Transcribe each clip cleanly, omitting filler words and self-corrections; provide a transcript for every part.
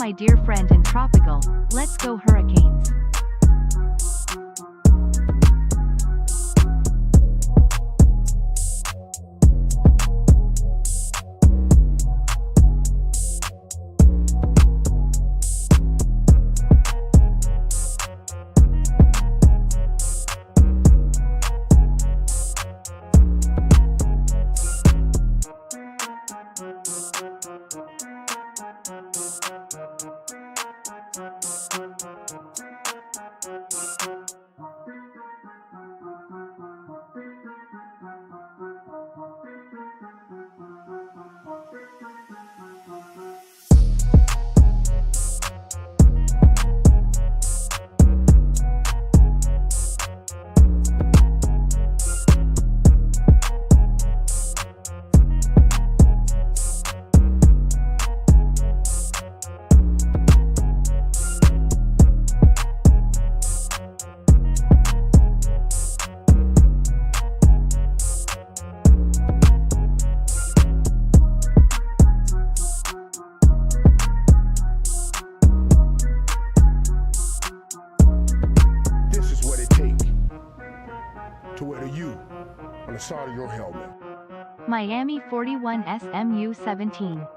my dear friend in tropical. Let's go Hurricanes. To wear the U on the side of your helmet. Miami 41 SMU 17.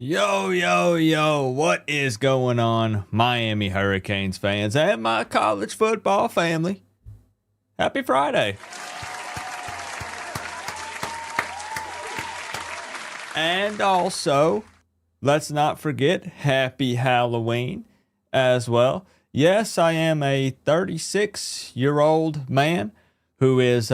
Yo, yo, yo, what is going on, Miami Hurricanes fans and my college football family? Happy Friday. And also, let's not forget, happy Halloween as well. Yes, I am a 36-year-old man who is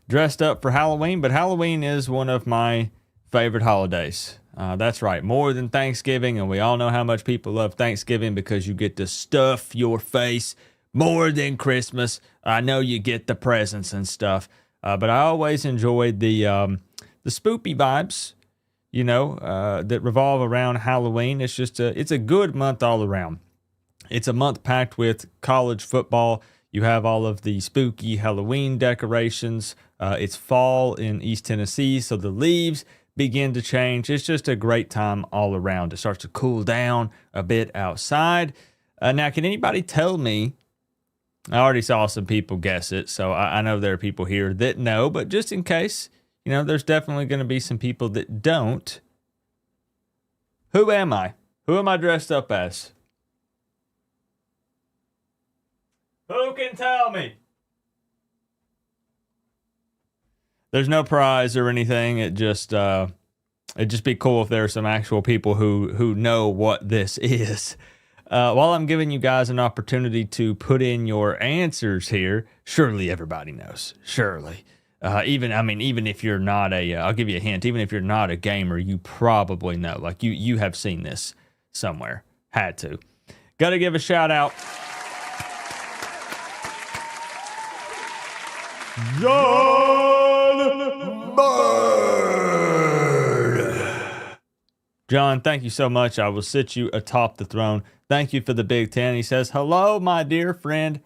dressed up for Halloween, but Halloween is one of my favorite holidays. That's right, more than Thanksgiving, and we all know how much people love Thanksgiving because you get to stuff your face more than Christmas. I know you get the presents and stuff, but I always enjoyed the spoopy vibes, that revolve around Halloween. It's a good month all around. It's a month packed with college football. You have all of the spooky Halloween decorations. It's fall in East Tennessee, so the leaves begin to change. It's just a great time all around. It starts to cool down a bit outside. Now, can anybody tell me? I already saw some people guess it, so I know there are people here that know, but just in case, there's definitely going to be some people that don't. Who am I? Who am I dressed up as? Who can tell me? There's no prize or anything. It'd just be cool if there are some actual people who know what this is. While I'm giving you guys an opportunity to put in your answers here, surely everybody knows. Surely. Even if you're not I'll give you a hint. Even if you're not a gamer, you probably know. Like you have seen this somewhere. Had to. Got to give a shout out. John Bird. John, thank you so much. I will sit you atop the throne. Thank you for the Big Ten. He says, hello, my dear friend.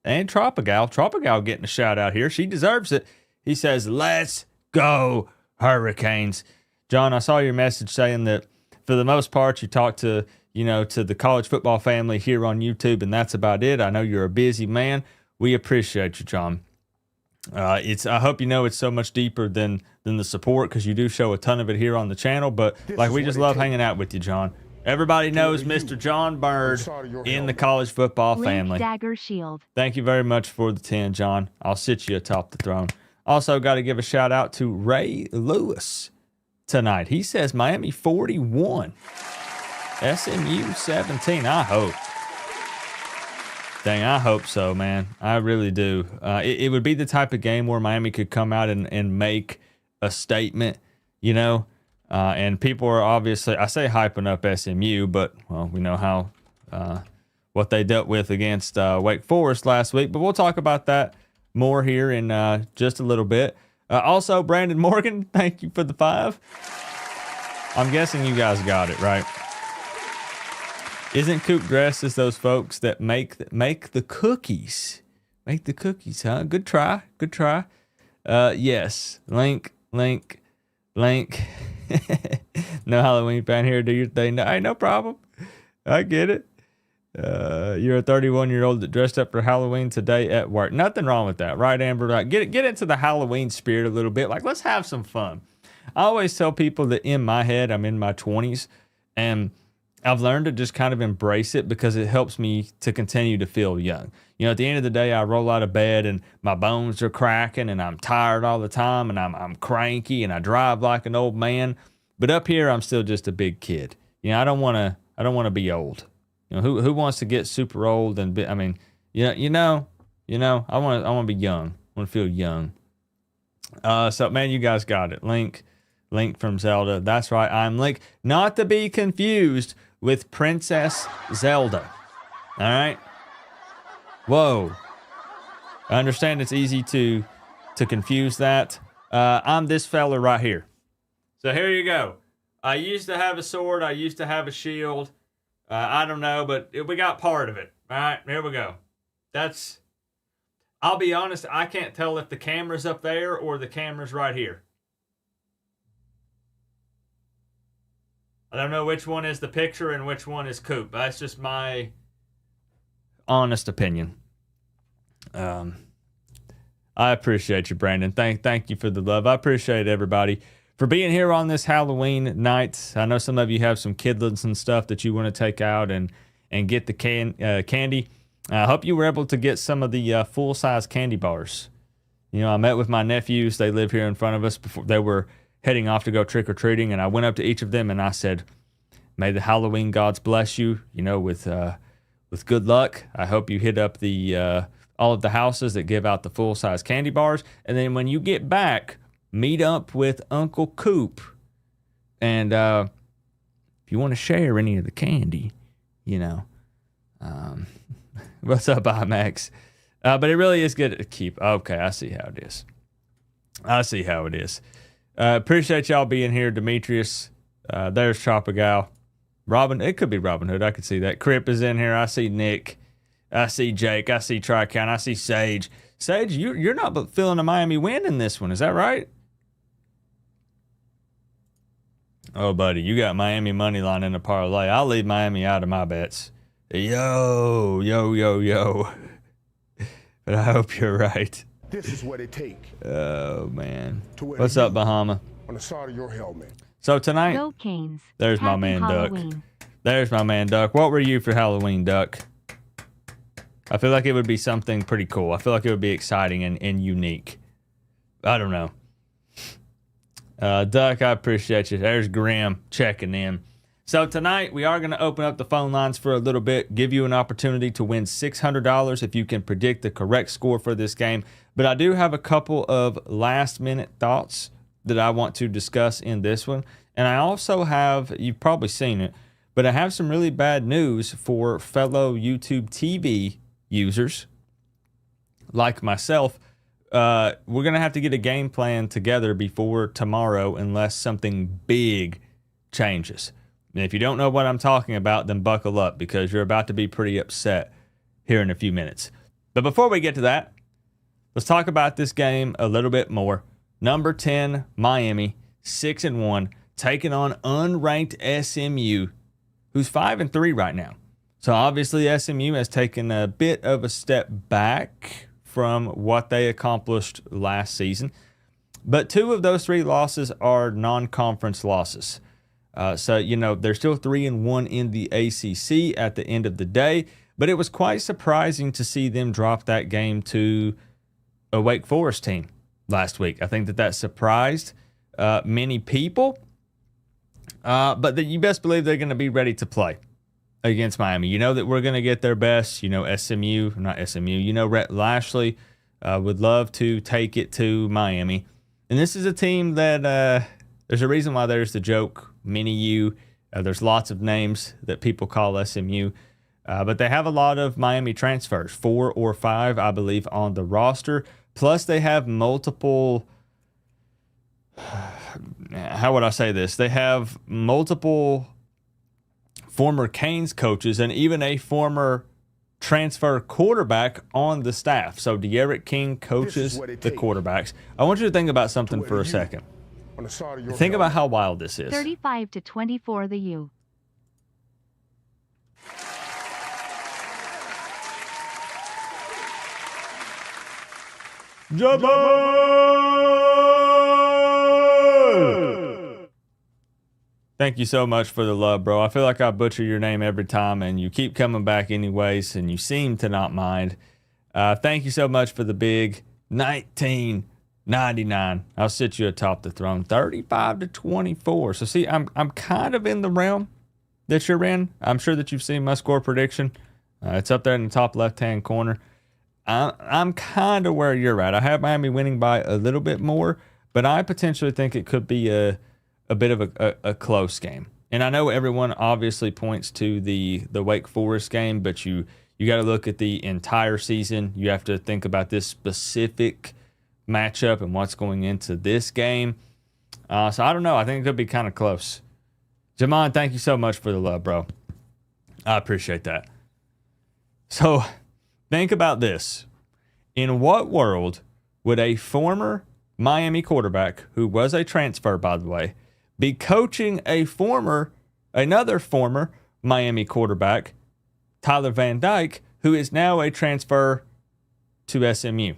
And Tropigal. Tropigal getting a shout out here. She deserves it. He says, let's go, Hurricanes. John, I saw your message saying that for the most part, you talk to the college football family here on YouTube, and that's about it. I know you're a busy man. We appreciate you, John. I hope you know it's so much deeper than the support, because you do show a ton of it here on the channel. But we just love hanging out with you, John. Everybody knows Mr. John Bird in the college football family. Dagger Shield. Thank you very much for the 10, John. I'll sit you atop the throne. Also, got to give a shout out to Ray Lewis tonight. He says Miami 41, SMU 17. I hope. Dang, I hope so, man. I really do. It would be the type of game where Miami could come out and make a statement, and people are obviously, I say hyping up SMU, but, well, we know how what they dealt with against Wake Forest last week. But we'll talk about that more here in just a little bit. Also, Brandon Morgan, thank you for the 5. I'm guessing you guys got it, right? Isn't Coop dressed as those folks that make the cookies? Make the cookies, huh? Good try. Good try. Yes. Link. No Halloween fan here. Do your thing. No problem. I get it. You're a 31-year-old that dressed up for Halloween today at work. Nothing wrong with that, right, Amber? Like, get into the Halloween spirit a little bit. Like, let's have some fun. I always tell people that in my head, I'm in my 20s, and I've learned to just kind of embrace it because it helps me to continue to feel young. At the end of the day, I roll out of bed and my bones are cracking and I'm tired all the time and I'm cranky and I drive like an old man. But up here, I'm still just a big kid. I don't want to be old. Who wants to get super old and be, I want to be young. I want to feel young. So man, you guys got it. Link from Zelda. That's right. I'm Link, not to be confused with Princess Zelda. All right. Whoa. I understand it's easy to confuse that. I'm this fella right here. So here you go. I used to have a sword. I used to have a shield. I don't know, but we got part of it. All right, here we go. I'll be honest, I can't tell if the camera's up there or the camera's right here. I don't know which one is the picture and which one is Coop. That's just my honest opinion. I appreciate you, Brandon. Thank you for the love. I appreciate everybody for being here on this Halloween night. I know some of you have some kidlets and stuff that you want to take out and get the candy. I hope you were able to get some of the full-size candy bars. You know, I met with my nephews. They live here in front of us. Before they were heading off to go trick-or-treating, and I went up to each of them and I said, may the Halloween gods bless you, you know, with good luck. I hope you hit up the all of the houses that give out the full-size candy bars. And then when you get back, meet up with Uncle Coop. And if you want to share any of the candy, you know, what's up, IMAX? But it really is good to keep. Okay, I see how it is. Appreciate y'all being here, Demetrius. There's Tropigal. Robin, it could be Robin Hood. I could see that. Crip is in here. I see Nick. I see Jake. I see Tri-Count. I see Sage. Sage, you're not feeling a Miami win in this one. Is that right? Oh, buddy, you got Miami money line in the parlay. I'll leave Miami out of my bets. Yo. But I hope you're right. This is what it takes. Oh, man. What's up, Bahama? On the side of your helmet. So tonight, Go Canes. there's my Happy man, Halloween. Duck. There's my man, Duck. What were you for Halloween, Duck? I feel like it would be something pretty cool. I feel like it would be exciting and unique. I don't know. Duck, I appreciate you. There's Grim checking in. So tonight, we are going to open up the phone lines for a little bit, give you an opportunity to win $600 if you can predict the correct score for this game. But I do have a couple of last-minute thoughts that I want to discuss in this one. And I also have, you've probably seen it, but I have some really bad news for fellow YouTube TV users like myself. We're going to have to get a game plan together before tomorrow unless something big changes. And if you don't know what I'm talking about, then buckle up because you're about to be pretty upset here in a few minutes. But before we get to that, let's talk about this game a little bit more. Number 10, Miami, 6-1, taking on unranked SMU, who's 5-3 right now. So obviously SMU has taken a bit of a step back from what they accomplished last season. But 2 of those 3 losses are non-conference losses. So, you know, they're still 3-1 in the ACC at the end of the day. But it was quite surprising to see them drop that game to a Wake Forest team last week. I think that surprised many people. But you best believe they're going to be ready to play against Miami. You know that we're going to get their best. You know, you know, Rhett Lashley would love to take it to Miami. And this is a team that there's a reason why there's the joke, Mini-U. There's lots of names that people call SMU. But they have a lot of Miami transfers, 4 or 5, I believe, on the roster. Plus, they have multiple, how would I say this? They have multiple former Canes coaches and even a former transfer quarterback on the staff. So De'Aaron King coaches the quarterbacks. I want you to think about something for a second. On the side of your Think about how wild this is. 35-24 the U. Jamal! Thank you so much for the love, bro. I feel like I butcher your name every time, and you keep coming back anyways, and you seem to not mind. Thank you so much for the big 1999. I'll sit you atop the throne. 35-24. So see, I'm kind of in the realm that you're in. I'm sure that you've seen my score prediction. It's up there in the top left-hand corner. I'm kind of where you're at. I have Miami winning by a little bit more, but I potentially think it could be a bit of a close game. And I know everyone obviously points to the Wake Forest game, but you got to look at the entire season. You have to think about this specific matchup and what's going into this game. So I don't know. I think it could be kind of close. Jamon, thank you so much for the love, bro. I appreciate that. So think about this. In what world would a former Miami quarterback, who was a transfer, by the way, be coaching another former Miami quarterback, Tyler Van Dyke, who is now a transfer to SMU?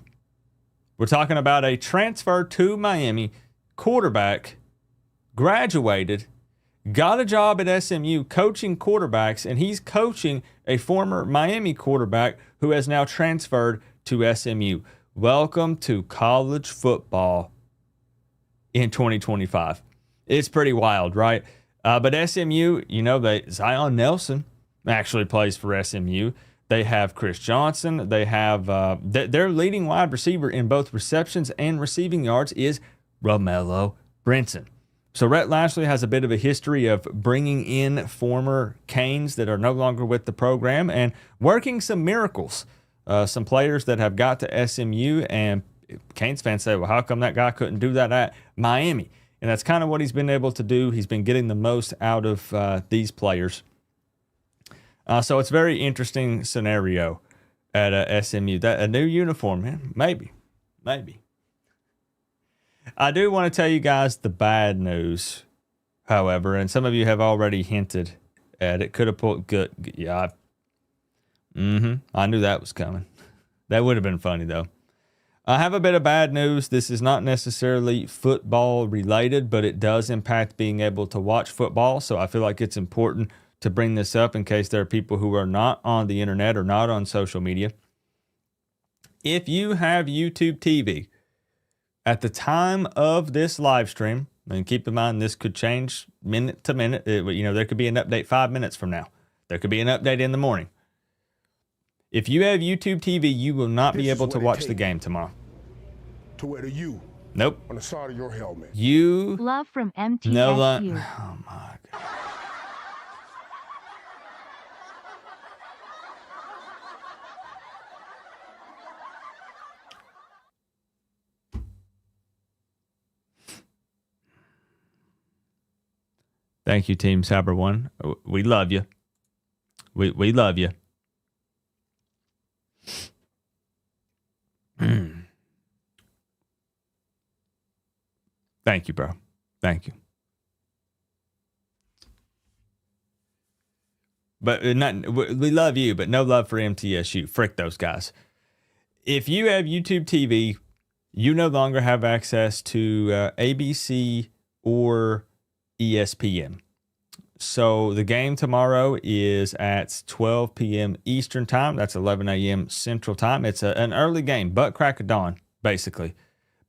We're talking about a transfer to Miami quarterback graduated, got a job at SMU coaching quarterbacks, and he's coaching a former Miami quarterback who has now transferred to SMU. Welcome to college football in 2025. It's pretty wild, right? But SMU, Zion Nelson actually plays for SMU. They have Chris Johnson. They have their leading wide receiver in both receptions and receiving yards is Romello Brinson. So Rhett Lashley has a bit of a history of bringing in former Canes that are no longer with the program and working some miracles. Some players that have got to SMU, and Canes fans say, well, how come that guy couldn't do that at Miami? And that's kind of what he's been able to do. He's been getting the most out of these players. So it's a very interesting scenario at SMU. That a new uniform, man, maybe. I do want to tell you guys the bad news, however, and some of you have already hinted at it. Could have pulled good. Yeah. I knew that was coming. That would have been funny, though. I have a bit of bad news. This is not necessarily football related, but it does impact being able to watch football. So I feel like it's important to bring this up in case there are people who are not on the internet or not on social media. If you have YouTube TV, at the time of this live stream, and keep in mind this could change minute to minute. There could be an update 5 minutes from now. There could be an update in the morning. If you have YouTube TV, you will not be able to watch the game tomorrow. To wear the U. Nope. On the side of your helmet. You. Love from MTSU. No. Oh my God. Thank you, Team Cyber One. We love you. We love you. Thank you, bro. Thank you. But we love you, but no love for MTSU. Frick those guys. If you have YouTube TV, you no longer have access to ABC or ESPN. So the game tomorrow is at 12 p.m. Eastern time. That's 11 a.m. Central time. It's an early game, butt crack of dawn, basically.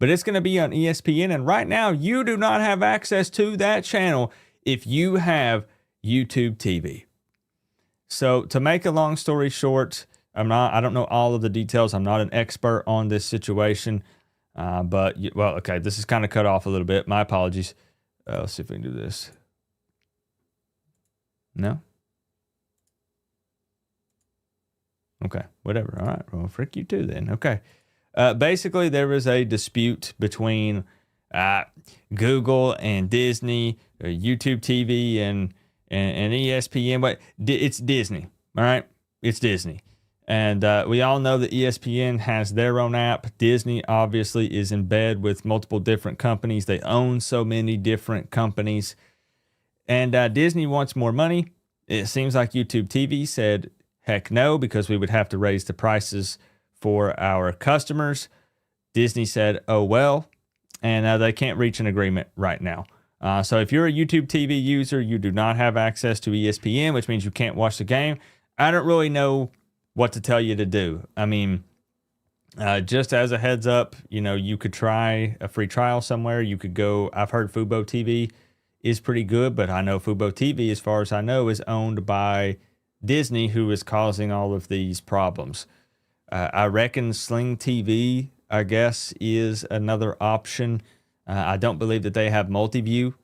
But it's going to be on ESPN. And right now, you do not have access to that channel if you have YouTube TV. So to make a long story short, I don't know all of the details. I'm not an expert on this situation. Okay, this is kind of cut off a little bit. My apologies. Let's see if we can do this. No? Okay, whatever. All right, well, frick you too then. Okay. Basically, there was a dispute between Google and Disney, or YouTube TV and ESPN, but it's Disney, all right? It's Disney. And we all know that ESPN has their own app. Disney obviously is in bed with multiple different companies. They own so many different companies. And Disney wants more money. It seems like YouTube TV said, heck no, because we would have to raise the prices for our customers. Disney said, oh, well, and they can't reach an agreement right now. So if you're a YouTube TV user, you do not have access to ESPN, which means you can't watch the game. I don't really know what to tell you to do. I mean, just as a heads up, you could try a free trial somewhere. You could go, I've heard Fubo TV is pretty good, but I know Fubo TV, as far as I know, is owned by Disney, who is causing all of these problems. I reckon Sling TV, I guess, is another option. I don't believe that they have multi-view,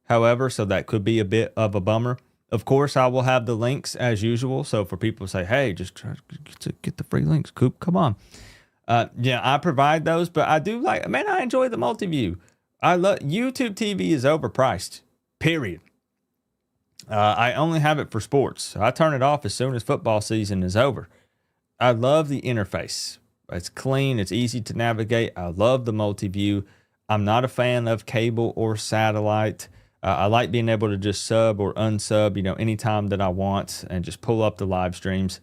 however, so that could be a bit of a bummer. Of course, I will have the links as usual. So for people to say, hey, just try to get the free links, Coop, come on. I provide those, but I do I enjoy the multi-view. I love YouTube TV is overpriced, period. I only have it for sports. I turn it off as soon as football season is over. I love the interface. It's clean. It's easy to navigate. I love the multi-view. I'm not a fan of cable or satellite. I like being able to just sub or unsub, anytime that I want and just pull up the live streams.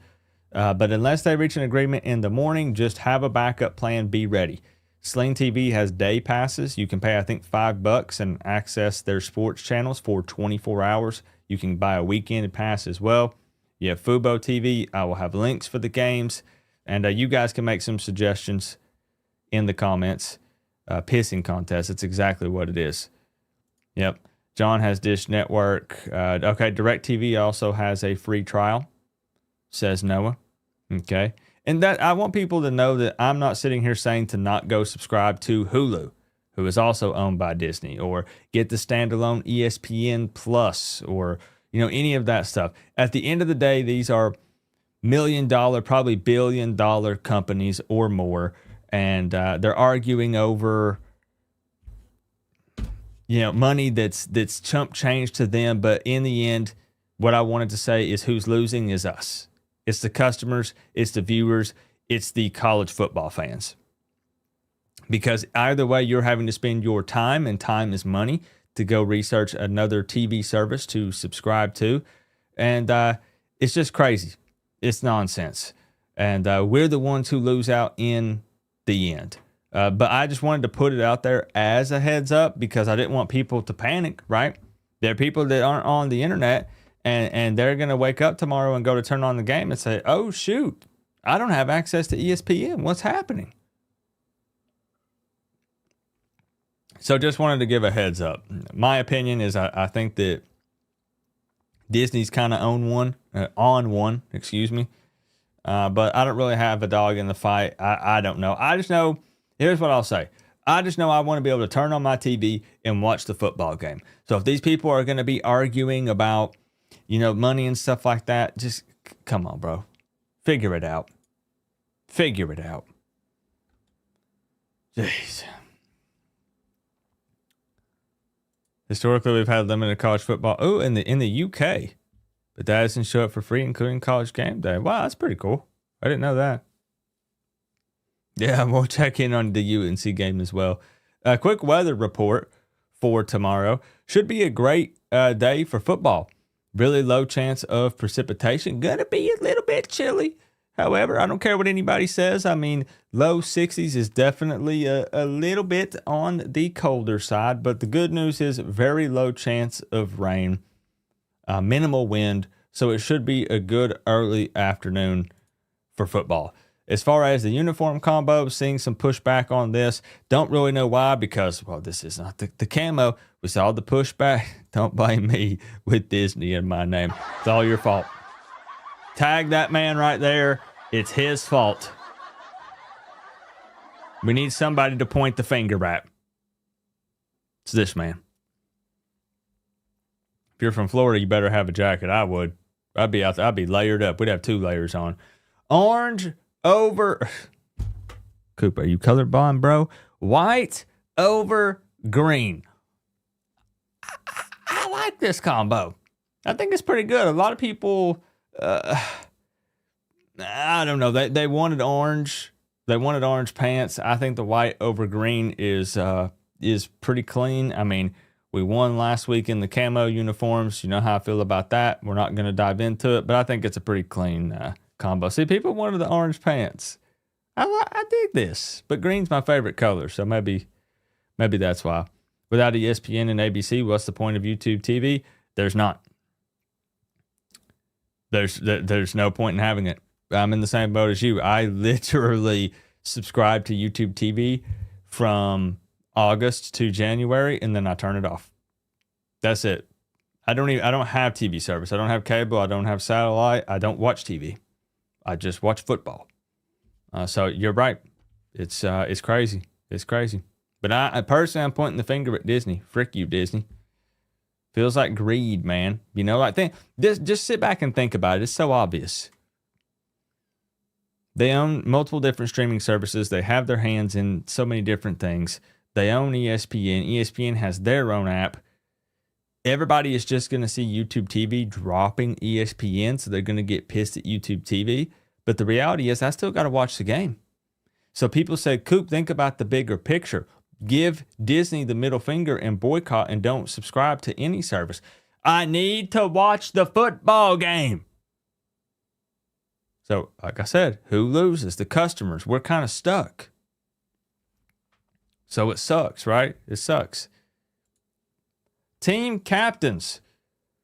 But unless they reach an agreement in the morning, just have a backup plan. Be ready. Sling TV has day passes. You can pay, I think, $5 and access their sports channels for 24 hours. You can buy a weekend pass as well. You have Fubo TV. I will have links for the games. And you guys can make some suggestions in the comments. Pissing contest. That's exactly what it is. Yep. John has Dish Network. Okay, DirecTV also has a free trial, says Noah. Okay. And that I want people to know that I'm not sitting here saying to not go subscribe to Hulu, who is also owned by Disney, or get the standalone ESPN Plus, or any of that stuff. At the end of the day, these are $1 million, probably $1 billion companies or more, and they're arguing over money that's chump change to them. But in the end, what I wanted to say is who's losing is us. It's the customers, it's the viewers, it's the college football fans. Because either way, you're having to spend your time, and time is money, to go research another TV service to subscribe to. And it's just crazy. It's nonsense. And we're the ones who lose out in the end. But I just wanted to put it out there as a heads up, because I didn't want people to panic, right? There are people that aren't on the internet, and they're going to wake up tomorrow and go to turn on the game and say, oh, shoot, I don't have access to ESPN. What's happening? So just wanted to give a heads up. My opinion is I think that Disney's kind of on one, but I don't really have a dog in the fight. I don't know. I just know, here's what I'll say. I just know I want to be able to turn on my TV and watch the football game. So if these people are going to be arguing about, money and stuff like that, just come on, bro. Figure it out. Jeez. Historically, we've had limited college football. Oh, in the UK. But that doesn't show up for free, including college game day. Wow, that's pretty cool. I didn't know that. Yeah, we'll check in on the UNC game as well. A quick weather report for tomorrow. Should be a great day for football. Really low chance of precipitation. Gonna be a little bit chilly. However, I don't care what anybody says. I mean, low 60s is definitely a little bit on the colder side. But the good news is very low chance of rain. Minimal wind. So it should be a good early afternoon for football. As far as the uniform combo, seeing some pushback on this. Don't really know why, because, well, this is not the camo. We saw the pushback. Don't blame me with Disney in my name. It's all your fault. Tag that man right there. It's his fault. We need somebody to point the finger at. It's this man. If you're from Florida, you better have a jacket. I would. I'd be out there. I'd be layered up. We'd have 2 layers on. Orange over. Coop, are you colorblind, bro? White over green. I like this combo. I think it's pretty good. A lot of people, I don't know. They wanted orange. They wanted orange pants. I think the white over green is pretty clean. I mean, we won last week in the camo uniforms. You know how I feel about that. We're not going to dive into it, but I think it's a pretty clean combo. See, people wanted the orange pants. I dig this, but green's my favorite color, so maybe that's why. Without ESPN and ABC, what's the point of YouTube TV? There's not. There's no point in having it. I'm in the same boat as you. I literally subscribed to YouTube TV from August to January, and then I turn it off. That's it. I don't have TV service. I don't have cable. I don't have satellite. I don't watch TV. I just watch football. So you're right. It's crazy. It's crazy. But I personally, I'm pointing the finger at Disney. Frick you, Disney. Feels like greed, man. Just sit back and think about it. It's so obvious. They own multiple different streaming services. They have their hands in so many different things. They own ESPN. ESPN has their own app. Everybody is just going to see YouTube TV dropping ESPN, so they're going to get pissed at YouTube TV. But the reality is, I still got to watch the game. So people say, Coop, think about the bigger picture. Give Disney the middle finger and boycott and don't subscribe to any service. I need to watch the football game. So, like I said, who loses? The customers. We're kind of stuck. So it sucks, right? It sucks. Team captains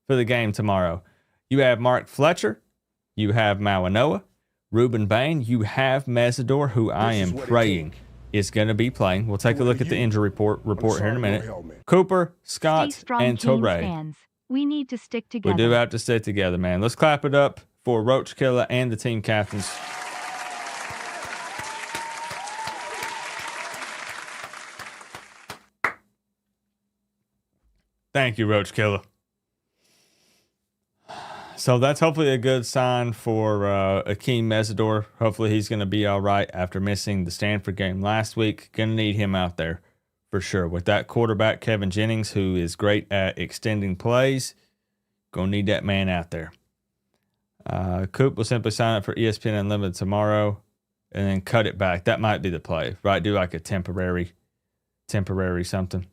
for the game tomorrow. You have Mark Fletcher. You have Mawanoa. Ruben Bain. You have Mesidor, who I am praying is going to be playing. We'll take a look at the injury report here in a minute. Cooper, Scott, Stay strong, and Kings Torrey. fans. We need to stick together. We do have to stick together, man. Let's clap it up for Roach Killer and the team captains. Thank you, Roach Killer. So that's hopefully a good sign for Akeem Mesidor. Hopefully he's going to be all right after missing the Stanford game last week. Going to need him out there for sure. With that quarterback, Kevin Jennings, who is great at extending plays, going to need that man out there. Coop will simply sign up for ESPN Unlimited tomorrow and then cut it back. That might be the play, right? Do like a temporary something.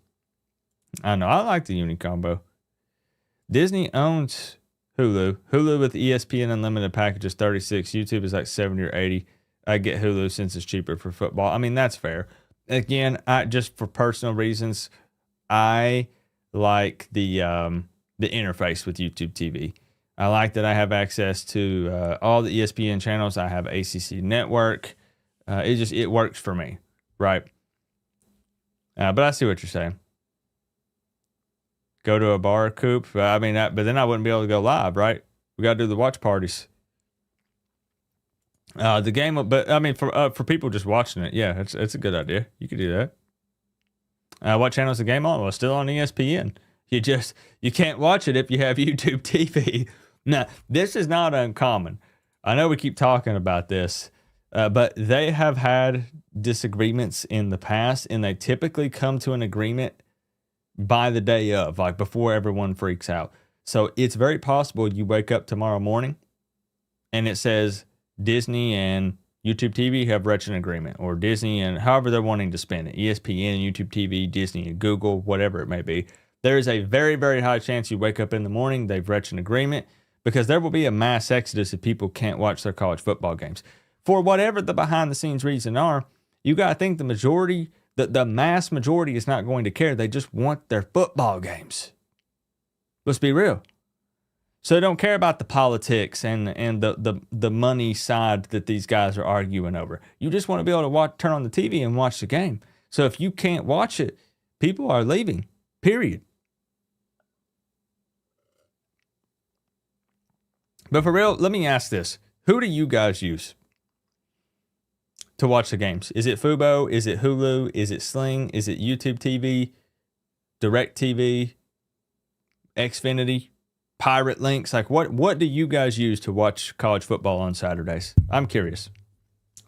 I don't know. I like the uni combo. Disney owns Hulu. Hulu with ESPN Unlimited package is $36. YouTube is like $70 or $80. I get Hulu since it's cheaper for football. I mean, that's fair. Again, just for personal reasons, I like the interface with YouTube TV. I like that I have access to all the ESPN channels. I have ACC Network. It works for me, right? But I see what you're saying. Go to a bar, Coop. I mean, but then I wouldn't be able to go live, right? We got to do the watch parties. The game, but I mean, for people just watching it, yeah, it's a good idea. You could do that. What channel is the game on? Well, it's still on ESPN. You can't watch it if you have YouTube TV. Now, this is not uncommon. I know we keep talking about this, but they have had disagreements in the past, and they typically come to an agreement by the day of, like before everyone freaks out. So it's very possible you wake up tomorrow morning and it says Disney and YouTube TV have reached an agreement, or Disney and however they're wanting to spin it, ESPN, YouTube TV, Disney and Google, whatever it may be. There is a very, very high chance you wake up in the morning, they've reached an agreement, because there will be a mass exodus if people can't watch their college football games. For whatever the behind the scenes reason are, you got to think the majority, the mass majority is not going to care. They just want their football games. Let's be real. So they don't care about the politics and the money side that these guys are arguing over. You just want to be able to turn on the TV and watch the game. So if you can't watch it, people are leaving, period. But for real, let me ask this. Who do you guys use to watch the games? Is it Fubo? Is it Hulu? Is it Sling? Is it YouTube TV? DirecTV? Xfinity? Pirate Links? Like what do you guys use to watch college football on Saturdays? I'm curious.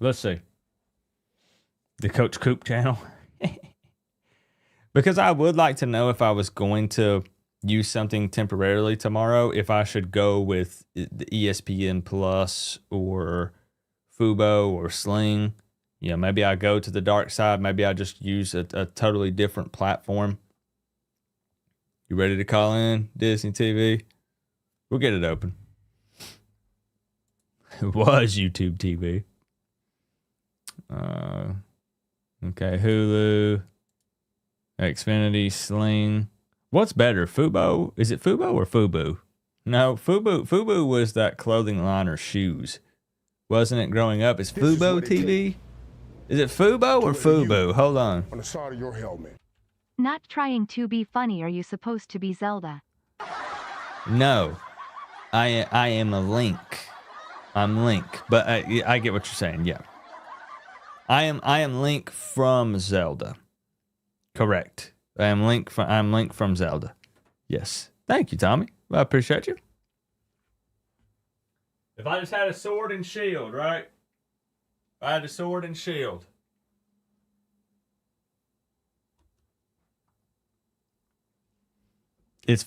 Let's see. The Coach Coop channel. Because I would like to know if I was going to use something temporarily tomorrow, if I should go with the ESPN Plus or Fubo or Sling. You know, maybe I go to the dark side. Maybe I just use a totally different platform. You ready to call in, Disney TV? We'll get it open. It was YouTube TV. Okay, Hulu, Xfinity, Sling. What's better, Fubo? Is it Fubo or Fubu? No, Fubu. Fubu was that clothing line or shoes, wasn't it? Growing up, is Fubo TV? Is it Fubo or Fubu? Hold on. On the side of your helmet. Not trying to be funny. Are you supposed to be Zelda? No, I am a Link. I'm Link, but I get what you're saying. Yeah, I am Link from Zelda. Correct. I'm Link from Zelda. Yes. Thank you, Tommy. I appreciate you. If I just had a sword and shield, right? If I had a sword and shield. It's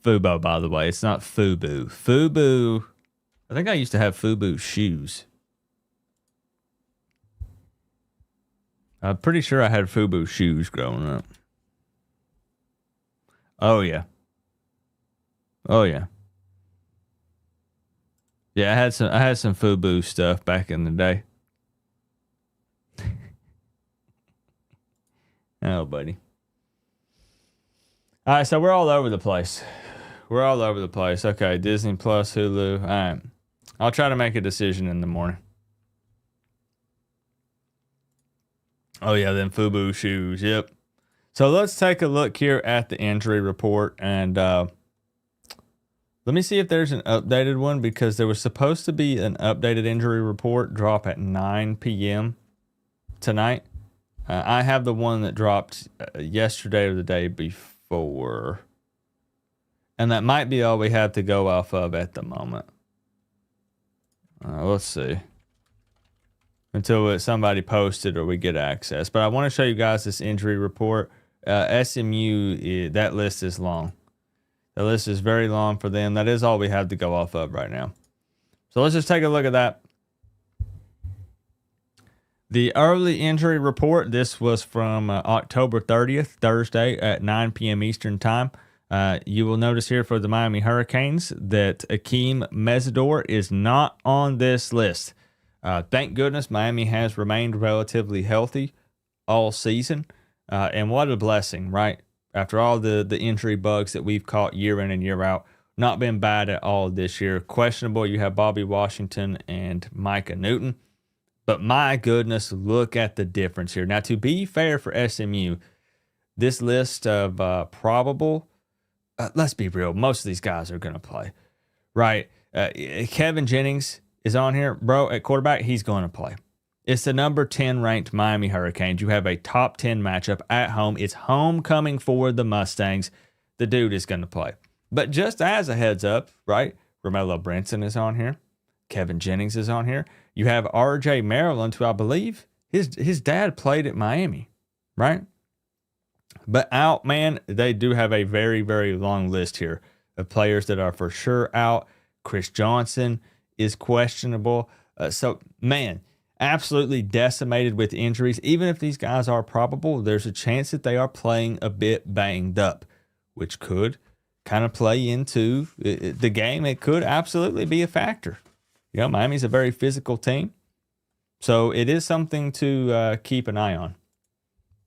Fubo, by the way. It's not Fubu. Fubu. I think I used to have Fubu shoes. I'm pretty sure I had Fubu shoes growing up. Oh yeah. Oh yeah. Yeah, I had some Fubu stuff back in the day. Oh, buddy. All right, so we're all over the place. We're all over the place. Okay, Disney Plus, Hulu. All right. I'll try to make a decision in the morning. Oh, yeah, then FUBU shoes. Yep. So let's take a look here at the injury report. And let me see if there's an updated one, because there was supposed to be an updated injury report drop at 9 p.m. tonight. I have the one that dropped yesterday or the day before. And that might be all we have to go off of at the moment. Let's see. Until somebody posts it or we get access. But I want to show you guys this injury report. SMU, that list is long. The list is very long for them. That is all we have to go off of right now. So let's just take a look at that. The early injury report, this was from October 30th, Thursday at 9 p.m. Eastern Time. You will notice here for the Miami Hurricanes that Akeem Mesidor is not on this list. Thank goodness Miami has remained relatively healthy all season. And what a blessing, right? After all the injury bugs that we've caught year in and year out, not been bad at all this year. Questionable, you have Bobby Washington and Micah Newton. But my goodness, look at the difference here. Now, to be fair for SMU, this list of probable, let's be real, most of these guys are going to play, right? Kevin Jennings is on here. Bro, at quarterback, he's going to play. It's the number 10 ranked Miami Hurricanes. You have a top 10 matchup at home. It's homecoming for the Mustangs. The dude is going to play. But just as a heads up, right? Romello Brinson is on here. Kevin Jennings is on here. You have RJ Maryland, who I believe his dad played at Miami, right? But out, man, they do have a very, very long list here of players that are for sure out. Chris Johnson is questionable. So, man, absolutely decimated with injuries. Even if these guys are probable, there's a chance that they are playing a bit banged up, which could kind of play into the game. It could absolutely be a factor. You know, Miami's a very physical team. So it is something to keep an eye on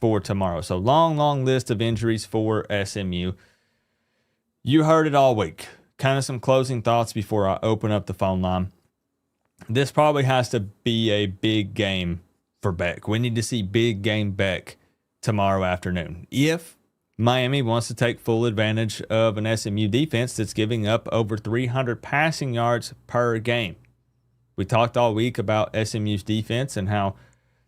for tomorrow. So long list of injuries for SMU. You heard it all week. Kind of some closing thoughts before I open up the phone line. This probably has to be a big game for Beck. We need to see big game Beck tomorrow afternoon. If Miami wants to take full advantage of an SMU defense that's giving up over 300 passing yards per game. We talked all week about SMU's defense and how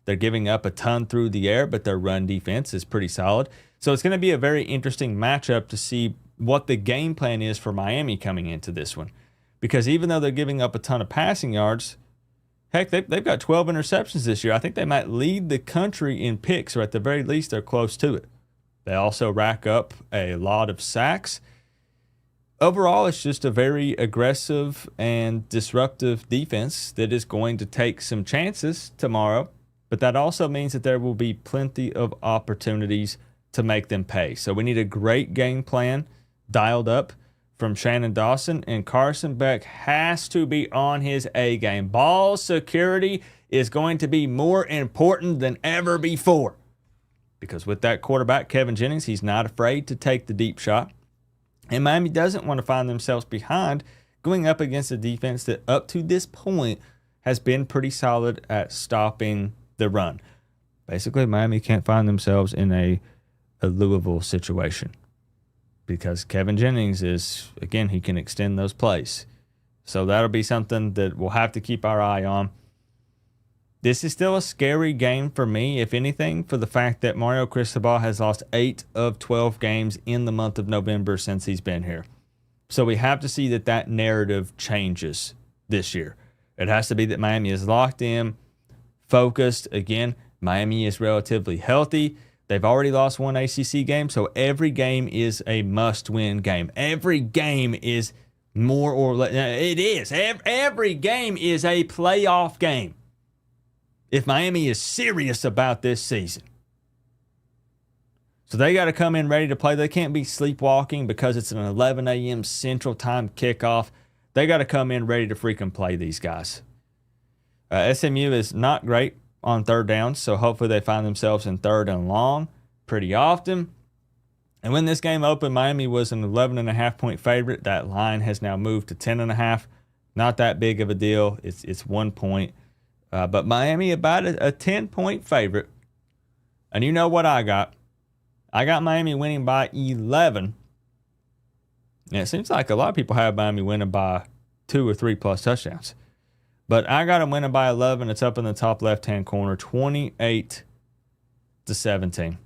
they're giving up a ton through the air, but their run defense is pretty solid. So it's going to be a very interesting matchup to see what the game plan is for Miami coming into this one. Because even though they're giving up a ton of passing yards, heck, they've got 12 interceptions this year. I think they might lead the country in picks, or at the very least, they're close to it. They also rack up a lot of sacks. Overall, it's just a very aggressive and disruptive defense that is going to take some chances tomorrow, but that also means that there will be plenty of opportunities to make them pay. So we need a great game plan dialed up from Shannon Dawson, and Carson Beck has to be on his A game. Ball security is going to be more important than ever before, because with that quarterback, Kevin Jennings, he's not afraid to take the deep shot. And Miami doesn't want to find themselves behind going up against a defense that up to this point has been pretty solid at stopping the run. Basically, Miami can't find themselves in a Louisville situation because Kevin Jennings is, again, he can extend those plays. So that'll be something that we'll have to keep our eye on. This is still a scary game for me, if anything, for the fact that Mario Cristobal has lost 8 of 12 games in the month of November since he's been here. So we have to see that narrative changes this year. It has to be that Miami is locked in, focused. Again, Miami is relatively healthy. They've already lost one ACC game, so every game is a must-win game. Every game is more or less. It is. Every game is a playoff game if Miami is serious about this season. So they got to come in ready to play. They can't be sleepwalking because it's an 11 a.m. Central Time kickoff. They got to come in ready to freaking play these guys. SMU is not great on third downs, so hopefully they find themselves in third and long. pretty often. And when this game opened, Miami was an 11.5-point favorite. That line has now moved to 10.5. Not that big of a deal. It's 1 point. But Miami about a 10-point favorite. And you know what I got? I got Miami winning by 11. And it seems like a lot of people have Miami winning by 2 or 3 plus touchdowns. But I got them winning by 11. It's up in the top left-hand corner, 28-17.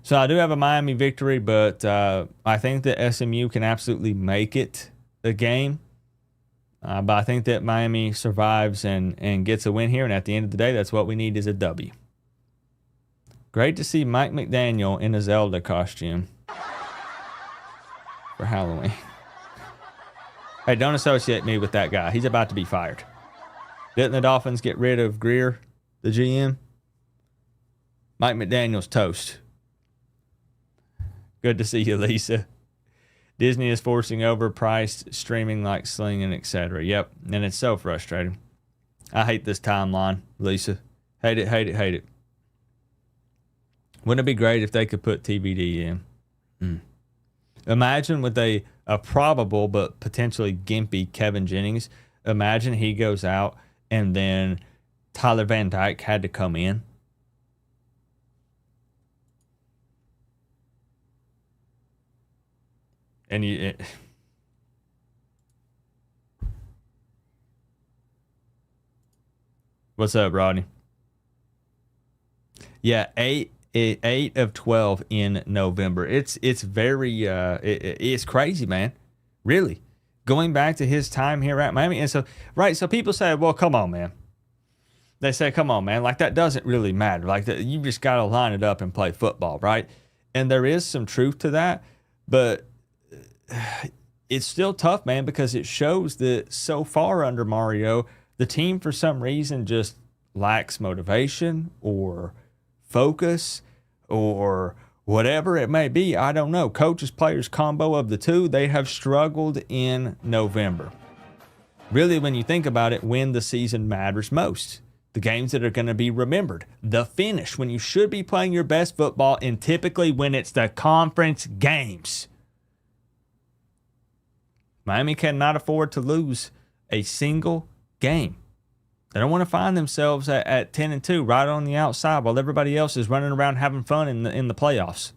So I do have a Miami victory, but I think that SMU can absolutely make it a game. But I think that Miami survives and gets a win here. And at the end of the day, that's what we need is a W. Great to see Mike McDaniel in a Zelda costume for Halloween. Hey, don't associate me with that guy. He's about to be fired. Didn't the Dolphins get rid of Greer, the GM? Mike McDaniel's toast. Good to see you, Lisa. Disney is forcing overpriced streaming like Sling and etc. Yep, and it's so frustrating. I hate this timeline, Lisa. Hate it, hate it, hate it. Wouldn't it be great if they could put TBD in? Imagine with a probable but potentially gimpy Kevin Jennings. Imagine he goes out and then Tyler Van Dyke had to come in. And what's up, Rodney? Yeah, 8 of 12 in November. It's very it's crazy, man. Really, going back to his time here at Miami, and so people say, well, come on, man. They say, come on, man. Like that doesn't really matter. Like that, you just got to line it up and play football, right? And there is some truth to that, but it's still tough, man, because it shows that so far under Mario, the team for some reason just lacks motivation or focus or whatever it may be. I don't know. Coaches, players combo of the two, they have struggled in November. Really, when you think about it, when the season matters most. The games that are going to be remembered. The finish, when you should be playing your best football, and typically when it's the conference games. Miami cannot afford to lose a single game. They don't want to find themselves at 10-2 right on the outside while everybody else is running around having fun in the playoffs.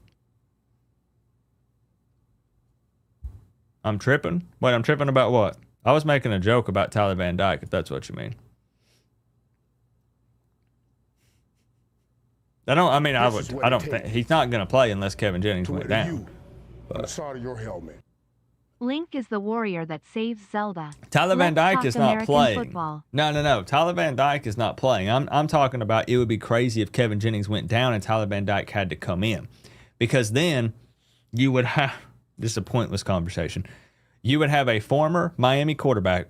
I'm tripping? Wait, I'm tripping about what? I was making a joke about Tyler Van Dyke, if that's what you mean. I don't think he's not going to play unless Kevin Jennings went down. On the side of your helmet. Link is the warrior that saves Zelda. Tyler Van Let's Dyke talk is not American playing. football. No. Tyler Van Dyke is not playing. I'm talking about it would be crazy if Kevin Jennings went down and Tyler Van Dyke had to come in. Because then you would have, this is a pointless conversation, you would have a former Miami quarterback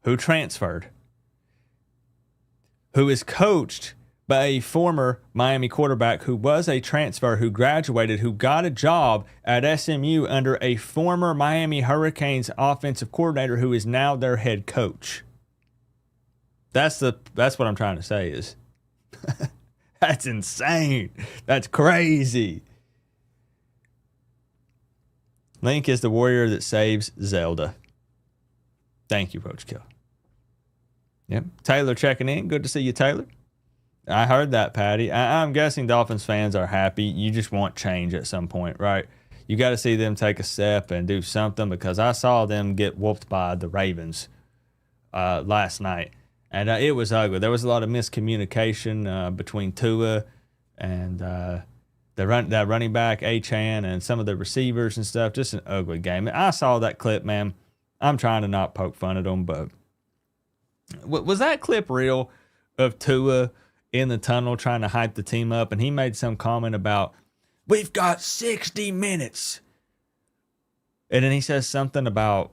who transferred, who is coached by a former Miami quarterback who was a transfer, who graduated, who got a job at SMU under a former Miami Hurricanes offensive coordinator who is now their head coach. That's what I'm trying to say is that's insane. That's crazy. Link is the warrior that saves Zelda. Thank you, Coach Kill. Yep. Taylor checking in. Good to see you, Taylor. I heard that, Patty. I'm guessing Dolphins fans are happy. You just want change at some point, right? You got to see them take a step and do something, because I saw them get whooped by the Ravens last night, and it was ugly. There was a lot of miscommunication between Tua and that running back, Achan, and some of the receivers and stuff. Just an ugly game. I saw that clip, man. I'm trying to not poke fun at them, but was that clip real of Tua in the tunnel trying to hype the team up? And he made some comment about, we've got 60 minutes. And then he says something about,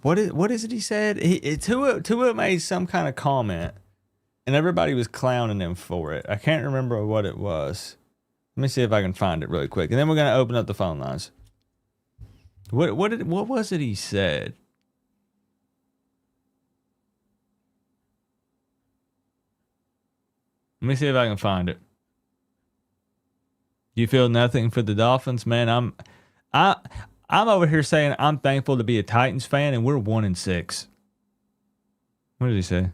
what is it he said? Tua made some kind of comment, and everybody was clowning him for it. I can't remember what it was. Let me see if I can find it really quick. And then we're going to open up the phone lines. What was it he said? Let me see if I can find it. You feel nothing for the Dolphins, man. I'm over here saying I'm thankful to be a Titans fan, and we're 1-6. What did he say?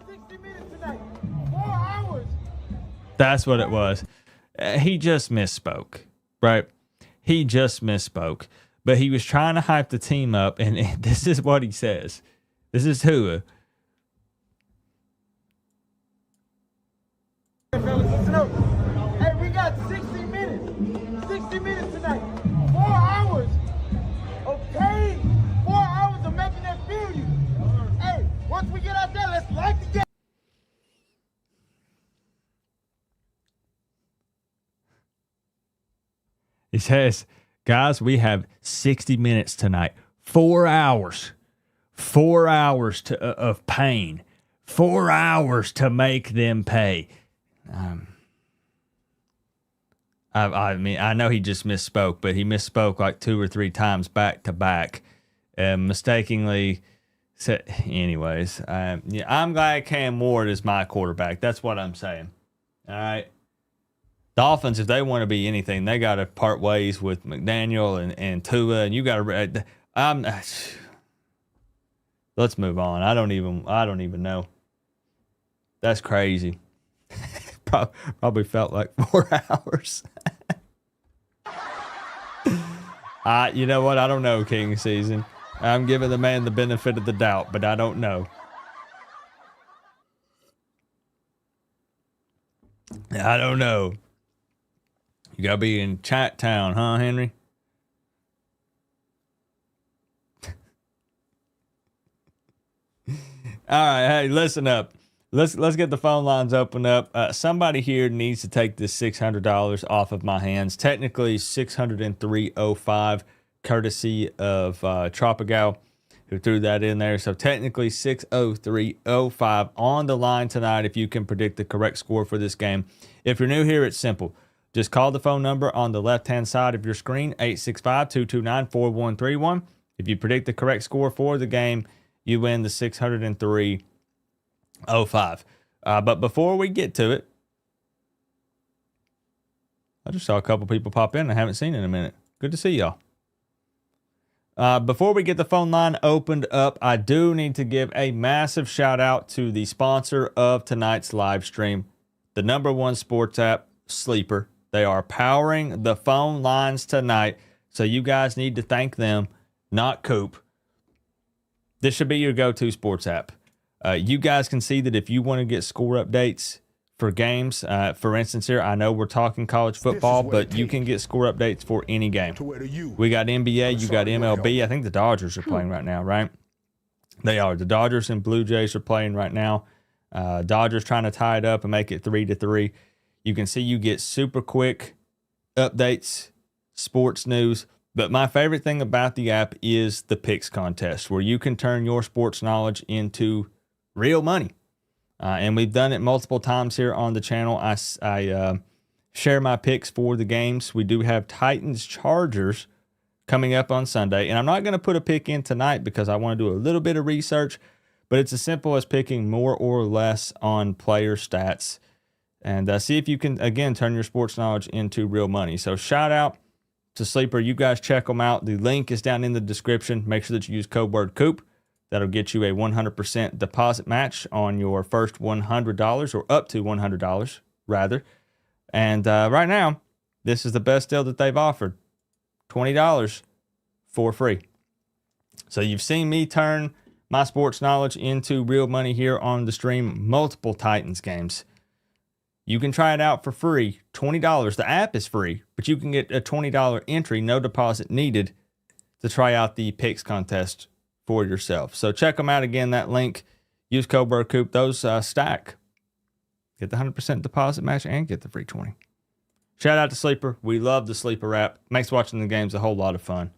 60 minutes tonight. 4 hours. That's what it was. He just misspoke, right? He just misspoke. But he was trying to hype the team up, and this is what he says. This is Tua. Hey, we got 60 minutes. 60 minutes tonight. 4 hours. Okay? 4 hours of making that feel you. Hey, once we get out there, let's light the game. He says, guys, we have 60 minutes tonight. 4 hours. 4 hours of pain. 4 hours to make them pay. I mean, I know he just misspoke, but he misspoke like 2 or 3 times back to back. Mistakenly said, anyways, yeah, I'm glad Cam Ward is my quarterback. That's what I'm saying. All right. Dolphins, if they want to be anything, they got to part ways with McDaniel and Tua, and you got to. Let's move on. I don't even know. That's crazy. Probably felt like 4 hours. You know what? I don't know, King Season. I'm giving the man the benefit of the doubt, but I don't know. I don't know. You gotta be in Chat Town, huh, Henry? All right, hey, listen up. Let's get the phone lines open up. Somebody here needs to take this $600 off of my hands. Technically, $603.05, courtesy of Tropigal, who threw that in there. So technically, $603.05 on the line tonight. If you can predict the correct score for this game. If you're new here, it's simple. Just call the phone number on the left-hand side of your screen, 865-229-4131. If you predict the correct score for the game, you win the $603.05. But before we get to it, I just saw a couple people pop in I haven't seen in a minute. Good to see y'all. Before we get the phone line opened up, I do need to give a massive shout out to the sponsor of tonight's live stream, the #1 sports app, Sleeper. They are powering the phone lines tonight, so you guys need to thank them, not Coop. This should be your go-to sports app. You guys can see that if you want to get score updates for games, for instance here, I know we're talking college football, but you can get score updates for any game. We got NBA, you got MLB. I think the Dodgers are playing right now, right? They are. The Dodgers and Blue Jays are playing right now. Dodgers trying to tie it up and make it 3-3. You can see you get super quick updates, sports news. But my favorite thing about the app is the picks contest, where you can turn your sports knowledge into real money. And we've done it multiple times here on the channel. I share my picks for the games. We do have Titans Chargers coming up on Sunday. And I'm not going to put a pick in tonight because I want to do a little bit of research. But it's as simple as picking more or less on player stats. And see if you can, again, turn your sports knowledge into real money. So shout out to Sleeper. You guys check them out. The link is down in the description. Make sure that you use code word COOP. That'll get you a 100% deposit match on your first $100, or up to $100, rather. And right now, this is the best deal that they've offered. $20 for free. So you've seen me turn my sports knowledge into real money here on the stream. Multiple Titans games. You can try it out for free, $20. The app is free, but you can get a $20 entry, no deposit needed, to try out the picks contest for yourself. So check them out again, that link. Use code word COOP. Those stack. Get the 100% deposit match and get the free 20. Shout out to Sleeper. We love the Sleeper app. Makes watching the games a whole lot of fun.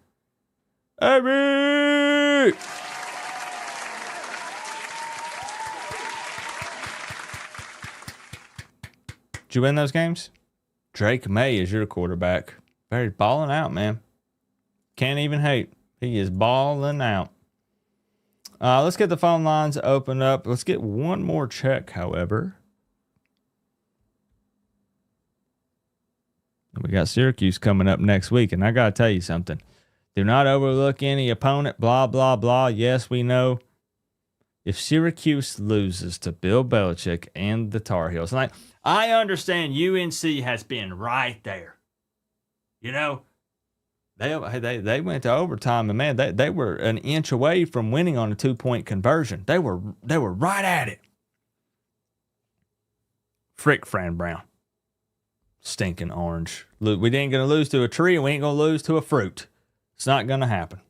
Eric! Did you win those games? Drake May is your quarterback. Very balling out, man. Can't even hate. He is balling out. Let's get the phone lines open up. Let's get one more check, however. We got Syracuse coming up next week, and I got to tell you something. Do not overlook any opponent, blah, blah, blah. Yes, we know. If Syracuse loses to Bill Belichick and the Tar Heels, like, I understand UNC has been right there. You know, they went to overtime, and man, they were an inch away from winning on a 2-point conversion. They were right at it. Frick Fran Brown. Stinking orange. We ain't going to lose to a tree, and we ain't going to lose to a fruit. It's not going to happen.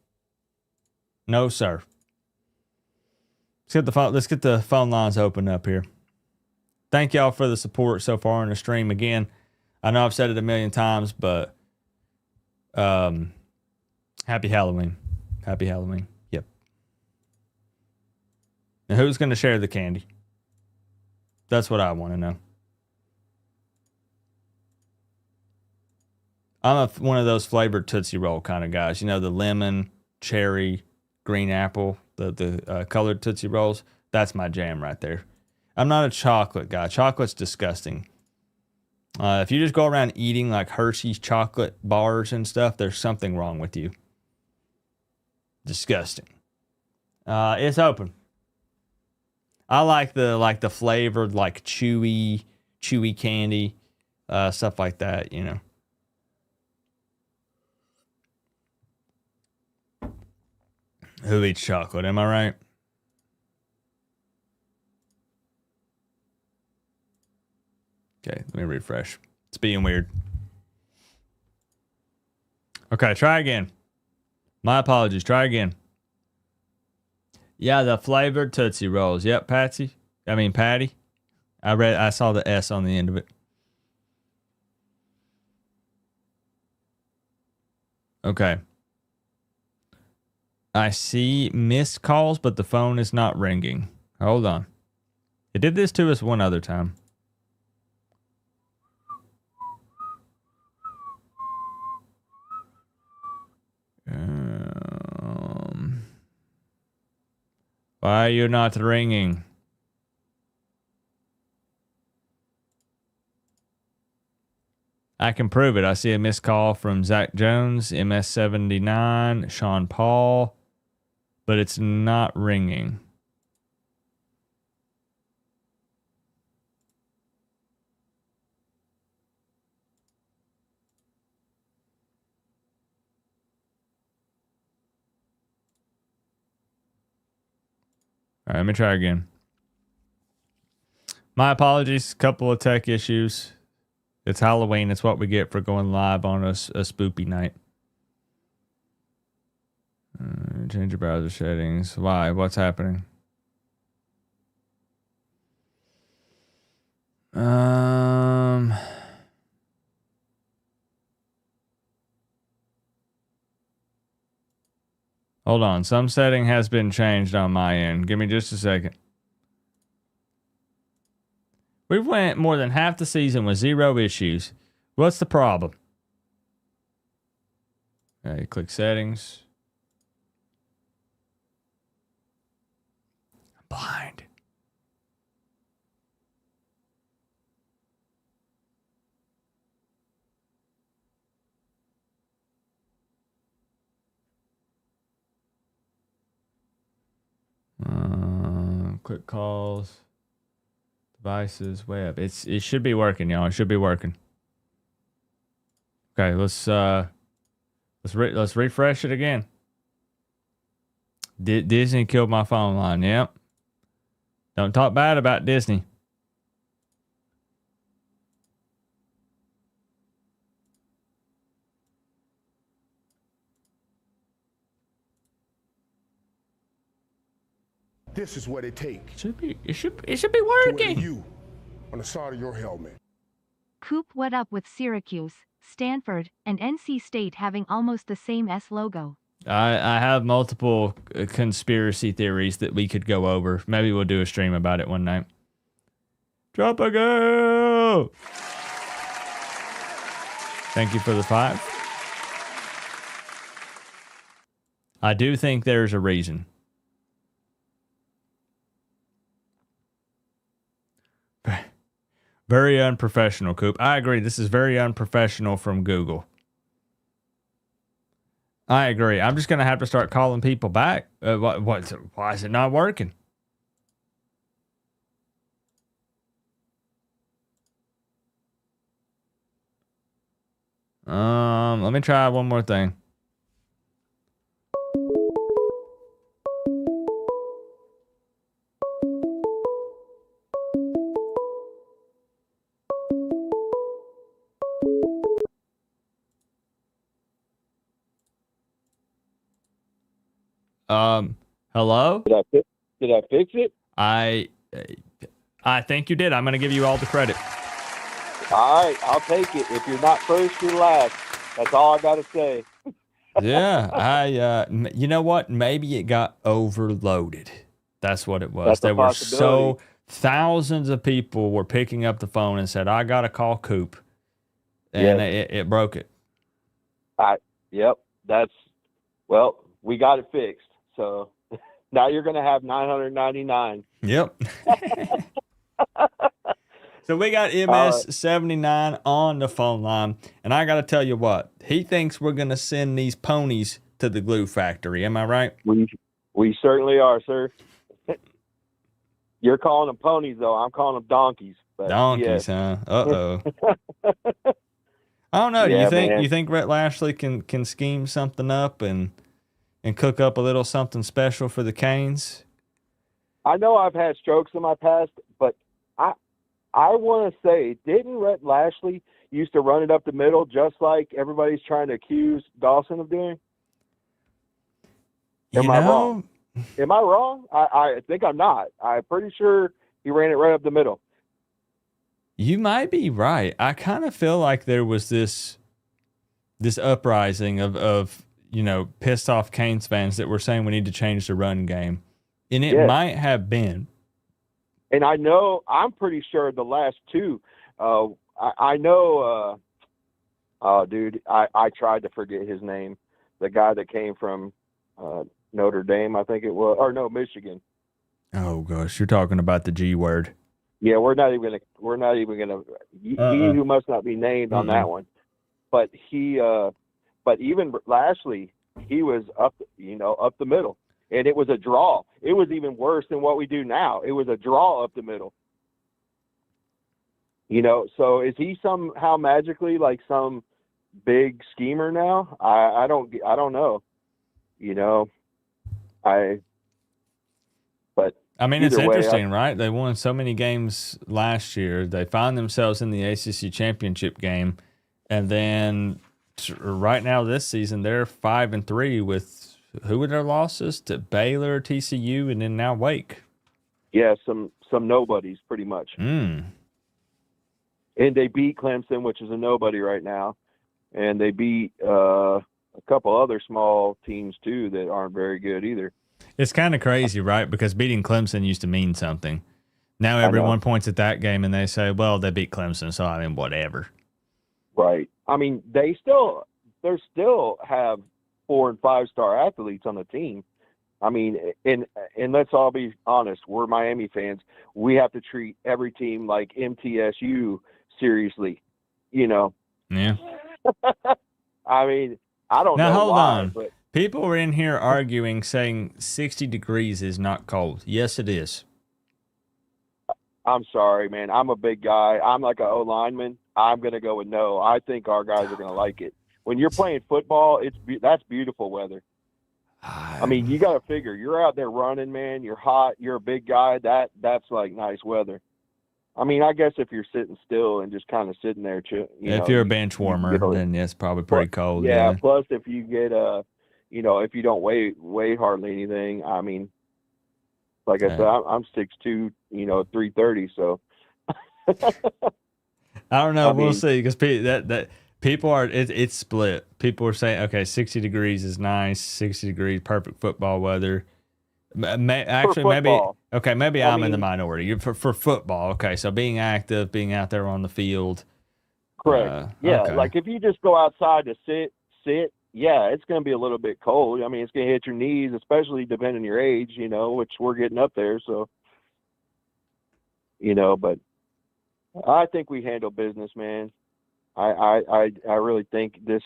No, sir. Let's get the phone lines open up here. Thank y'all for the support so far on the stream. Again, I know I've said it a million times, but happy Halloween. Happy Halloween. Yep. Now, who's going to share the candy? That's what I want to know. I'm one of those flavored Tootsie Roll kind of guys. You know, the lemon, cherry, green apple, the colored Tootsie Rolls. That's my jam right there. I'm not a chocolate guy. Chocolate's disgusting. If you just go around eating like Hershey's chocolate bars and stuff, there's something wrong with you. Disgusting. It's open. I like the flavored, like chewy candy, stuff like that, you know. Who eats chocolate? Am I right? Okay, let me refresh. It's being weird. Okay, try again. My apologies. Try again. Yeah, the flavored Tootsie Rolls. Yep, Patty. I saw the S on the end of it. Okay. I see missed calls, but the phone is not ringing. Hold on. It did this to us one other time. Why are you not ringing? I can prove it. I see a missed call from Zach Jones, MS79, Sean Paul, but it's not ringing. All right, let me try again. My apologies. Couple of tech issues. It's Halloween. It's what we get for going live on a spoopy night. Change your browser settings. Why? What's happening? Hold on. Some setting has been changed on my end. Give me just a second. We've went more than half the season with 0 issues. What's the problem? Okay, click settings. I'm blind. Quick calls. Devices, web. It should be working, y'all. It should be working. Okay, let's refresh it again. Disney killed my phone line. Yep. Don't talk bad about Disney. This is what it takes. It should be working. You on the side of your helmet. Coop, what up with Syracuse, Stanford, and NC State having almost the same S logo? I have multiple conspiracy theories that we could go over. Maybe we'll do a stream about it one night. Drop a go! Thank you for the 5. I do think there's a reason. Very unprofessional, Coop. I agree. This is very unprofessional from Google. I agree. I'm just going to have to start calling people back. Why is it not working? Let me try one more thing. Hello? Did I fix it? I think you did. I'm going to give you all the credit. All right, I'll take it. If you're not first, you're last. That's all I got to say. Yeah, you know what? Maybe it got overloaded. That's what it was. That's There a were possibility. thousands of people were picking up the phone and said, I got to call Coop. And it broke it. Yep. Well, we got it fixed. So now you're going to have 999. Yep. So we got MS79 on the phone line, and I got to tell you what, he thinks we're going to send these ponies to the glue factory. Am I right? We certainly are, sir. You're calling them ponies, though. I'm calling them donkeys. But Donkeys, huh? Uh-oh. I don't know. Yeah, You think Rhett Lashley can scheme something up and cook up a little something special for the Canes? I know I've had strokes in my past, but I want to say, didn't Rhett Lashley used to run it up the middle just like everybody's trying to accuse Dawson of doing? Am I wrong? Am I wrong? I think I'm not. I'm pretty sure he ran it right up the middle. You might be right. I kind of feel like there was this uprising of pissed off Canes fans that were saying we need to change the run game. And it might have been. And I'm pretty sure the last two, I know, dude, I tried to forget his name. The guy that came from Notre Dame, I think it was, or no, Michigan. Oh gosh, you're talking about the G word. Yeah, we're not even gonna. He who must not be named on that one. But but even Lashley, he was up the middle. And it was a draw. It was even worse than what we do now. It was a draw up the middle. So is he somehow magically like some big schemer now? I don't know. But I mean, it's either way, interesting, right? They won so many games last year. They find themselves in the ACC championship game, and then right now this season they're 5-3 with. Who were their losses? To Baylor, TCU, and then now Wake. Yeah, some nobodies pretty much. And they beat Clemson, which is a nobody right now, and they beat a couple other small teams too that aren't very good either. It's kind of crazy, right? Because beating Clemson used to mean something. Now everyone points at that game and they say, "Well, they beat Clemson, so I mean, whatever." Right. I mean, they still have 4- and 5-star athletes on the team. I mean, and let's all be honest, we're Miami fans. We have to treat every team like MTSU seriously, Yeah. I mean, I don't know hold why, on. but People were in here arguing, saying 60 degrees is not cold. Yes, it is. I'm sorry, man. I'm a big guy. I'm like an O-lineman. I'm going to go with no. I think our guys are going to like it. When you're playing football, that's beautiful weather. I mean, you got to figure you're out there running, man. You're hot. You're a big guy. That's like nice weather. I mean, I guess if you're sitting still and just kind of sitting there, if you're a bench warmer, then it's probably pretty cold. Yeah. Plus, if you get if you don't weigh hardly anything, I mean, like I said, I'm 6'2", 330. So I don't know. We'll see, because that. People are, it's split. People are saying, okay, 60 degrees is nice, 60 degrees, perfect football weather. Actually, maybe I'm in the minority. For football, okay, so being active, being out there on the field. Correct. Okay. Like if you just go outside to sit, yeah, it's going to be a little bit cold. I mean, it's going to hit your knees, especially depending on your age, which we're getting up there, so, but I think we handle business, man. I really think this.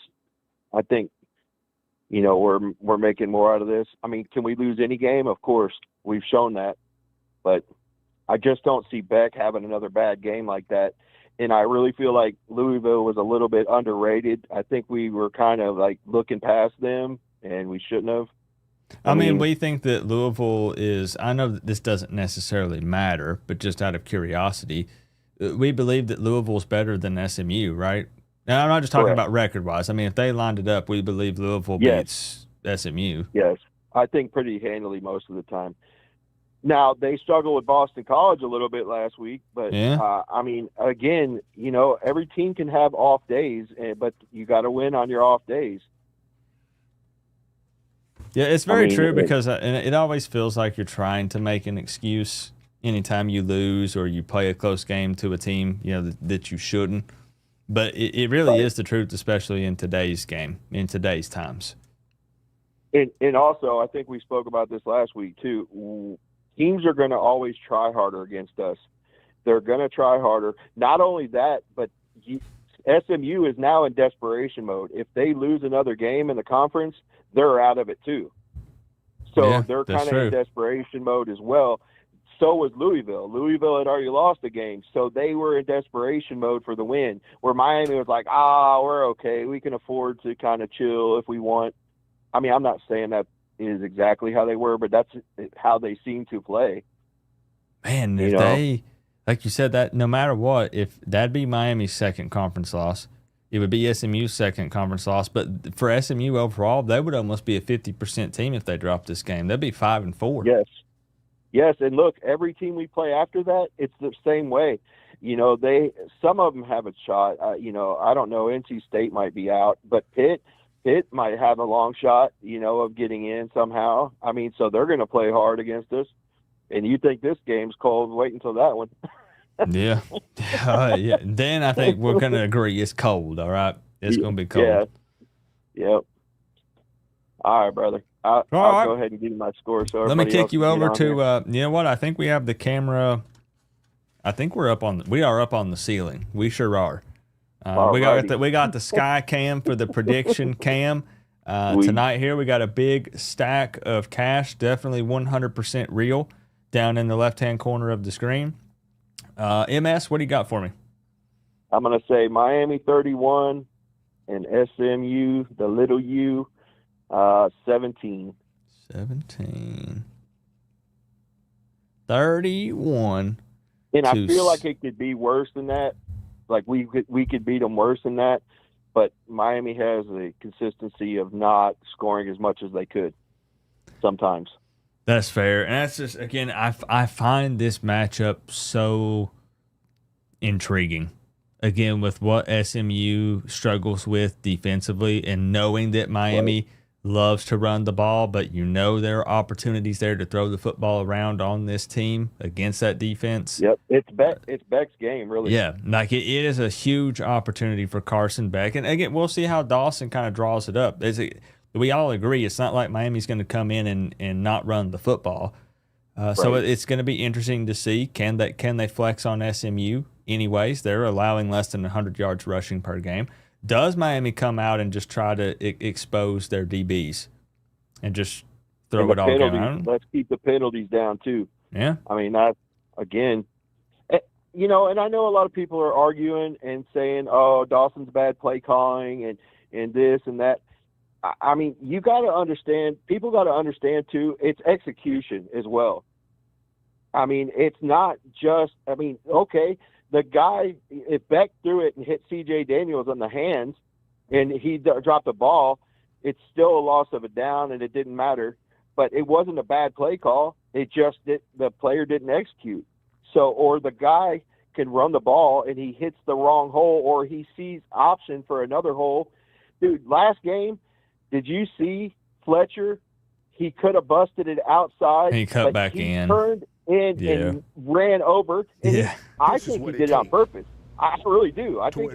I think we're making more out of this. I mean, can we lose any game? Of course, we've shown that, but I just don't see Beck having another bad game like that. And I really feel like Louisville was a little bit underrated. I think we were kind of like looking past them, and we shouldn't have. I mean, we think that Louisville is, I know that this doesn't necessarily matter, but just out of curiosity, we believe that Louisville is better than SMU, right? Now, I'm not just talking Correct. about record-wise. I mean, if they lined it up, we believe Louisville Yes. beats SMU. Yes, I think pretty handily most of the time. Now, they struggled with Boston College a little bit last week, but, Yeah. I mean, again, every team can have off days, but you got to win on your off days. Yeah, it's very true because and it always feels like you're trying to make an excuse anytime you lose or you play a close game to a team, that you shouldn't. But it really is the truth, especially in today's game, in today's times. And also, I think we spoke about this last week too. Teams are going to always try harder against us. They're going to try harder. Not only that, but SMU is now in desperation mode. If they lose another game in the conference, they're out of it too. So Yeah, they're that's kind of true. in desperation mode as well. So was Louisville. Louisville had already lost a game, so they were in desperation mode for the win, where Miami was like, we're okay. We can afford to kind of chill if we want. I mean, I'm not saying that is exactly how they were, but that's how they seem to play. Man, if they, like you said, that no matter what, if that'd be Miami's second conference loss, it would be SMU's second conference loss. But for SMU overall, they would almost be a 50% team if they dropped this game. They'd be 5-4. Yes, and look, every team we play after that, it's the same way. Some of them have a shot. I don't know. NC State might be out, but Pitt might have a long shot, of getting in somehow. I mean, so they're going to play hard against us. And you think this game's cold? Wait until that one. Yeah. Yeah. Then I think we're going to agree it's cold, all right? It's going to be cold. Yeah. Yep. All right, brother. I'll right. go ahead and give you my score. So Let me everybody kick else you can over get on to, here. you know what? I think we have the camera. I think we are up on the ceiling. We sure are. We got the sky cam for the prediction cam. Tonight here we got a big stack of cash, definitely 100% real, down in the left-hand corner of the screen. MS, what do you got for me? I'm going to say Miami 31 and SMU, the little U, 17. 17. 31. And I feel like it could be worse than that. Like we could beat them worse than that. But Miami has a consistency of not scoring as much as they could sometimes. That's fair. And that's just, again, I find this matchup so intriguing. Again, with what SMU struggles with defensively and knowing that Miami loves to run the ball, but there are opportunities there to throw the football around on this team against that defense. Yep, it's Beck's game, really. Yeah, like it is a huge opportunity for Carson Beck. And again, we'll see how Dawson kind of draws it up. We all agree it's not like Miami's going to come in and not run the football. So it's going to be interesting to see, can they flex on SMU anyways? They're allowing less than 100 yards rushing per game. Does Miami come out and just try to expose their DBs and just throw it all down? Let's keep the penalties down too. Yeah. I mean, that, again, and I know a lot of people are arguing and saying, oh, Dawson's bad play calling and this and that. I mean, you got to understand, people got to understand too, it's execution as well. I mean, it's not just, okay, the guy, if Beck threw it and hit C.J. Daniels on the hands and he dropped the ball, it's still a loss of a down and it didn't matter. But it wasn't a bad play call. It just the player didn't execute. So, or the guy can run the ball and he hits the wrong hole or he sees option for another hole. Dude, last game, did you see Fletcher? He could have busted it outside. He cut back in. Turned in and ran over. And I think he did it on purpose. I really do. I think,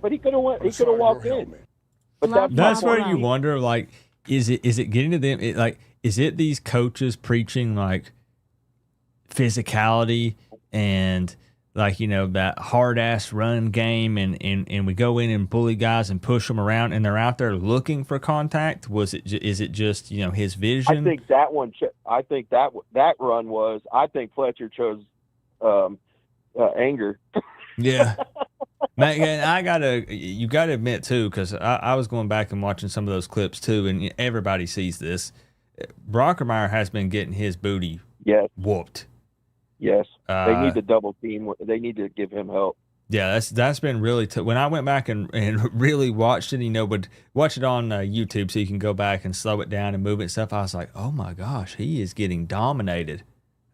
but he could have went. He could have walked in. But that's where you wonder, like, is it getting to them? Is it these coaches preaching like physicality and like, you know, that hard ass run game and we go in and bully guys and push them around and they're out there looking for contact? Is it just, you know, his vision? I think that one. I think that run was. I think Fletcher chose anger. Yeah. Man, you gotta admit too, because I was going back and watching some of those clips too, and everybody sees this. Brockermeyer has been getting his booty whooped. Yes, they need to double team. They need to give him help. Yeah, that's been really when I went back and really watched it, you know, would watch it on YouTube so you can go back and slow it down and move it and stuff. I was like, oh my gosh, he is getting dominated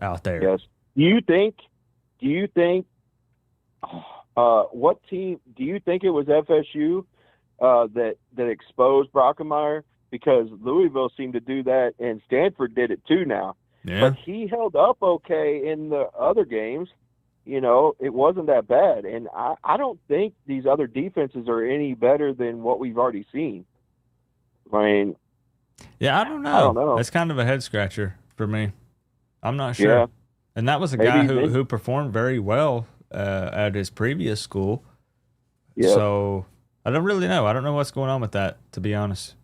out there. Yes. Do you think? What team? Do you think it was FSU that exposed Brockermeyer? Because Louisville seemed to do that, and Stanford did it too now. Yeah. But he held up okay in the other games. You know, it wasn't that bad. And I don't think these other defenses are any better than what we've already seen. I mean, yeah, I don't know. That's kind of a head scratcher for me. I'm not sure. Yeah. And that was a guy who performed very well at his previous school. Yeah. So I don't really know. I don't know what's going on with that, to be honest.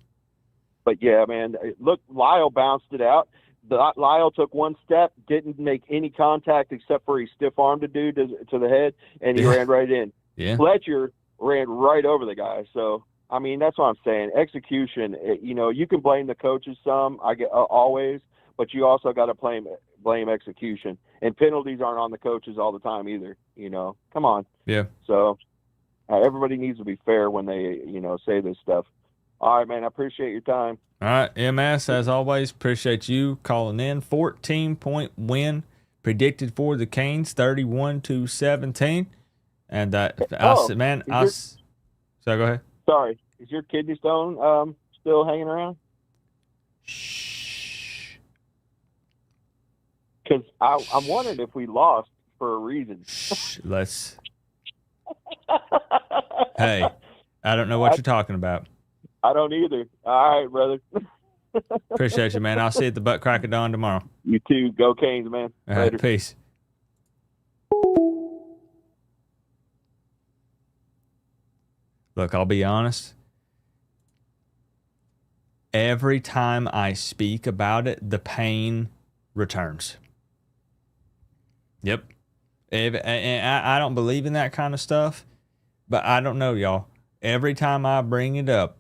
But yeah, man, look, Lyle bounced it out. Lyle took one step, didn't make any contact except for he stiff-armed a dude to the head, and he ran right in. Yeah. Fletcher ran right over the guy. So, I mean, that's what I'm saying. Execution, you know, you can blame the coaches some, I get always, but you also got to blame execution. And penalties aren't on the coaches all the time either, you know. Come on. Yeah. So, everybody needs to be fair when they, you know, say this stuff. All right, man, I appreciate your time. All right, MS, as always, appreciate you calling in. 14-point win predicted for the Canes, 31-17. And so go ahead. Sorry, is your kidney stone still hanging around? Shh. Because I'm wondering if we lost for a reason. Let's. Hey, I don't know what you're talking about. I don't either. All right, brother. Appreciate you, man. I'll see you at the butt crack of dawn tomorrow. You too. Go Canes, man. All right, peace. Look, I'll be honest. Every time I speak about it, the pain returns. Yep. And I don't believe in that kind of stuff, but I don't know, y'all. Every time I bring it up,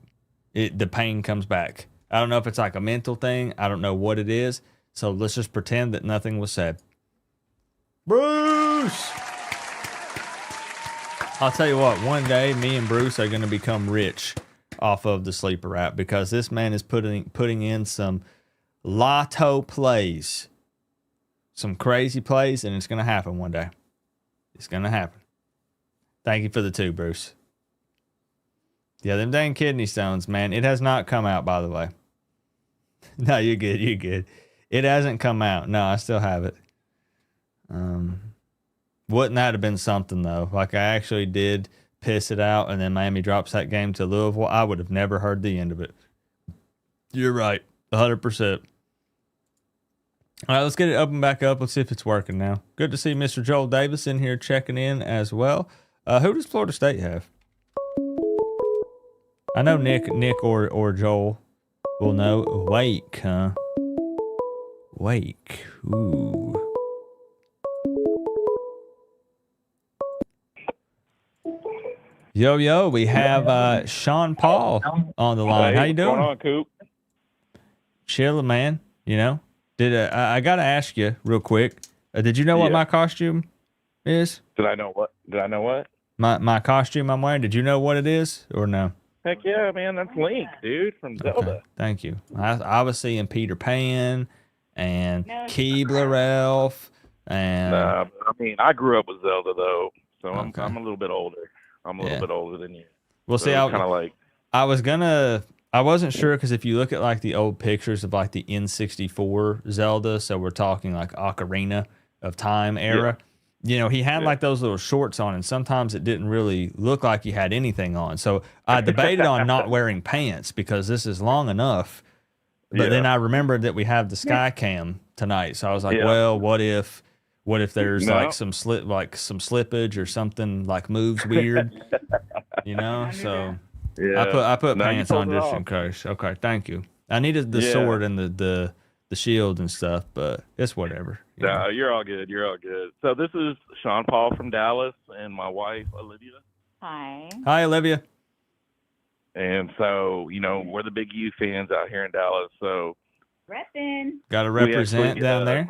the pain comes back. I don't know if it's like a mental thing. I don't know what it is. So let's just pretend that nothing was said. Bruce! I'll tell you what, one day me and Bruce are going to become rich off of the sleeper app because this man is putting in some lotto plays. Some crazy plays, and it's going to happen one day. It's going to happen. Thank you for the 2, Bruce. Yeah, them dang kidney stones, man. It has not come out, by the way. No, you're good. You're good. It hasn't come out. No, I still have it. Wouldn't that have been something, though? Like, I actually did piss it out, and then Miami drops that game to Louisville. I would have never heard the end of it. You're right. 100%. All right, let's get it up and back up. Let's see if it's working now. Good to see Mr. Joel Davis in here checking in as well. Who does Florida State have? I know Nick or Joel will know. Wake, huh? Wake. Ooh. Yo, we have Sean Paul on the line. Hey, how you doing? What's going on, Coop? Chilling, man. You know, I got to ask you real quick. Did you know what my costume is? Did I know what? My costume I'm wearing. Did you know what it is or no? Heck yeah, man. That's Link, dude, from Zelda. Okay, thank you. I was seeing Peter Pan and Keebler Elf and. I mean, I grew up with Zelda though, so I'm a little bit older. I'm a little bit older than you. Well, so see, I kind of like. I wasn't sure because if you look at like the old pictures of like the N64 Zelda, so we're talking like Ocarina of Time era. Yeah. You know, he had like those little shorts on, and sometimes it didn't really look like he had anything on. So I debated on not wearing pants because this is long enough. But then I remembered that we have the Sky Cam tonight. So I was like, well, what if What if there's No. like some slippage or something, like moves weird, So Yeah. I put No, you pants pulled on it just off. in case. Okay, thank you. I needed the Yeah. sword and the shield and stuff, but it's whatever. No, you're all good. You're all good. So this is Sean Paul from Dallas and my wife, Olivia. Hi. Hi, Olivia. And so, we're the big U fans out here in Dallas. So Reppin'. Got to represent down there.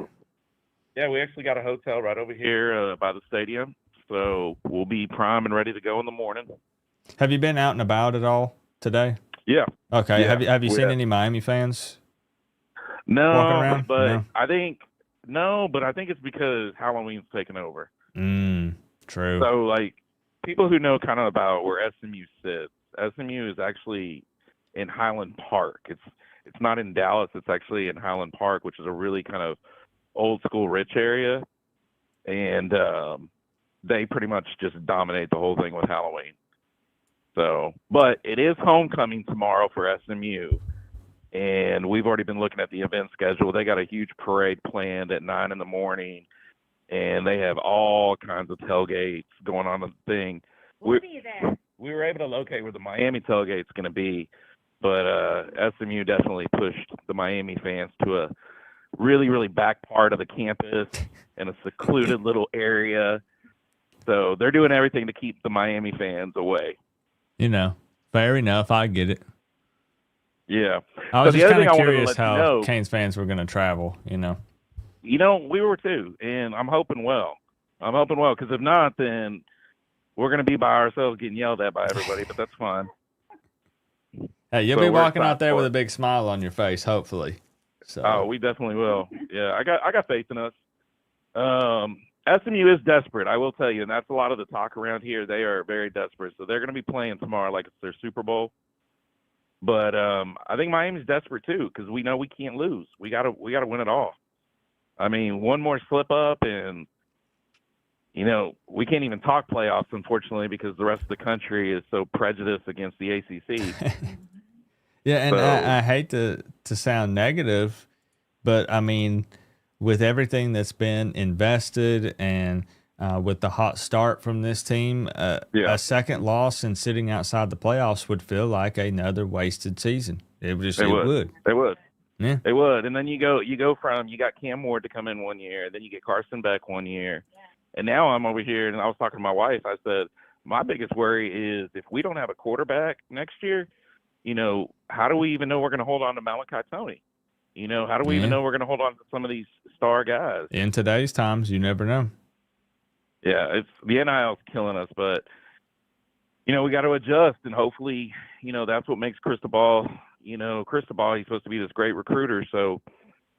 Yeah, we actually got a hotel right over here by the stadium. So we'll be prime and ready to go in the morning. Have you been out and about at all today? Yeah. Okay. Yeah, Have you seen any Miami fans walking No, around? but No? I think it's because Halloween's taken over. True. So, like, people who know kind of about where SMU sits, SMU is actually in Highland Park. It's not in Dallas. It's actually in Highland Park, which is a really kind of old school rich area. And they pretty much just dominate the whole thing with Halloween. So, but it is homecoming tomorrow for SMU. And we've already been looking at the event schedule. They got a huge parade planned at 9 in the morning. And they have all kinds of tailgates going on the thing. We'll be there. We were able to locate where the Miami tailgate's going to be, but SMU definitely pushed the Miami fans to a really, really back part of the campus in a secluded little area. So they're doing everything to keep the Miami fans away. Fair enough. I get it. Yeah. I was So just the other kind thing of I wanted to curious let you how know- Canes fans were going to travel, We were too, and I'm hoping well. Because if not, then we're going to be by ourselves getting yelled at by everybody, but that's fine. Hey, you'll So be we're walking out excited there for with it. a big smile on your face, hopefully. So. Oh, we definitely will. Yeah, I got faith in us. SMU is desperate, I will tell you, and that's a lot of the talk around here. They are very desperate, so they're going to be playing tomorrow like it's their Super Bowl. But I think Miami's desperate too because we know we can't lose. We gotta win it all. I mean, one more slip up, and we can't even talk playoffs, unfortunately, because the rest of the country is so prejudiced against the ACC. Yeah, and So- I hate to sound negative, but I mean, with everything that's been invested and with the hot start from this team, a second loss and sitting outside the playoffs would feel like another wasted season. It would. They would. Yeah. They would. And then you go from you got Cam Ward to come in 1 year, then you get Carson Beck 1 year. Yeah. And now I'm over here, and I was talking to my wife. I said, my biggest worry is if we don't have a quarterback next year, how do we even know we're going to hold on to Malachi Tony? How do we even know we're going to hold on to some of these star guys? In today's times, you never know. Yeah, it's the NIL's killing us, but we got to adjust, and hopefully, that's what makes Cristobal. Cristobal, he's supposed to be this great recruiter, so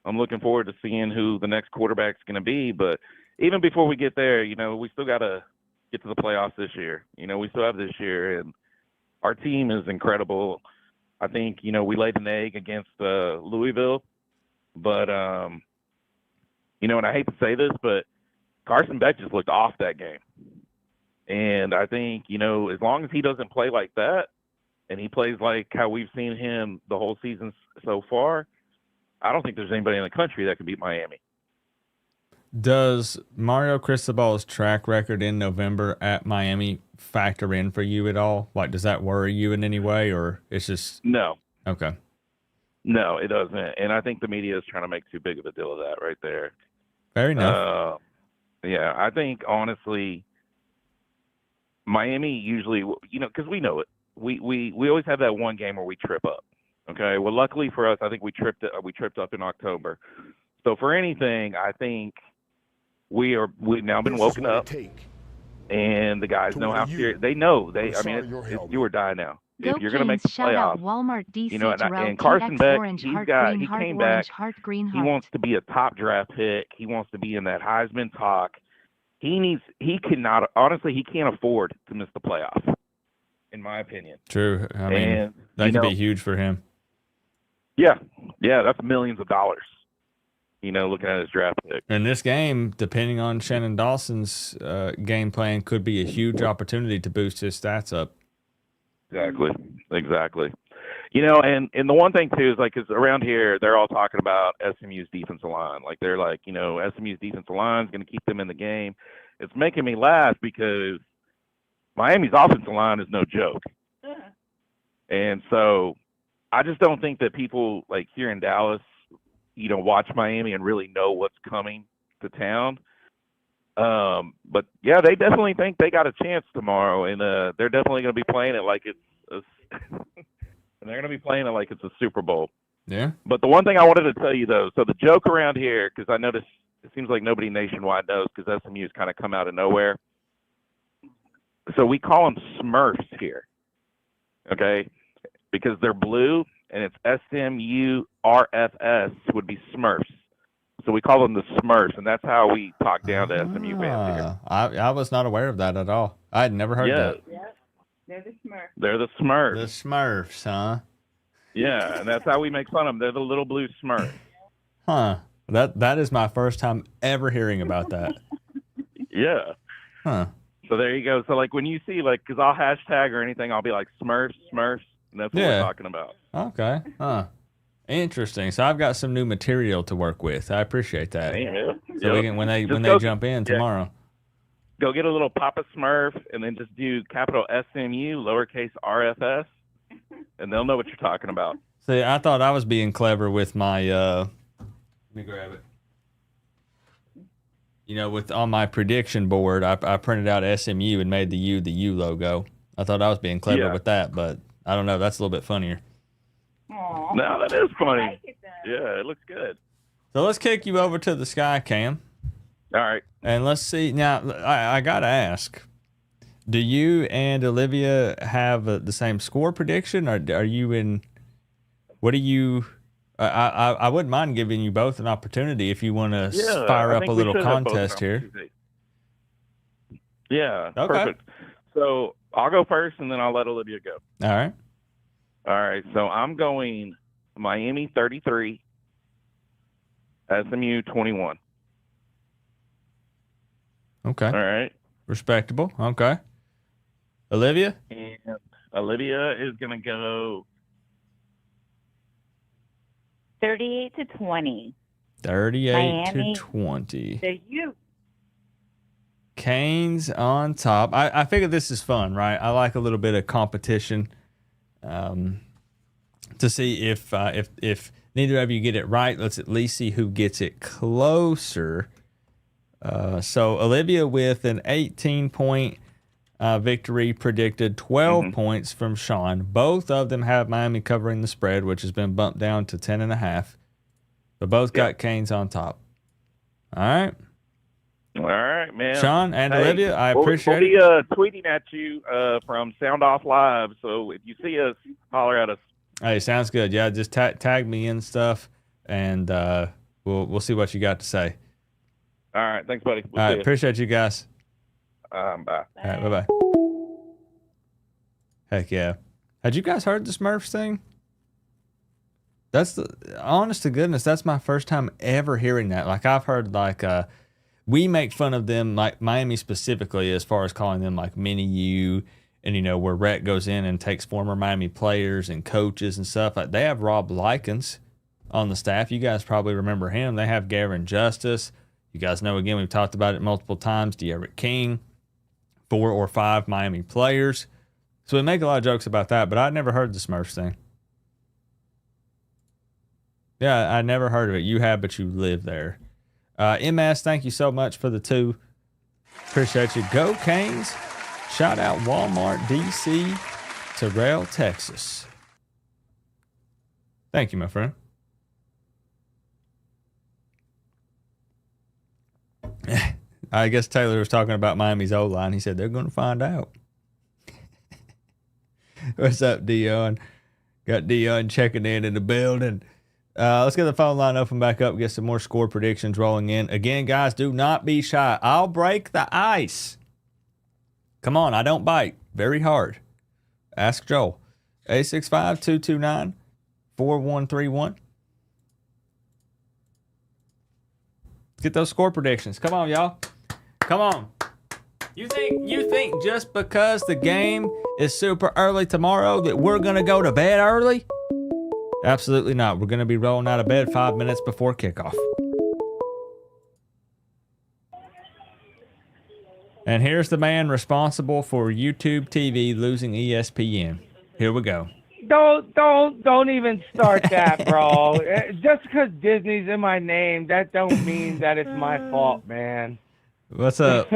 I'm looking forward to seeing who the next quarterback's going to be. But even before we get there, we still got to get to the playoffs this year. We still have this year, and our team is incredible. I think, we laid an egg against Louisville, but, and I hate to say this, but Carson Beck just looked off that game. And I think, as long as he doesn't play like that and he plays like how we've seen him the whole season so far, I don't think there's anybody in the country that can beat Miami. Does Mario Cristobal's track record in November at Miami factor in for you at all? Like, does that worry you in any way, or it's just... No. Okay. No, it doesn't. And I think the media is trying to make too big of a deal of that right there. Fair enough. Yeah, I think, honestly, Miami usually, because we know it. We always have that one game where we trip up. Okay. Well, luckily for us, I think we tripped up in October. So for anything, I think we've now been woken up, and the guys know how serious. They know it's do or die now. Go If you're going to make the Canes, shout out playoffs, Walmart DC and Carson TX Beck, orange, he heart green, came heart back. orange, heart green, He heart. wants to be a top draft pick. He wants to be in that Heisman talk. He can't afford to miss the playoffs, in my opinion. True. I mean, And, that could be huge for him. Yeah, that's millions of dollars. Looking at his draft pick. And this game, depending on Shannon Dawson's game plan, could be a huge opportunity to boost his stats up. Exactly. And the one thing too is like, 'cause around here they're all talking about SMU's defensive line. Like they're like, SMU's defensive line is going to keep them in the game. It's making me laugh because Miami's offensive line is no joke, and so I just don't think that people like here in Dallas, watch Miami and really know what's coming to town. But yeah, they definitely think they got a chance tomorrow, and they're definitely going to be playing it like it's and they're going to be playing it like it's a Super Bowl. Yeah. But the one thing I wanted to tell you though, so the joke around here, because I noticed it seems like nobody nationwide knows, because SMU's kind of come out of nowhere. So we call them Smurfs here, okay? Because they're blue, and it's SMURFS would be Smurfs. So we call them the Smurfs, and that's how we talk down to SMU fans here. I was not aware of that at all. I had never heard that. Yep. They're the Smurfs. They're the Smurfs. The Smurfs, huh? Yeah, and that's how we make fun of them. They're the little blue Smurfs. Huh. That is my first time ever hearing about that. Yeah. Huh. So there you go. So like when you see because I'll hashtag or anything, I'll be like Smurfs, and that's what we're talking about. Okay. Huh. Interesting. So I've got some new material to work with. I appreciate that. Yeah. So we can, when they jump in tomorrow. Go get a little Papa Smurf and then just do capital SMU, lowercase RFS, and they'll know what you're talking about. See, I thought I was being clever with my let me grab it. With on my prediction board, I printed out SMU and made the U logo. I thought I was being clever with that, but I don't know. That's a little bit funnier. Aww. No, that is funny. I like it, though. Yeah, it looks good. So let's kick you over to the sky cam. All right. And let's see. Now, I got to ask, do you and Olivia have the same score prediction? Or are you in, what do you, I wouldn't mind giving you both an opportunity if you want to fire up a little contest here. Yeah, okay. Perfect. So I'll go first, and then I'll let Olivia go. All right. All right, so I'm going Miami 33, SMU 21. Okay. All right. Respectable. Okay. Olivia? And Olivia is going to go 38-20. 38 Miami. to 20. The U. Canes on top. I figure this is fun, right? I like a little bit of competition to see if neither of you get it right. Let's at least see who gets it closer. So Olivia with an 18-point victory predicted, 12 points from Sean. Both of them have Miami covering the spread, which has been bumped down to 10.5. But both got Canes on top. All right. All right, man. Sean and Olivia, I appreciate it. We'll be tweeting at you from Sound Off Live. So if you see us, holler at us. Hey, sounds good. Yeah, just tag me in stuff, and we'll see what you got to say. All right. Thanks, buddy. We'll All see right. you. Appreciate you guys. Bye. All right. Bye-bye. Heck yeah. Had you guys heard the Smurfs thing? That's honest to goodness, that's my first time ever hearing that. Like I've heard we make fun of them, like Miami specifically, as far as calling them like mini U, and where Rhett goes in and takes former Miami players and coaches and stuff. Like they have Rob Likens on the staff. You guys probably remember him. They have Gavin Justice. You guys know, again, we've talked about it multiple times. De'Aaron King, 4 or 5 Miami players. So we make a lot of jokes about that, but I'd never heard the Smurfs thing. Yeah, I never heard of it. You have, but you live there. MS, thank you so much for the 2. Appreciate you. Go Canes. Shout out Walmart, DC, Terrell, Texas. Thank you, my friend. I guess Taylor was talking about Miami's O-line. He said they're going to find out. What's up, Dion? Got Dion checking in the building. Let's get the phone line open back up, get some more score predictions rolling in. Again, guys, do not be shy. I'll break the ice. Come on, I don't bite. Very hard. Ask Joel. 865-229-4131. Get those score predictions. Come on, y'all. Come on. You think just because the game is super early tomorrow that we're going to go to bed early? Absolutely not. We're going to be rolling out of bed 5 minutes before kickoff. And here's the man responsible for YouTube TV losing ESPN. Here we go. Don't even start that, bro. Just because Disney's in my name, that don't mean that it's my fault, man. What's up?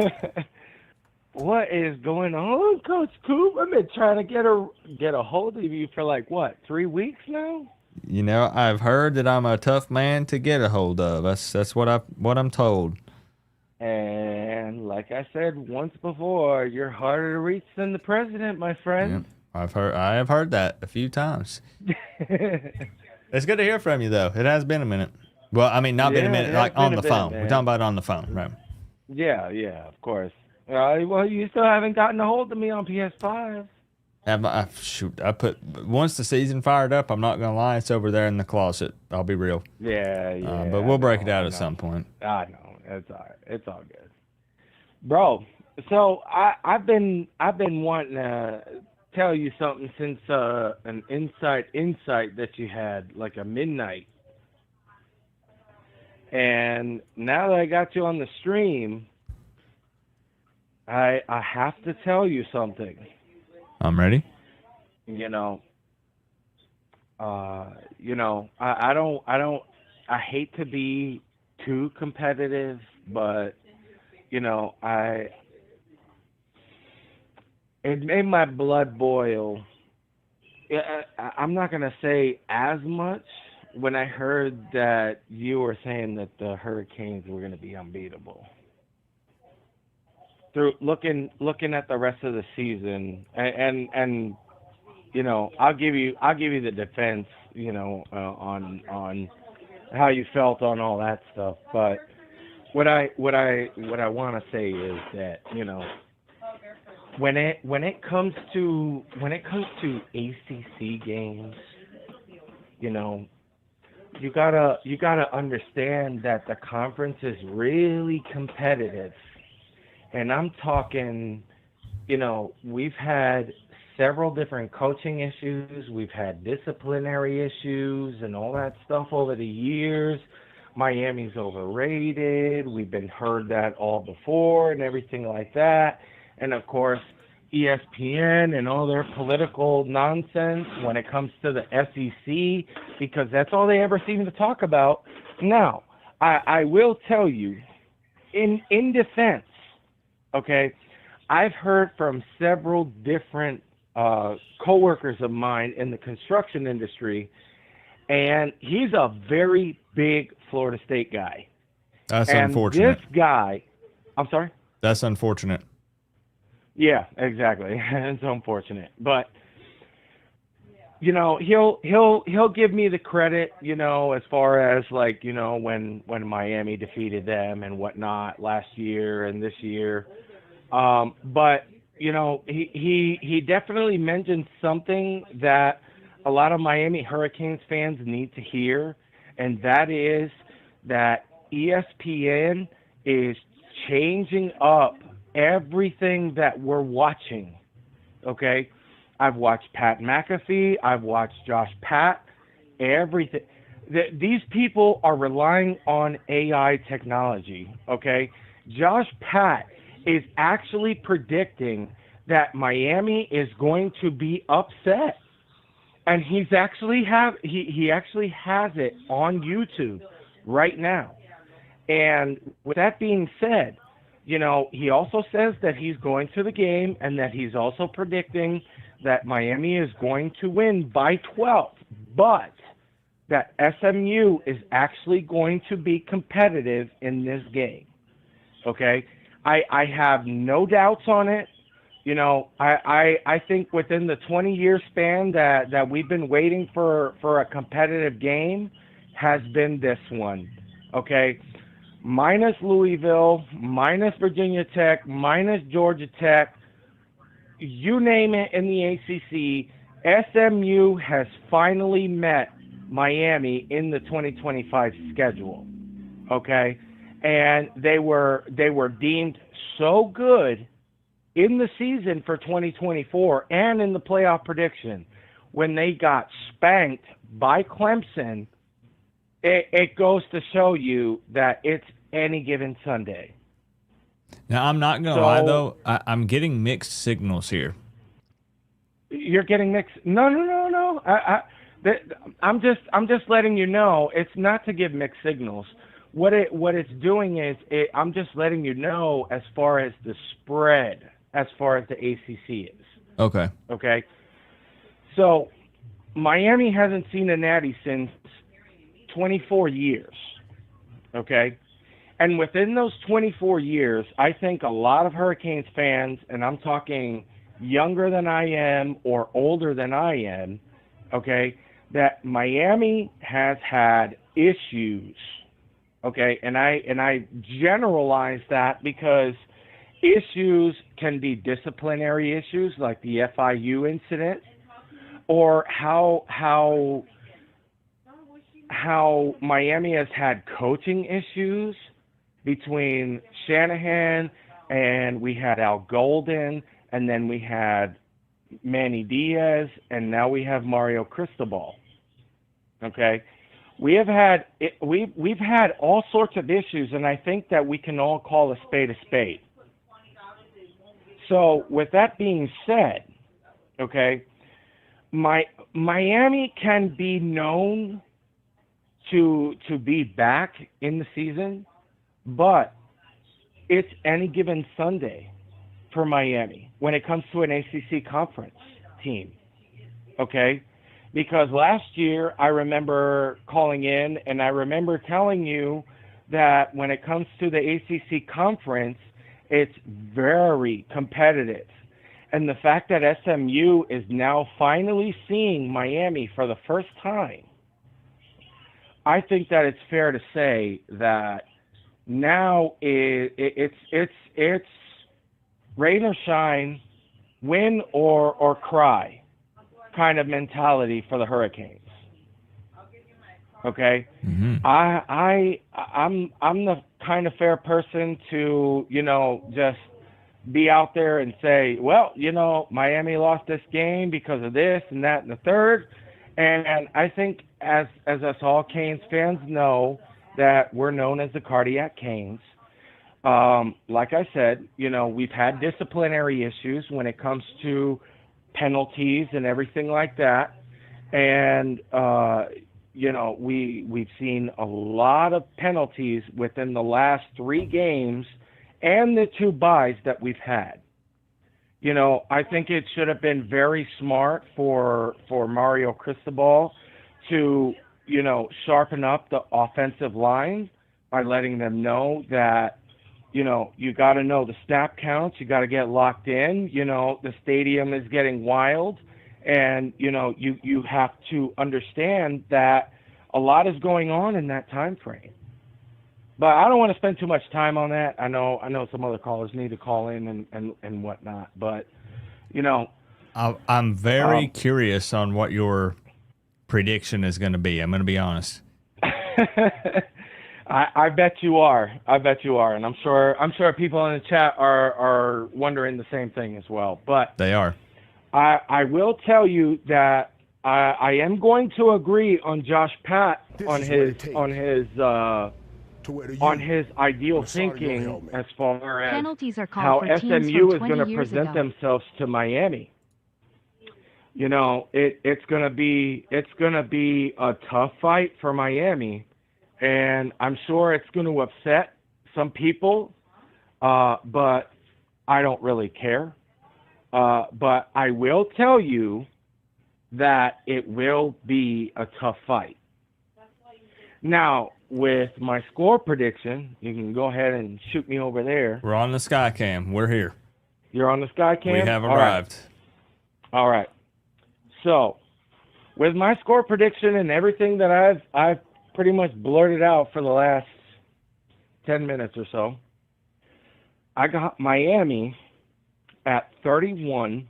What is going on, Coach Coop? I've been trying to get a hold of you for like what, 3 weeks now? You know, I've heard that I'm a tough man to get a hold of. That's what I'm told. And like I said once before, you're harder to reach than the president, my friend. Yep, I have heard that a few times. It's good to hear from you, though. It has been a minute. Well, I mean, not been a minute, like on the phone. We're talking about on the phone, right? Yeah, of course. Well, you still haven't gotten a hold of me on PS5. I put once the season fired up. I'm not gonna lie, it's over there in the closet. I'll be real. Yeah. But we'll break it out at some point. I know. It's all right. It's all good, bro. So I've been wanting to tell you something since an insight that you had like a midnight, and now that I got you on the stream, I have to tell you something. I'm ready. I hate to be too competitive, but it made my blood boil. I'm not gonna say as much when I heard that you were saying that the Hurricanes were gonna be unbeatable. Through looking at the rest of the season, and I'll give you the defense, on how you felt on all that stuff. But what I want to say is that when it comes to ACC games, you gotta understand that the conference is really competitive, and I'm talking, we've had several different coaching issues. We've had disciplinary issues and all that stuff over the years. Miami's overrated. We've been heard that all before and everything like that. And of course, ESPN and all their political nonsense when it comes to the SEC, because that's all they ever seem to talk about. Now, I will tell you, in defense, okay, I've heard from several different co-workers of mine in the construction industry, and he's a very big Florida State guy. That's unfortunate. This guy, I'm sorry? That's unfortunate. Yeah, exactly. It's unfortunate. But he'll give me the credit, as far as like, when Miami defeated them and whatnot last year and this year. But he definitely mentioned something that a lot of Miami Hurricanes fans need to hear, and that is that ESPN is changing up everything that we're watching. Okay? I've watched Pat McAfee, I've watched Josh Pat, everything. These people are relying on AI technology, okay? Josh Pat is actually predicting that Miami is going to be upset. And he actually has it on YouTube right now. And with that being said, he also says that he's going to the game and that he's also predicting that Miami is going to win by 12, but that SMU is actually going to be competitive in this game. Okay? I have no doubts on it. I think within the 20-year span that we've been waiting for a competitive game has been this one, okay? Minus Louisville, minus Virginia Tech, minus Georgia Tech, you name it in the ACC, SMU has finally met Miami in the 2025 schedule, okay? And they were deemed so good in the season for 2024 and in the playoff prediction when they got spanked by Clemson, it goes to show you that it's any given Sunday. Now, I'm not going to lie, though. I'm getting mixed signals here. You're getting mixed. No. I'm just letting you know. It's not to give mixed signals. What it's doing is I'm just letting you know as far as the spread, as far as the ACC is. Okay. Okay. So Miami hasn't seen a natty since 24 years. Okay. And within those 24 years, I think a lot of Hurricanes fans, and I'm talking younger than I am or older than I am, okay, that Miami has had issues, okay, and I generalize that because issues can be disciplinary issues like the FIU incident, or how Miami has had coaching issues between Shanahan, and we had Al Golden, and then we had Manny Diaz, and now we have Mario Cristobal. Okay, we've had all sorts of issues, and I think that we can all call a spade a spade. So with that being said, okay, Miami can be known to be back in the season, but it's any given Sunday for Miami when it comes to an ACC conference team, okay? Because last year I remember calling in and I remember telling you that when it comes to the ACC conference, it's very competitive. And the fact that SMU is now finally seeing Miami for the first time, I think that it's fair to say that now it's rain or shine, win or cry kind of mentality for the Hurricanes. Okay, I'm the kind of fair person to just be out there and say, well, Miami lost this game because of this and that and the third, and I think as us all Canes fans know that we're known as the Cardiac Canes. Like I said, we've had disciplinary issues when it comes to penalties and everything like that. And, we've seen a lot of penalties within the last 3 games and the 2 byes that we've had. I think it should have been very smart for Mario Cristobal to, sharpen up the offensive line by letting them know that, you got to know the snap counts. You got to get locked in. The stadium is getting wild. And, you have to understand that a lot is going on in that time frame. But I don't want to spend too much time on that. I know some other callers need to call in and whatnot. But, I'm very curious on what your prediction is going to be. I'm going to be honest. I bet you are. And I'm sure people in the chat are wondering the same thing as well. But they are. I will tell you that I am going to agree on Josh Pat on his ideal thinking as far as penalties are called how for teams SMU from is going 20 to years present ago. themselves to Miami. It's going to be a tough fight for Miami, and I'm sure it's going to upset some people, but I don't really care. But I will tell you that it will be a tough fight. Now, with my score prediction, you can go ahead and shoot me over there. We're on the Sky Cam. We're here. You're on the Sky Cam? We have arrived. All right. So, with my score prediction and everything that I've pretty much blurted out for the last 10 minutes or so, I got Miami at 31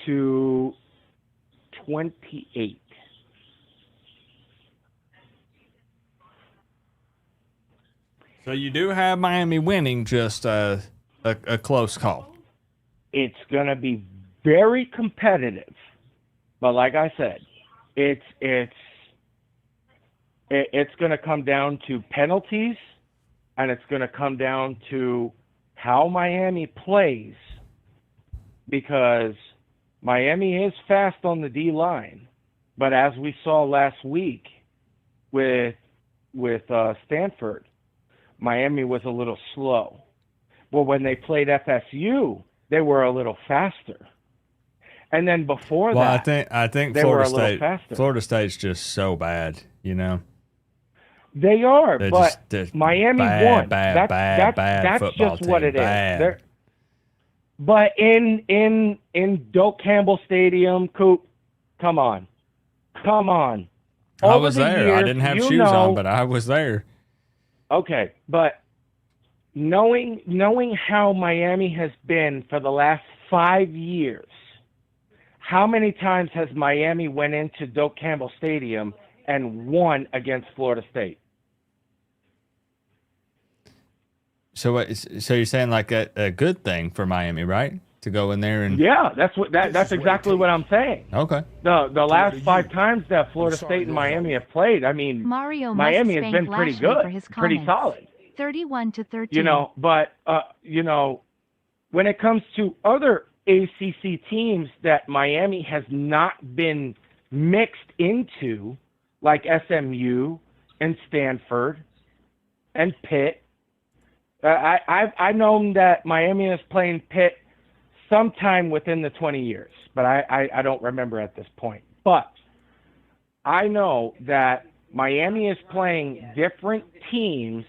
to 28. So you do have Miami winning, just a close call. It's going to be very competitive. But like I said, it's going to come down to penalties, and it's going to come down to how Miami plays, because Miami is fast on the D line, but as we saw last week with Stanford, Miami was a little slow. Well, when they played FSU, they were a little faster. And then before that, I think they were a little faster. Florida State's just so bad, you know. They are, They're but just Miami won. That's football just what team. it is. Bad. But in Doak Campbell Stadium, Coop, come on. I was there. Years, I didn't have shoes on, but I was there. Okay, but knowing how Miami has been for the last 5 years, how many times has Miami went into Doak Campbell Stadium and won against Florida State? So you're saying like a good thing for Miami, right? To go in there and yeah, that's exactly what I'm saying. Okay. The last 5 times that Florida State and Miami have played, I mean, Mario Miami must has been spank pretty Lashley good, for his pretty comments. solid. 31-13. You know, but you know, when it comes to other ACC teams that Miami has not been mixed into, like SMU and Stanford and Pitt, I've known that Miami is playing Pitt sometime within the 20 years, but I don't remember at this point. But I know that Miami is playing different teams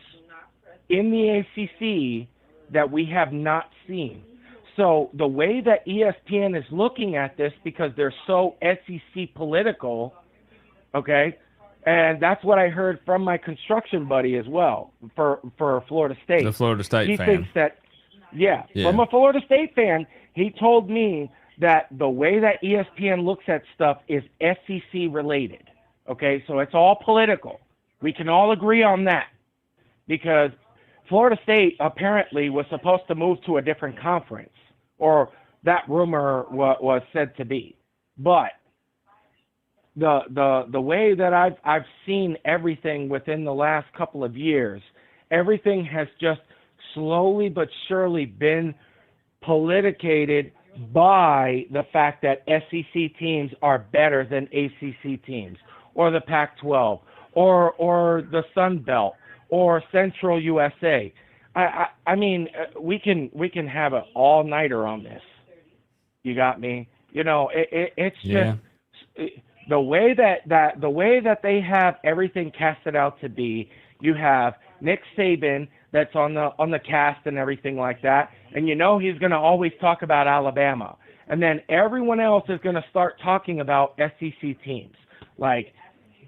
in the ACC that we have not seen. So the way that ESPN is looking at this, because they're so SEC political, okay, and that's what I heard from my construction buddy as well for Florida State. The Florida State he fan. Thinks that, yeah, from a Florida State fan, he told me that the way that ESPN looks at stuff is SEC related, okay? So it's all political. We can all agree on that, because Florida State apparently was supposed to move to a different conference, or that rumor was said to be. But the way that I've seen everything within the last couple of years, everything has just slowly but surely been politicated by the fact that SEC teams are better than ACC teams, or the Pac-12, or the Sun Belt, or Central USA. I mean, we can have an all-nighter on this. You got me? You know, it's just the way that they have everything casted out to be. You have Nick Saban that's on the cast and everything like that, and you know he's going to always talk about Alabama, and then everyone else is going to start talking about SEC teams like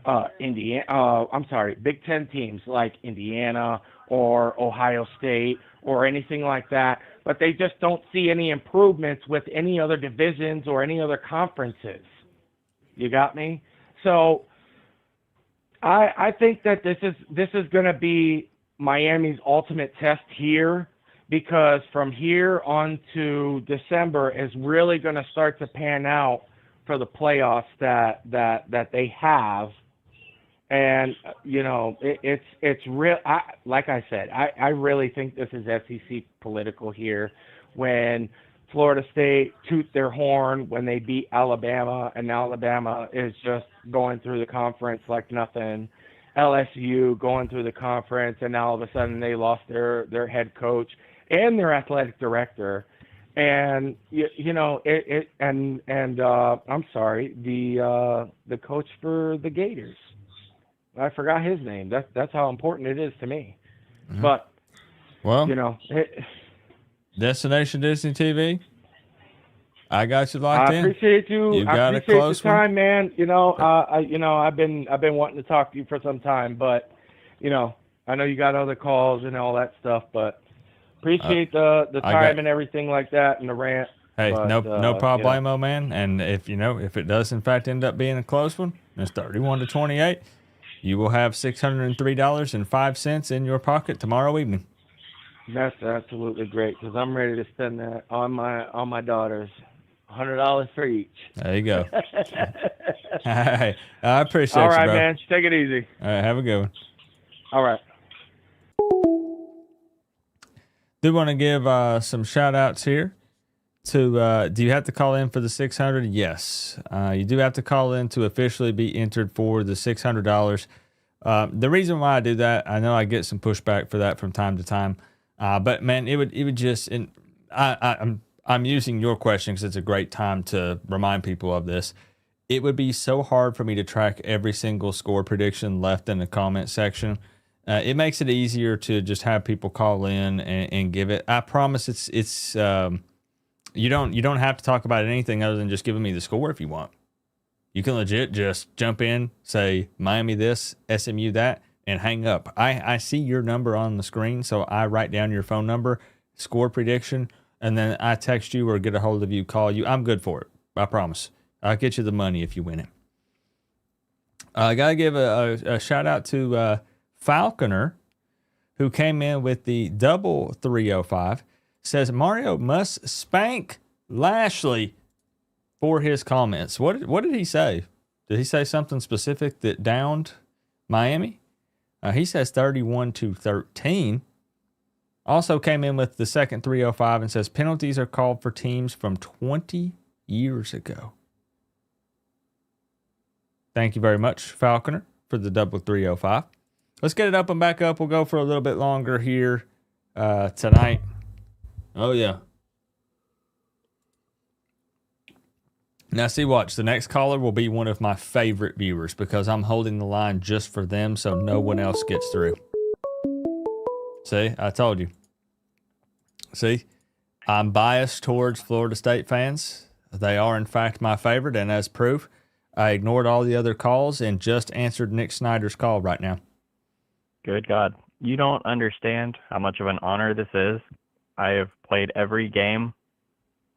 Big Ten teams like Indiana or Ohio State or anything like that, but they just don't see any improvements with any other divisions or any other conferences. You got me? So I think that this is going to be Miami's ultimate test here, because from here on to December is really going to start to pan out for the playoffs that they have. And, you know, it's real. Like I said, I really think this is SEC political here, when Florida State toot their horn when they beat Alabama, and Alabama is just going through the conference like nothing. LSU going through the conference, and now all of a sudden they lost their head coach and their athletic director. And you know, I'm sorry, the coach for the Gators. I forgot his name. That's how important it is to me. Mm-hmm. But, well, you know, Destination Disney TV, I got you locked in. I appreciate you. You got I appreciate a close the time, one? man. You know, I've been wanting to talk to you for some time, but you know, I know you got other calls and all that stuff, but appreciate the time and everything like that, and the rant. Hey, but, no problemo, man. And if it does in fact end up being a close one, it's 31-28. You will have $603.05 in your pocket tomorrow evening. That's absolutely great, because I'm ready to spend that on my daughter's $100 for each. There you go. Hey, I appreciate All you, right, bro. man. Take it easy. All right, have a good one. All right. Do want to give some shout outs here to do you have to call in for the 600? Yes. You do have to call in to officially be entered for the $600. The reason why I do that, I know I get some pushback for that from time to time. But man, it would just, and I'm using your question because it's a great time to remind people of this. It would be so hard for me to track every single score prediction left in the comment section. It makes it easier to just have people call in and give it. I promise it's you don't have to talk about anything other than just giving me the score if you want. You can legit just jump in, say Miami this, SMU that, and hang up. I see your number on the screen, so I write down your phone number, score prediction, and then I text you or get a hold of you, call you. I'm good for it. I promise. I'll get you the money if you win it. I got to give a shout out to Falconer, who came in with the double 305. Says Mario must spank Lashley for his comments. What did he say? Did he say something specific that downed Miami? He says 31-13. Also came in with the second 305 and says penalties are called for teams from 20 years ago. Thank you very much, Falconer, for the double 305. Let's get it up and back up. We'll go for a little bit longer here tonight. Oh, yeah. Now, see, watch. The next caller will be one of my favorite viewers because I'm holding the line just for them so no one else gets through. See, I told you. See, I'm biased towards Florida State fans. They are, in fact, my favorite, and as proof, I ignored all the other calls and just answered Nick Snyder's call right now. Good God. You don't understand how much of an honor this is. I have played every game,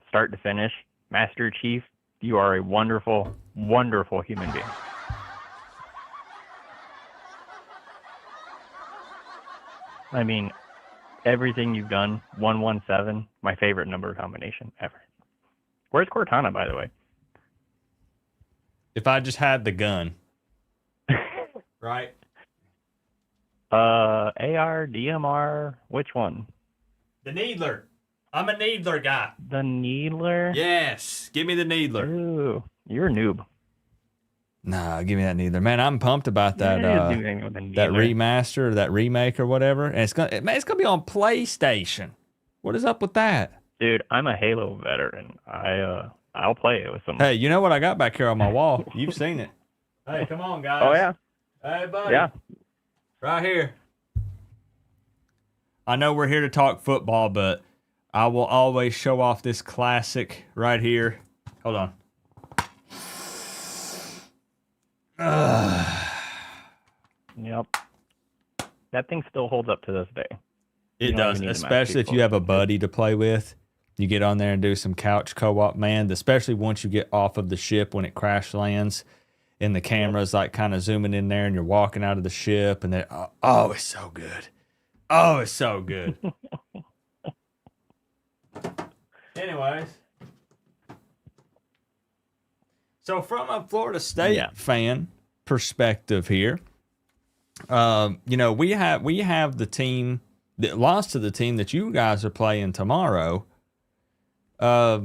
start to finish. Master Chief, you are a wonderful, wonderful human being. I mean, everything you've done, 117, my favorite number combination ever. Where's Cortana, by the way? If I just had the gun. Right? AR, DMR, which one? The Needler. I'm a Needler guy. The Needler? Yes. Give me the Needler. Ooh, you're a noob. Nah, give me that Needler. Man, I'm pumped about that that remaster, that remake or whatever. And it's gonna be on PlayStation. What is up with that? Dude, I'm a Halo veteran. I'll play it with some. Hey, you know what I got back here on my wall? You've seen it. Hey, come on, guys. Oh, yeah. Hey, buddy. Yeah. Right here. I know we're here to talk football, but I will always show off this classic right here. Hold on. Yep. That thing still holds up to this day. It does, especially if you have a buddy to play with. You get on there and do some couch co-op, man, especially once you get off of the ship when it crash lands and the camera's like kind of zooming in there and you're walking out of the ship and then, oh, it's so good. Oh, it's so good. Anyways. So from a Florida State fan perspective here, we have the team that lost to the team that you guys are playing tomorrow. Is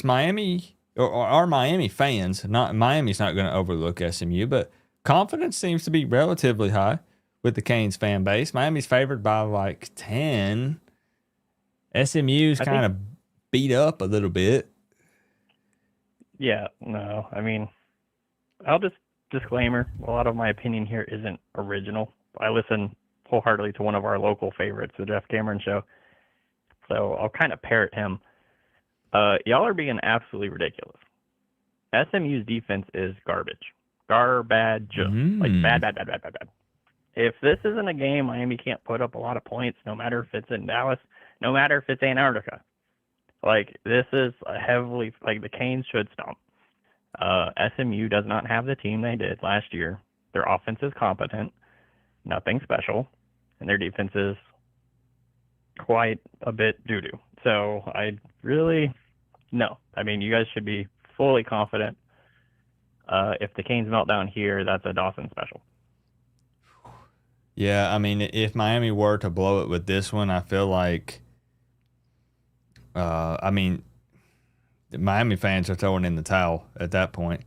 Miami or are Miami fans, Miami's not going to overlook SMU, but confidence seems to be relatively high with the Canes fan base. Miami's favored by like 10. SMU's kind of beat up a little bit. Yeah, no, I mean, I'll just disclaimer, a lot of my opinion here isn't original. I listen wholeheartedly to one of our local favorites, the Jeff Cameron Show. So I'll kind of parrot him. Y'all are being absolutely ridiculous. SMU's defense is garbage. Garbage. Like bad. If this isn't a game Miami can't put up a lot of points, no matter if it's in Dallas, no matter if it's Antarctica. Like, this is a heavily, like, the Canes should stomp. SMU does not have the team they did last year. Their offense is competent, nothing special, and their defense is quite a bit doo-doo. So I really no. I mean, you guys should be fully confident. If the Canes melt down here, that's a Dawson special. Yeah, I mean, if Miami were to blow it with this one, I feel like, I mean, the Miami fans are throwing in the towel at that point.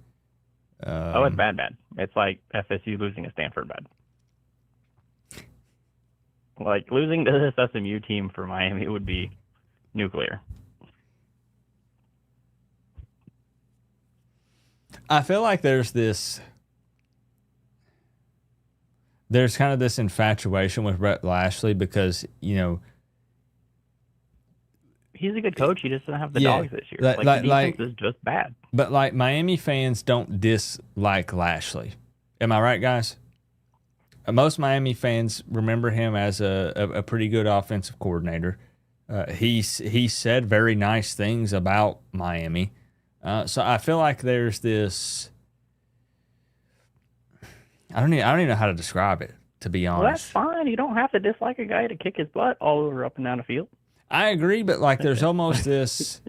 It's bad. It's like FSU losing to Stanford bad. Like, losing to this SMU team for Miami would be nuclear. I feel like there's kind of this infatuation with Brett Lashley because, you know, he's a good coach. He just doesn't have the Yeah, dogs this year. like- the defense is just bad. but like Miami fans don't dislike Lashley. Am I right, guys? Most Miami fans remember him as a pretty good offensive coordinator. He said very nice things about Miami. So I feel like there's this. I don't even know how to describe it, to be honest. Well, that's fine. You don't have to dislike a guy to kick his butt all over up and down the field. I agree, but like there's almost this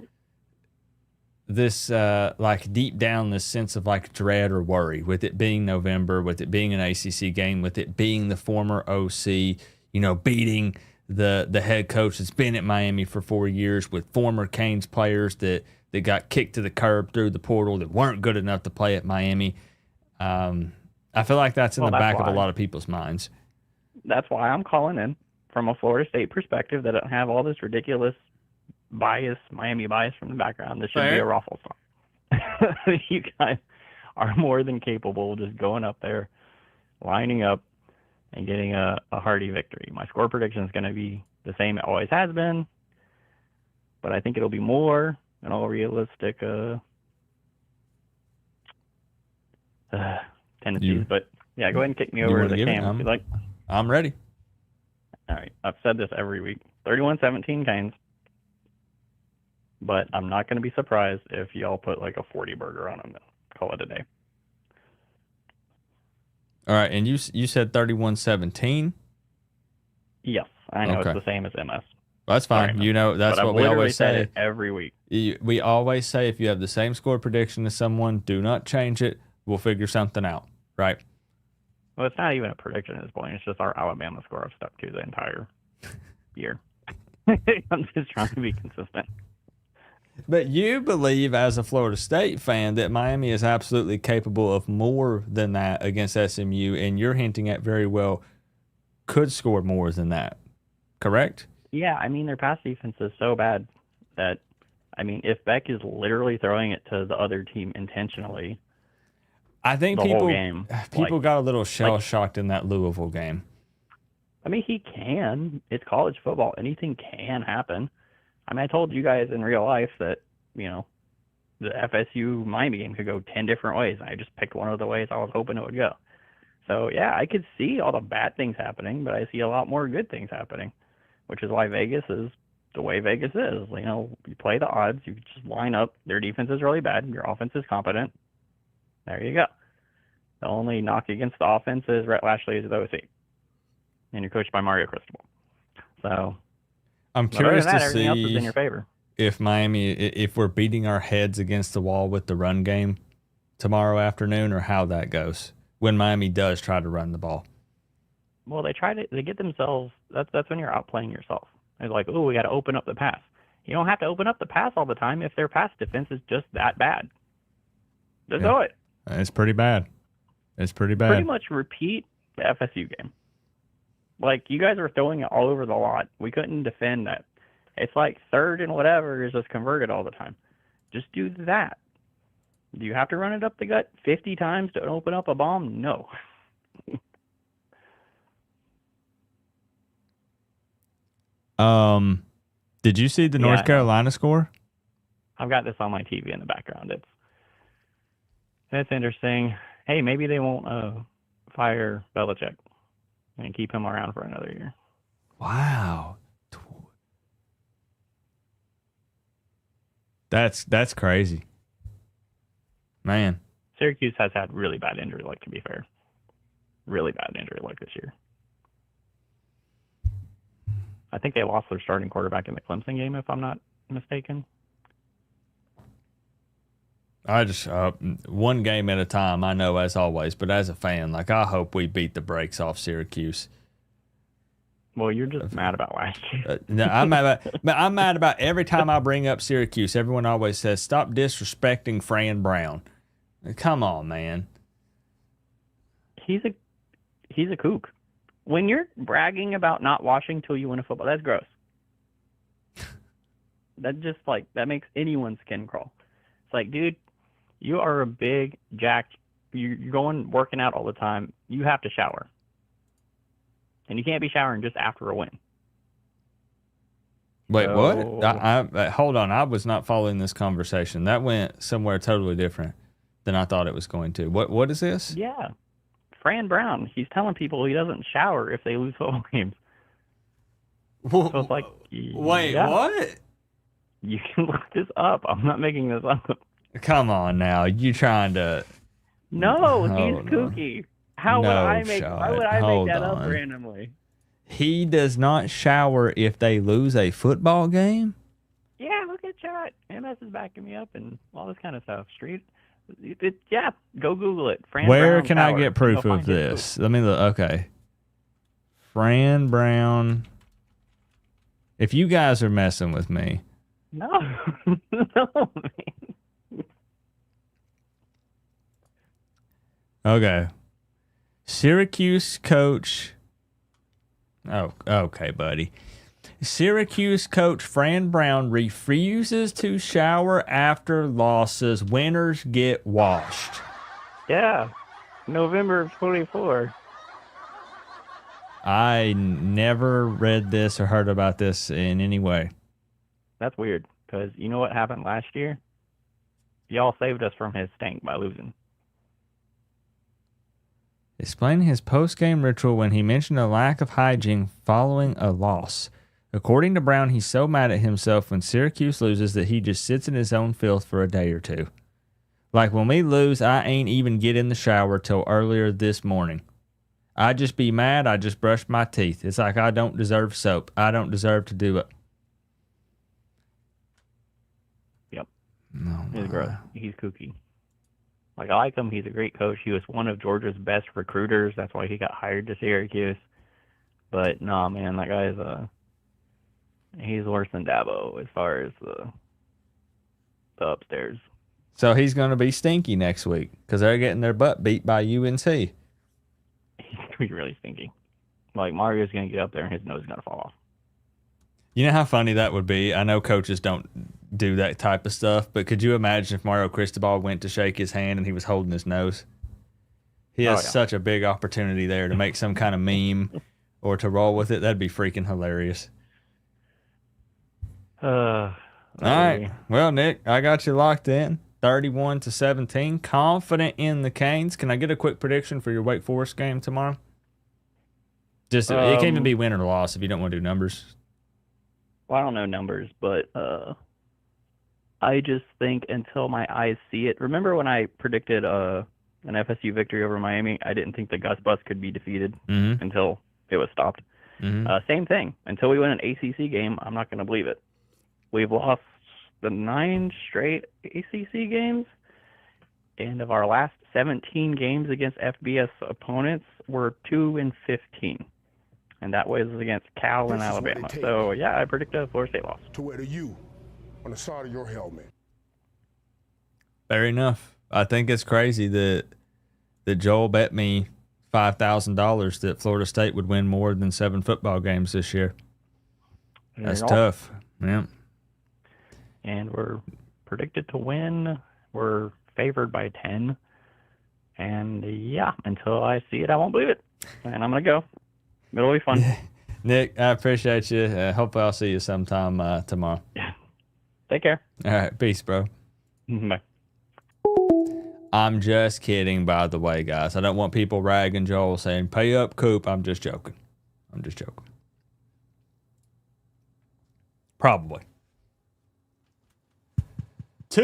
like deep down this sense of like dread or worry with it being November, with it being an ACC game, with it being the former OC, you know, beating the head coach that's been at Miami for 4 years, with former Canes players that got kicked to the curb through the portal that weren't good enough to play at Miami. I feel like that's in the back of a lot of people's minds. That's why I'm calling in from a Florida State perspective that don't have all this ridiculous bias, Miami bias from the background. This should be a raffle song. You guys are more than capable of just going up there, lining up, and getting a hearty victory. My score prediction is going to be the same it always has been, but I think it'll be more an all realistic tendencies. But yeah, go ahead and kick me over to the cam if you like. I'm ready. All right. I've said this every week. 31-17 Canes. But I'm not going to be surprised if y'all put like a 40 burger on them and call it a day. All right, and you said 31-17? Yes, I know Okay. it's the same as MS. Well, that's fine. Sorry, you know, that's but what I've we literally always said say. it every week. We always say if you have the same score prediction as someone, do not change it. We'll figure something out, right? Well, it's not even a prediction at this point. It's just our Alabama score I've stuck to the entire year. I'm just trying to be consistent. But you believe, as a Florida State fan, that Miami is absolutely capable of more than that against SMU, and you're hinting at very well could score more than that, correct? Yeah, I mean, their pass defense is so bad that, I mean, if Beck is literally throwing it to the other team intentionally, I think the people whole game, got a little shell-shocked in that Louisville game. I mean, he can. It's college football. Anything can happen. I mean, I told you guys in real life that, you know, the FSU Miami game could go 10 different ways. I just picked one of the ways I was hoping it would go. So, yeah, I could see all the bad things happening, but I see a lot more good things happening, which is why Vegas is the way Vegas is. You know, you play the odds. You just line up. Their defense is really bad. Your offense is competent. There you go. The only knock against the offense is Rhett Lashley is the OC. And you're coached by Mario Cristobal. So I'm curious to everything else is in see your favor. if Miami, if we're beating our heads against the wall with the run game tomorrow afternoon, or how that goes when Miami does try to run the ball. Well, they get themselves. That's when you're outplaying yourself. It's like, oh, we got to open up the pass. You don't have to open up the pass all the time if their pass defense is just that bad. Just do it. It's pretty bad. It's pretty bad. Pretty much repeat the FSU game. Like, you guys are throwing it all over the lot. We couldn't defend that. It's like third and whatever is just converted all the time. Just do that. Do you have to run it up the gut 50 times to open up a bomb? No. Did you see the North Carolina score? I've got this on my TV in the background. It's interesting. Hey, maybe they won't fire Belichick and keep him around for another year. Wow. That's crazy. Man. Syracuse has had really bad injury luck, to be fair. Really bad injury luck this year. I think they lost their starting quarterback in the Clemson game, if I'm not mistaken. I just one game at a time. I know, as always, but as a fan, like, I hope we beat the brakes off Syracuse. Well, you're just mad about last year. No, I'm mad about every time I bring up Syracuse. Everyone always says, "Stop disrespecting Fran Brown." Come on, man. He's a kook. When you're bragging about not washing till you win a football, that's gross. That makes anyone's skin crawl. It's like, dude, you are a big jack. You're going working out all the time. You have to shower. And you can't be showering just after a win. Wait, what? I hold on. I was not following this conversation. That went somewhere totally different than I thought it was going to. What is this? Yeah. Fran Brown, he's telling people he doesn't shower if they lose football games. So it's like, wait, yeah. What? You can look this up. I'm not making this up. Come on now. You trying to... No, he's kooky. Why would I make that up randomly? He does not shower if they lose a football game? Yeah, look at chat. MS is backing me up and all this kind of stuff. Yeah, go Google it. Where Brown can shower. I get proof of this? Let me look. Okay. Fran Brown. If you guys are messing with me. No. No, man. Okay. Syracuse coach. Oh, okay, buddy. Syracuse coach Fran Brown refuses to shower after losses. Winners get washed. Yeah. November of 24. I never read this or heard about this in any way. That's weird, because you know what happened last year? Y'all saved us from his stink by losing. Explaining his post-game ritual when he mentioned a lack of hygiene following a loss. According to Brown, he's so mad at himself when Syracuse loses that he just sits in his own filth for a day or two. Like, when we lose, I ain't even get in the shower till earlier this morning. I just be mad, I just brush my teeth. It's like I don't deserve soap. I don't deserve to do it. Yep. No, he's gross. He's kooky. Like, I like him. He's a great coach. He was one of Georgia's best recruiters. That's why he got hired to Syracuse. But, nah, man, that guy's he's worse than Dabo as far as the upstairs. So he's going to be stinky next week because they're getting their butt beat by UNC. He's going to be really stinky. Like, Mario's going to get up there and his nose is going to fall off. You know how funny that would be? I know coaches don't do that type of stuff, but could you imagine if Mario Cristobal went to shake his hand and he was holding his nose? He has such a big opportunity there to make some kind of meme or to roll with it. That'd be freaking hilarious. All right. Well, Nick, I got you locked in. 31-17. Confident in the Canes. Can I get a quick prediction for your Wake Forest game tomorrow? Just it can even be win or loss if you don't want to do numbers. Well, I don't know numbers, but I just think until my eyes see it. Remember when I predicted an FSU victory over Miami? I didn't think the Gus Bus could be defeated until it was stopped. Same thing. Until we win an ACC game, I'm not going to believe it. We've lost the 9 straight ACC games, and of our last 17 games against FBS opponents, we're 2-15. And that was against Cal and Alabama. So, yeah, I predict a Florida State loss. To wear the U on the side of your helmet. Fair enough. I think it's crazy that Joel bet me $5,000 that Florida State would win more than 7 football games this year. That's tough. Yeah. And we're predicted to win. We're favored by 10. And, yeah, until I see it, I won't believe it. And I'm going to go. It'll be fun. Nick, I appreciate you. Hopefully I'll see you sometime tomorrow. Yeah. Take care. All right. Peace, bro. Bye. I'm just kidding, by the way, guys. I don't want people ragging Joel saying, pay up, Coop. I'm just joking. Probably. 2!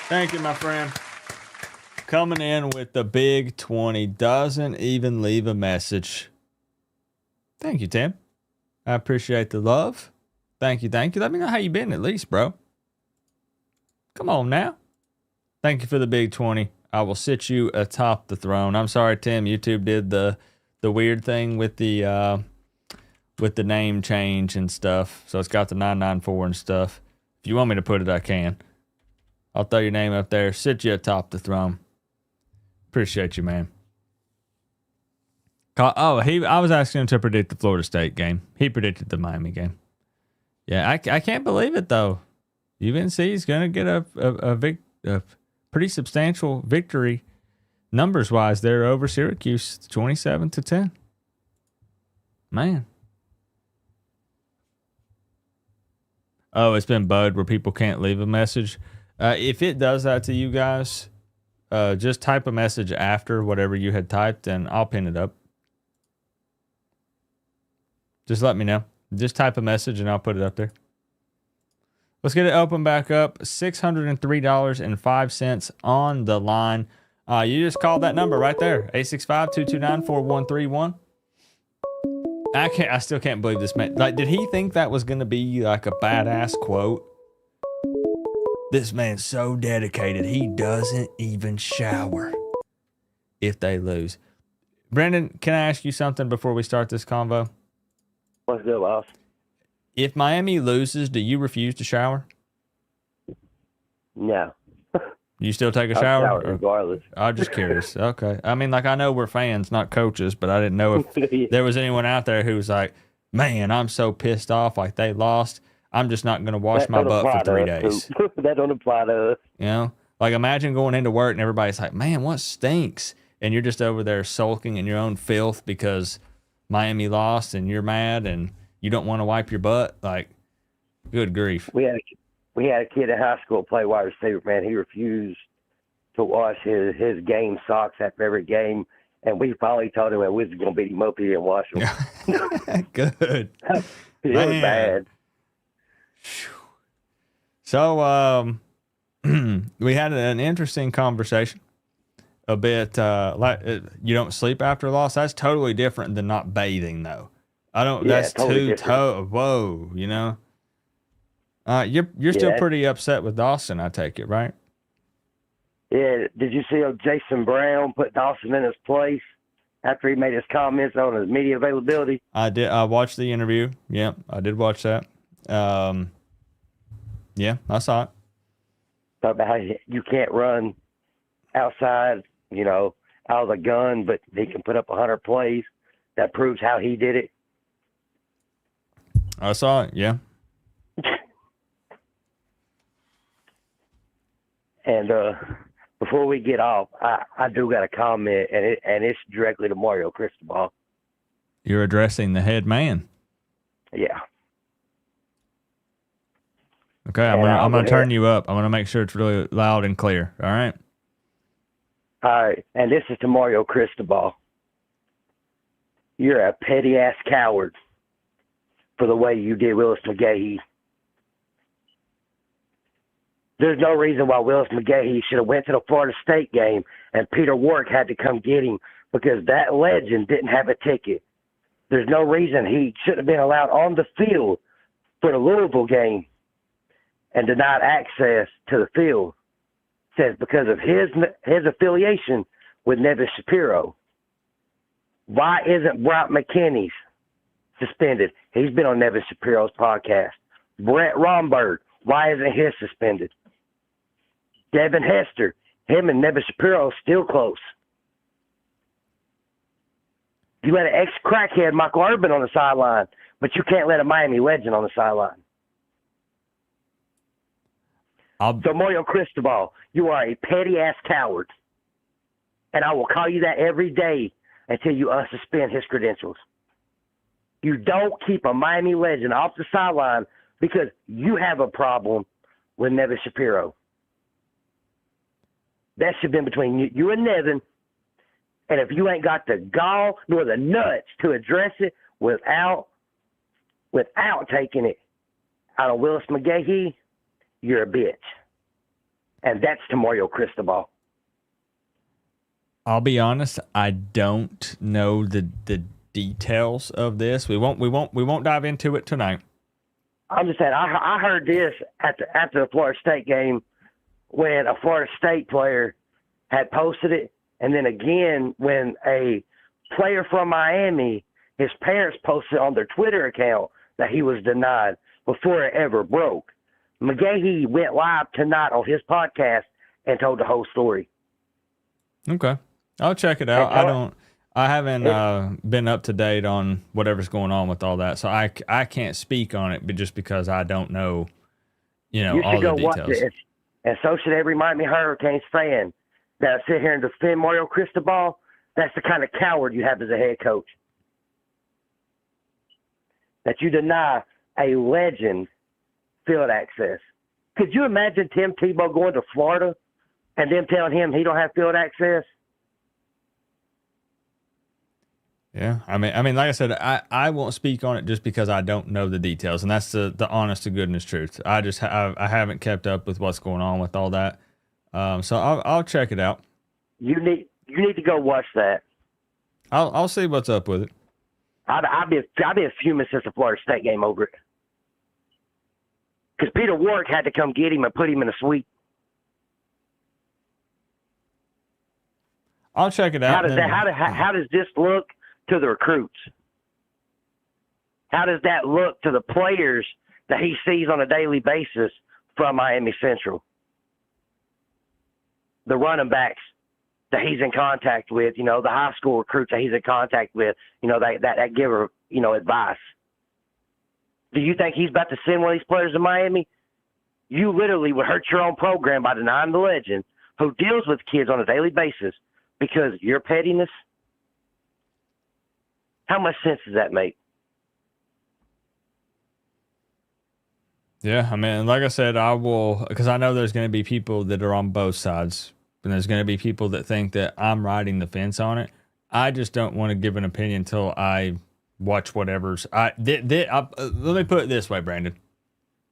Thank you, my friend. coming in with the big 20. Doesn't even leave a message. Thank you, Tim. I appreciate the love. Thank you. Let me know how you been at least, bro. Come on now. Thank you for the big 20. I will sit you atop the throne. I'm sorry, Tim. YouTube did the weird thing with the name change and stuff. So it's got the 994 and stuff. If you want me to put it, I can. I'll throw your name up there. Sit you atop the throne. Appreciate you, man. I was asking him to predict the Florida State game. He predicted the Miami game. Yeah, I can't believe it, though. UNC is going to get a pretty substantial victory numbers-wise. They're over Syracuse 27-10. Man. Oh, it's been bugged where people can't leave a message. If it does that to you guys, just type a message after whatever you had typed, and I'll pin it up. Just let me know. Just type a message, and I'll put it up there. Let's get it open back up. $603.05 on the line. You just called that number right there. 865-229-4131. I still can't believe this man. Like, did he think that was going to be like a badass quote? This man's so dedicated, he doesn't even shower if they lose. Brendan, can I ask you something before we start this convo? What's good, boss? If Miami loses, do you refuse to shower? No. You still take a I'll shower? regardless. I'm just curious. Okay. I mean, like, I know we're fans, not coaches, but I didn't know if there was anyone out there who was like, man, I'm so pissed off, like they lost. I'm just not going to wash my butt for 3 days. That don't apply to us. You know? Like, imagine going into work and everybody's like, man, what stinks? And you're just over there sulking in your own filth because Miami lost and you're mad and you don't want to wipe your butt. Like, good grief. We had a kid in high school play wide receiver, man. He refused to wash his game socks after every game. And we finally told him that we was going to beat him up if he didn't wash them. Good. It was bad. So, we had an interesting conversation. A bit like you don't sleep after a loss. That's totally different than not bathing, though. I don't. Yeah, that's totally whoa. You know. You're still pretty upset with Dawson, I take it, right? Yeah. Did you see Jason Brown put Dawson in his place after he made his comments on his media availability? I did. I watched the interview. Yeah, I did watch that. Yeah, I saw it. Talk about how you can't run outside, you know, out of the gun, but he can put up 100 plays. That proves how he did it. I saw it. Yeah. And before we get off, I do got a comment, and it's directly to Mario Cristobal. You're addressing the head man. Yeah. Okay, I'm gonna turn you up. I'm gonna make sure it's really loud and clear. All right. All right, and this is to Mario Cristobal. You're a petty ass coward for the way you did Willis McGahee. There's no reason why Willis McGahee should have went to the Florida State game and Peter Warwick had to come get him because that legend didn't have a ticket. There's no reason he shouldn't have been allowed on the field for the Louisville game and denied access to the field. Says because of his affiliation with Nevis Shapiro. Why isn't Brock McKinney's suspended? He's been on Nevis Shapiro's podcast. Brett Romberg, why isn't his suspended? Devin Hester, him and Nevis Shapiro still close. You let an ex-crackhead Michael Urban on the sideline, but you can't let a Miami legend on the sideline. So Mario Cristobal, you are a petty-ass coward. And I will call you that every day until you unsuspend his credentials. You don't keep a Miami legend off the sideline because you have a problem with Nevis Shapiro. That should have been between you and Nevin. And if you ain't got the gall nor the nuts to address it without taking it out of Willis McGahee, you're a bitch. And that's to Mario Cristobal. I'll be honest. I don't know the details of this. We won't dive into it tonight. I'm just saying, I heard this after the Florida State game when a Florida State player had posted it, and then again when a player from Miami, his parents posted on their Twitter account that he was denied before it ever broke. McGahee went live tonight on his podcast and told the whole story. Okay, I'll check it out. I haven't been up to date on whatever's going on with all that, so I can't speak on it, but just because I don't know, You all should the go details. watch it. And so should every Miami Hurricanes fan that sit here and defend Mario Cristobal. That's the kind of coward you have as a head coach. That you deny a legend field access. Could you imagine Tim Tebow going to Florida and them telling him he don't have field access? Yeah, I mean, like I said, I won't speak on it just because I don't know the details, and that's the honest to goodness truth. I just I haven't kept up with what's going on with all that, so I'll check it out. You need to go watch that. I'll see what's up with it. I've been fuming since the Florida State game over it, because Peter Warwick had to come get him and put him in a suite. I'll check it out. How does this look to the recruits? How does that look to the players that he sees on a daily basis from Miami Central? The running backs that he's in contact with, the high school recruits that he's in contact with, that give her, advice. Do you think he's about to send one of these players to Miami? You literally would hurt your own program by denying the legend who deals with kids on a daily basis because of your pettiness. How much sense does that make? Yeah, I mean, like I said, I will, because I know there's going to be people that are on both sides, and there's going to be people that think that I'm riding the fence on it. I just don't want to give an opinion until I watch whatever's. Let me put it this way, Brandon.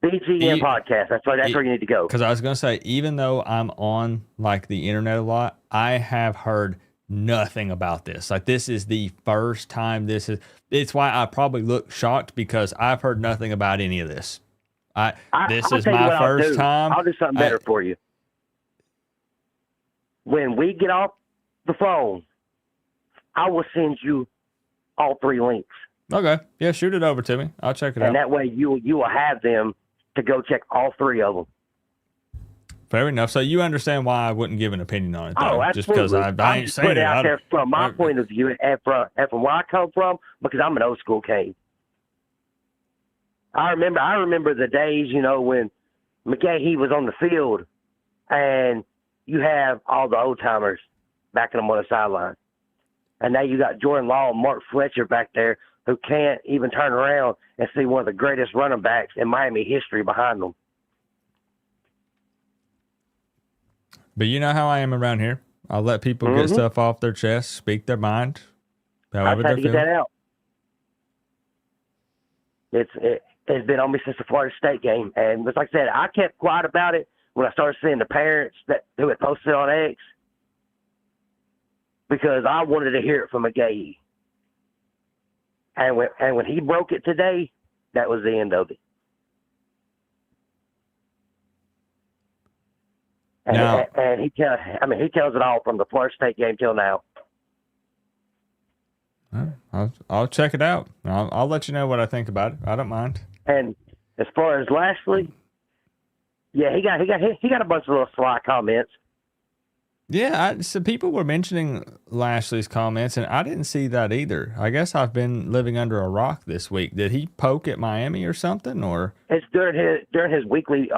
BGM podcast. That's where you need to go. Because I was going to say, even though I'm on like the internet a lot, I have heard nothing about this. Like, this is the first time it's why I probably look shocked, because I've heard nothing about any of this. This is my first time. I'll do something better for you. When we get off the phone, I will send you all 3 links. Okay. Yeah, shoot it over to me. I'll check it out. And that way you will have them to go check all 3 of them. Fair enough. So you understand why I wouldn't give an opinion on it, though? Oh, absolutely. Just because I ain't seen it. Out there from my point of view and from where I come from, because I'm an old school Cane. I remember the days, when McGahee was on the field and you have all the old timers backing them on the sideline. And now you got Jordan Law and Mark Fletcher back there who can't even turn around and see one of the greatest running backs in Miami history behind them. But you know how I am around here. I'll let people get stuff off their chest, speak their mind, however I tried they to feel. get that out. It's been on me since the Florida State game. And like I said, I kept quiet about it when I started seeing the parents who had posted on X, because I wanted to hear it from McGahee. And when he broke it today, that was the end of it. And he tells it all from the Florida State game till now. I'll check it out. I'll let you know what I think about it. I don't mind. And as far as Lashley, yeah, he got a bunch of little sly comments. Yeah, so people were mentioning Lashley's comments, and I didn't see that either. I guess I've been living under a rock this week. Did he poke at Miami or something? Or it's during his weekly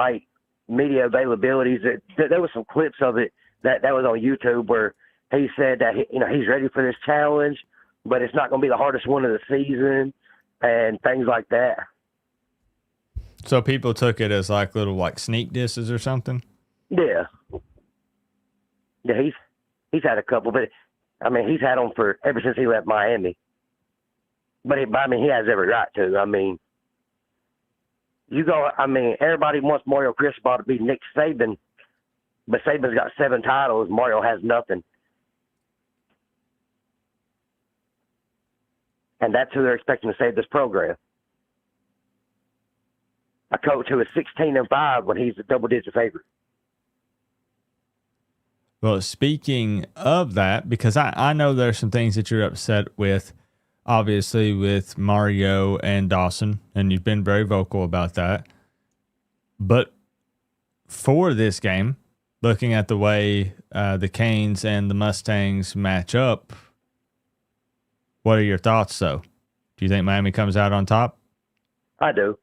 media availabilities. There was some clips of it that was on YouTube where he said that he's ready for this challenge, but it's not going to be the hardest one of the season and things like that. So people took it as little sneak disses or something? Yeah. Yeah, he's had a couple, but he's had them ever since he left Miami. But he has every right to. Everybody wants Mario Cristobal to be Nick Saban, but Saban's got 7 titles. Mario has nothing. And that's who they're expecting to save this program. A coach who is 16-5 when he's a double-digit favorite. Well, speaking of that, because I know there's some things that you're upset with, obviously, with Mario and Dawson, and you've been very vocal about that. But for this game, looking at the way the Canes and the Mustangs match up, what are your thoughts, though? Do you think Miami comes out on top? I do.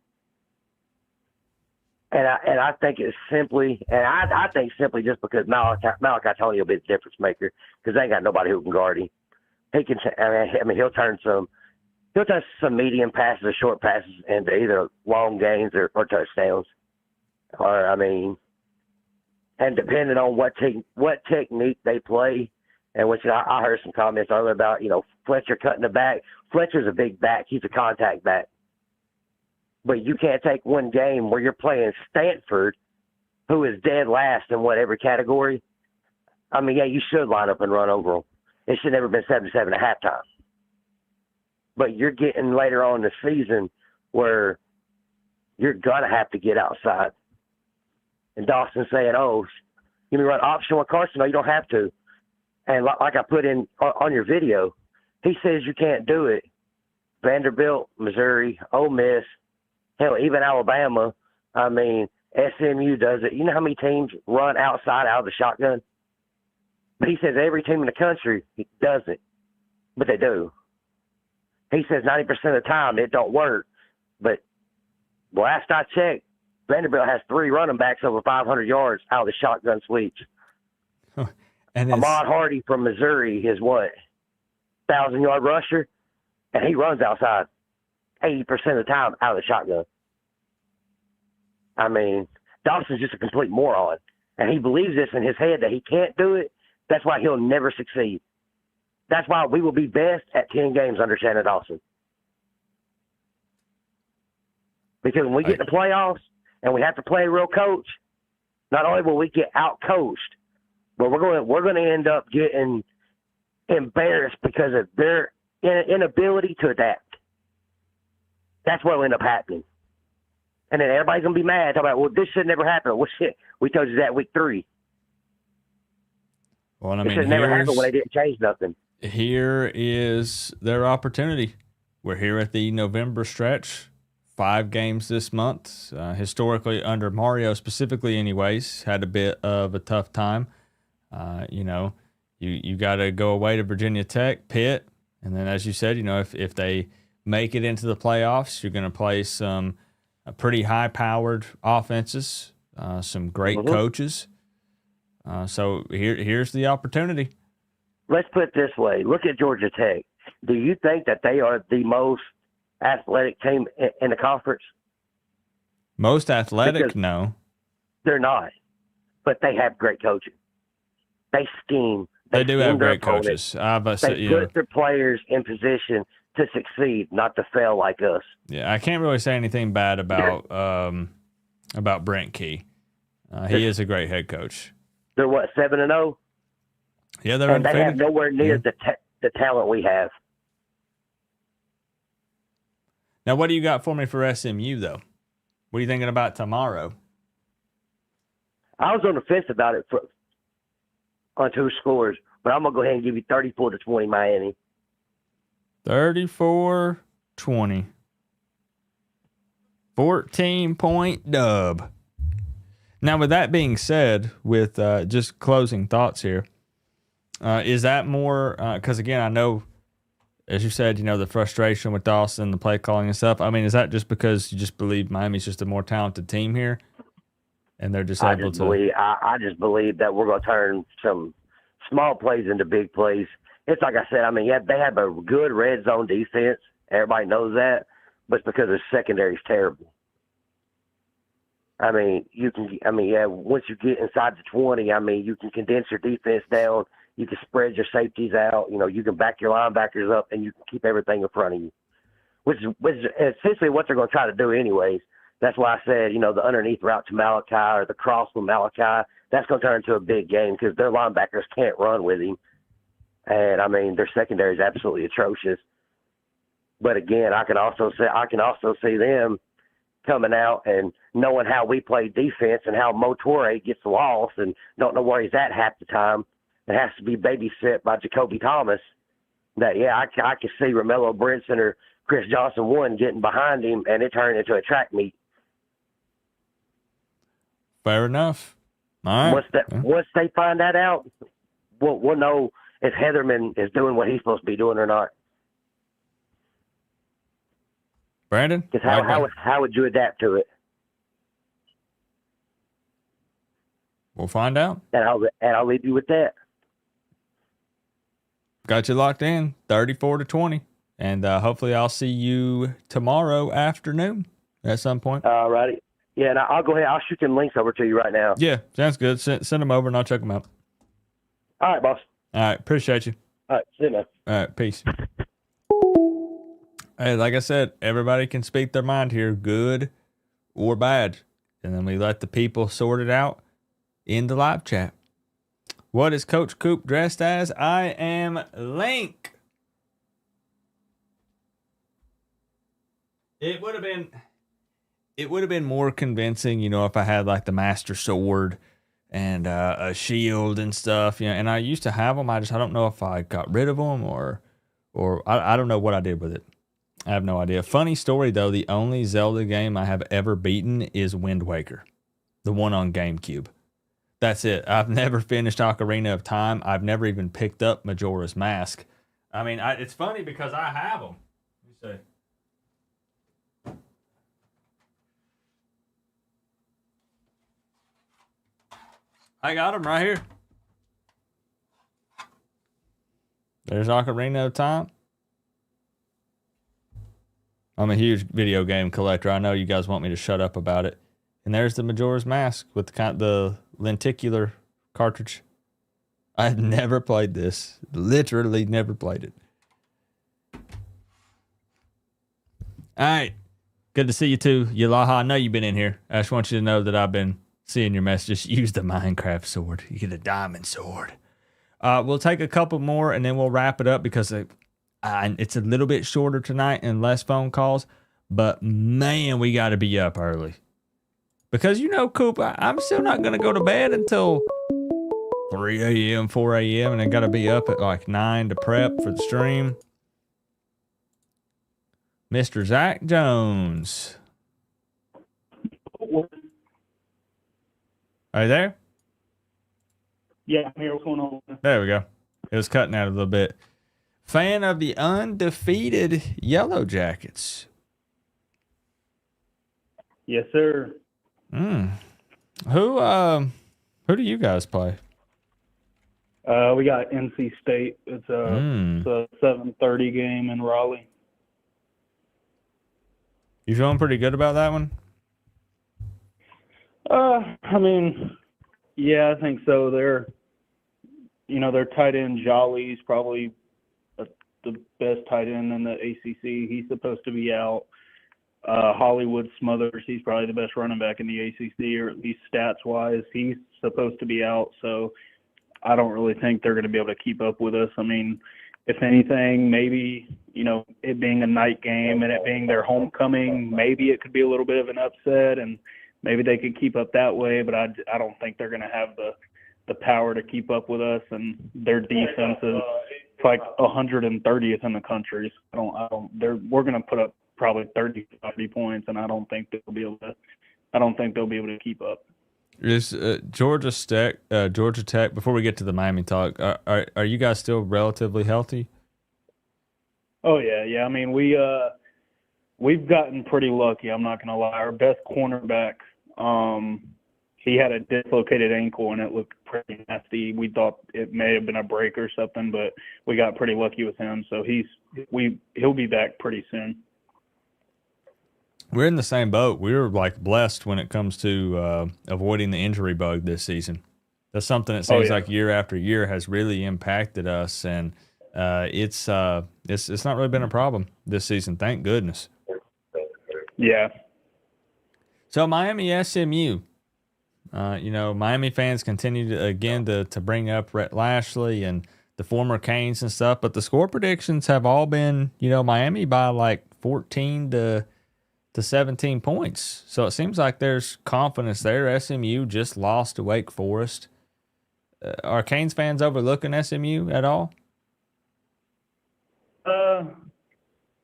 And I think it's simply, and I think simply just because Malachi Tony will be the difference maker, because they ain't got nobody who can guard him. He can. I mean, he'll turn some medium passes or short passes into either long gains or touchdowns. Or I mean, and depending on what technique they play, and which I heard some comments earlier about, Fletcher cutting the back. Fletcher's a big back. He's a contact back. But you can't take one game where you're playing Stanford, who is dead last in every category. I mean, yeah, you should line up and run over them. It should never been 7-7 at halftime. But you're getting later on in the season where you're going to have to get outside. And Dawson saying, you mean run option with Carson? No, you don't have to. And like I put in on your video, he says you can't do it. Vanderbilt, Missouri, Ole Miss, hell, even Alabama, I mean, SMU does it. You know how many teams run outside out of the shotgun? But he says every team in the country does it, but they do. He says 90% of the time it don't work. But last I checked, Vanderbilt has 3 running backs over 500 yards out of the shotgun sweeps. And Ahmad Hardy from Missouri is 1,000-yard rusher, and he runs outside 80% of the time out of the shotgun. I mean, Dawson's just a complete moron, and he believes this in his head that he can't do it. That's why he'll never succeed. That's why we will be best at 10 games under Shannon Dawson. Because when we get in the playoffs and we have to play a real coach, not only will we get out-coached, but we're going to end up getting embarrassed because of their inability to adapt. That's what will end up happening. And then everybody's going to be mad. Talk about, well, this should never happen. Well, shit, we told you that week 3. Well, I It mean, should never happen when they didn't change nothing. Here is their opportunity. We're here at the November stretch. 5 games this month. Historically, under Mario specifically anyways, had a bit of a tough time. You got to go away to Virginia Tech, Pitt, and then as you said, if they make it into the playoffs, you're going to play some pretty high-powered offenses, some great coaches. So here's the opportunity. Let's put it this way. Look at Georgia Tech. Do you think that they are the most athletic team in the conference? Most athletic? Because no. They're not. But they have great coaching. They scheme. They do have great opponents. coaches. They put their players in position to succeed, not to fail like us. Yeah, I can't really say anything bad about Brent Key. He is a great head coach. They're 7-0? Yeah, they're and they undefeated. have nowhere near the talent we have. Now, what do you got for me for SMU, though? What are you thinking about tomorrow? I was on the fence about it on 2 scores, but I'm going to go ahead and give you 34-20 Miami. 34-20. 14-point dub. Now, with that being said, with just closing thoughts here, is that more because, again, I know, as you said, the frustration with Dawson, the play calling and stuff. I mean, is that just because you just believe Miami's just a more talented team here and they're just able to? I just believe that we're going to turn some small plays into big plays. It's like I said, I mean, they have a good red zone defense. Everybody knows that, but it's because their secondary is terrible. I mean, once you get inside the 20, I mean, you can condense your defense down. You can spread your safeties out. You can back your linebackers up, and you can keep everything in front of you, which is essentially what they're going to try to do anyways. That's why I said, the underneath route to Malachi or the cross from Malachi, that's going to turn into a big game because their linebackers can't run with him. And, I mean, their secondary is absolutely atrocious. But again, I can also see them coming out and knowing how we play defense and how Mo Torre gets lost and don't know where he's at half the time and has to be babysit by Jacoby Thomas. That, yeah, I can see Romello Brinson or Chris Johnson one getting behind him and it turning into a track meet. Fair enough. All right. Once they find that out, we'll know if Heatherman is doing what he's supposed to be doing or not. Brandon? Because how would you adapt to it? We'll find out. And I'll leave you with that. Got you locked in, 34-20. And hopefully I'll see you tomorrow afternoon at some point. All righty. Yeah, and I'll go ahead. I'll shoot them links over to you right now. Yeah, sounds good. Send them over and I'll check them out. All right, boss. All right, appreciate you. All right, see you, man. All right, peace. Hey, like I said, everybody can speak their mind here, good or bad. And then we let the people sort it out in the live chat. What is Coach Coop dressed as? I am Link. It would have been more convincing, if I had like the Master Sword and a shield and stuff, and I used to have them. I don't know if I got rid of them or I don't know what I did with it. I have no idea. Funny story though, the only Zelda game I have ever beaten is Wind Waker, the one on GameCube. That's it. I've never finished Ocarina of Time. I've never even picked up Majora's Mask. I mean, it's funny because I have them. Let me see. I got them right here. There's Ocarina of Time. I'm a huge video game collector. I know you guys want me to shut up about it. And there's the Majora's Mask with the lenticular cartridge. I've never played this. Literally never played it. All right. Good to see you too, Yalaha. I know you've been in here. I just want you to know that I've been seeing your messages. Use the Minecraft sword. You get a diamond sword. We'll take a couple more and then we'll wrap it up because it's a little bit shorter tonight and less phone calls. But man, we got to be up early. Because Coop, I'm still not going to go to bed until 3 a.m., 4 a.m. And I got to be up at like 9 to prep for the stream. Mr. Zach Jones. Are you there? Yeah, I'm here. What's going on? There we go. It was cutting out a little bit. Fan of the undefeated Yellow Jackets. Yes, sir. Who do you guys play? We got NC State. It's a 7:30 game in Raleigh. You feeling pretty good about that one? I mean, yeah, I think so. Their tight end Jolly's probably the best tight end in the ACC. He's supposed to be out. Hollywood Smothers, he's probably the best running back in the ACC, or at least stats-wise. He's supposed to be out, so I don't really think they're going to be able to keep up with us. I mean, if anything, maybe, it being a night game and it being their homecoming, maybe it could be a little bit of an upset, and maybe they could keep up that way, but I don't think they're going to have the power to keep up with us, and their defense is like 130th in the country. So we're going to put up probably 30 points, and I don't think they'll be able to keep up. Is Georgia Tech, before we get to the Miami talk, are you guys still relatively healthy? Oh yeah. I mean, we've gotten pretty lucky. I'm not gonna lie. Our best cornerback, he had a dislocated ankle and it looked pretty nasty. We thought it may have been a break or something, but we got pretty lucky with him. So he'll be back pretty soon. We're in the same boat. We're like blessed when it comes to avoiding the injury bug this season. That's something that seems like year after year has really impacted us, and it's not really been a problem this season. Thank goodness. Yeah. So Miami SMU, Miami fans continue to bring up Rhett Lashley and the former Canes and stuff, but the score predictions have all been, Miami by like 14 to 17 points. So it seems like there's confidence there. SMU just lost to Wake Forest. Are Canes fans overlooking SMU at all?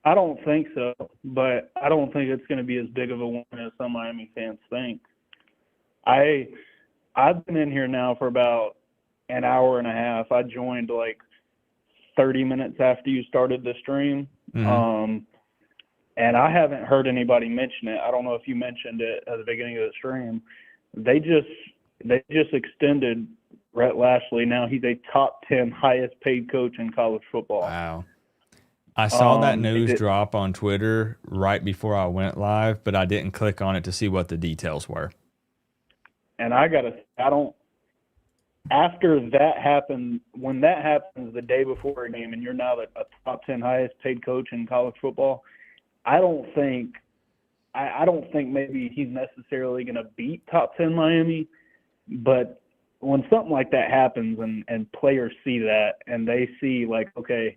I don't think so, but I don't think it's going to be as big of a win as some Miami fans think. I've been in here now for about an hour and a half. I joined like 30 minutes after you started the stream. Mm-hmm. And I haven't heard anybody mention it. I don't know if you mentioned it at the beginning of the stream. They just extended Rhett Lashley. Now he's a top 10 highest paid coach in college football. Wow. I saw that news drop on Twitter right before I went live, but I didn't click on it to see what the details were. And after that happened, when that happens the day before a game and you're now a top 10 highest paid coach in college football, I don't think maybe he's necessarily going to beat top 10 Miami, but when something like that happens and players see that and they see like, okay,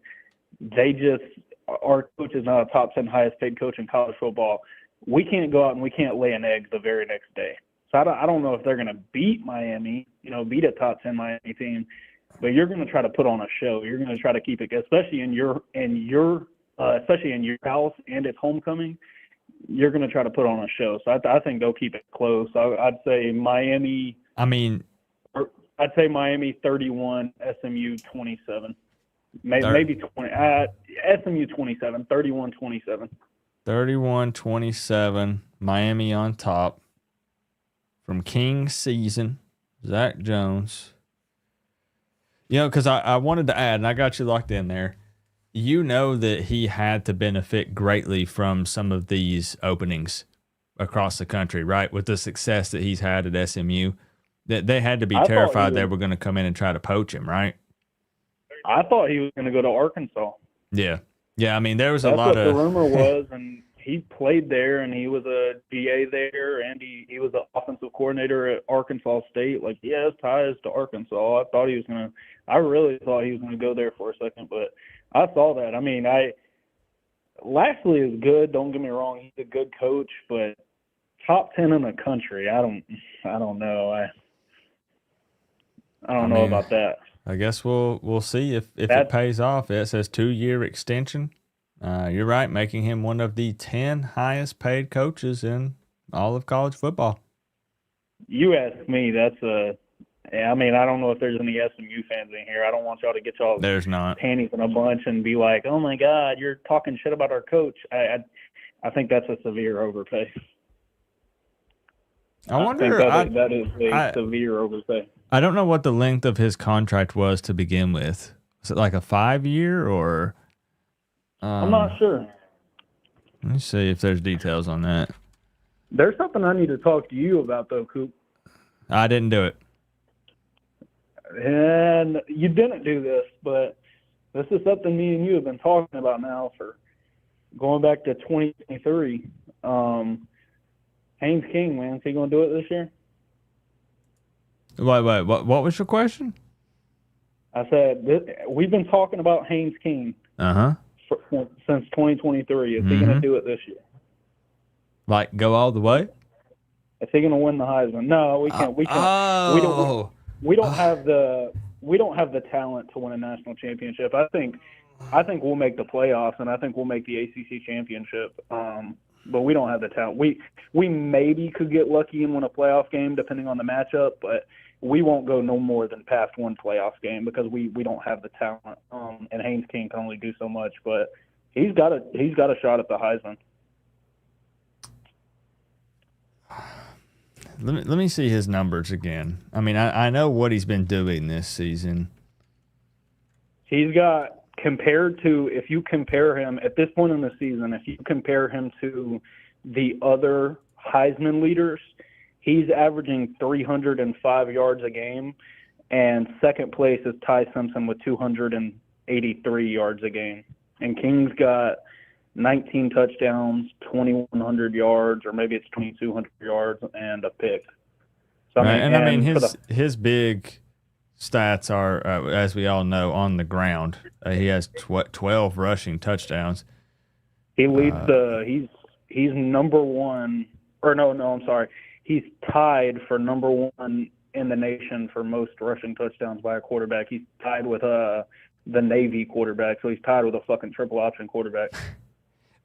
our coach is not a top 10 highest paid coach in college football, we can't go out and we can't lay an egg the very next day. So I don't know if they're going to beat Miami, beat a top 10 Miami team, but you're going to try to put on a show. You're going to try to keep it, especially in your house and it's homecoming. You're going to try to put on a show. So I think they'll keep it close. I'd say Miami. I'd say Miami 31, SMU 27. Maybe 20. SMU 27, 31-27. 31-27, Miami on top. From King season, Zach Jones. Because I wanted to add, and I got you locked in there, that he had to benefit greatly from some of these openings across the country, right? With the success that he's had at SMU, that they had to be terrified they were going to come in and try to poach him, right? I thought he was going to go to Arkansas. Yeah. Yeah, I mean, there was That's a lot what of... the rumor was, and he played there, and he was a GA there, and he was the offensive coordinator at Arkansas State. Like, he has ties to Arkansas. I really thought he was going to go there for a second, but I saw that. I mean, Lashley is good. Don't get me wrong. He's a good coach, but top 10 in the country, I don't know. I don't know about that. I guess we'll see if it pays off. It says 2-year extension. You're right, making him one of the 10 highest paid coaches in all of college football. You ask me, I don't know if there's any SMU fans in here. I don't want y'all to get y'all There's not. panties in a bunch and be like, oh my God, you're talking shit about our coach. I think that's a severe overpay. I wonder. That is a severe overpay. I don't know what the length of his contract was to begin with. Was it like a 5-year or? I'm not sure. Let me see if there's details on that. There's something I need to talk to you about, though, Coop. I didn't do it. And you didn't do this, but this is something me and you have been talking about now for going back to 2023. Haynes King, man, is he going to do it this year? Wait, what was your question? I said, we've been talking about Haynes King since 2023. Is he going to do it this year? Like, go all the way? Is he going to win the Heisman? No, we can't. We can't. We don't have the talent to win a national championship. I think we'll make the playoffs, and I think we'll make the ACC championship. But we don't have the talent. We maybe could get lucky and win a playoff game depending on the matchup, but we won't go no more than past one playoff game because we don't have the talent. And Haynes King can only do so much, but he's got a shot at the Heisman. Let me see his numbers again. I mean, I know what he's been doing this season. He's got, if you compare him at this point in the season, if you compare him to the other Heisman leaders, he's averaging 305 yards a game, and second place is Ty Simpson with 283 yards a game. And King's got 19 touchdowns, 2,100 yards, or maybe it's 2,200 yards and a pick. So, his big stats are, as we all know, on the ground. He has 12 rushing touchdowns. He leads he's number one, or no, I'm sorry. He's tied for number one in the nation for most rushing touchdowns by a quarterback. He's tied with the Navy quarterback, so he's tied with a fucking triple option quarterback.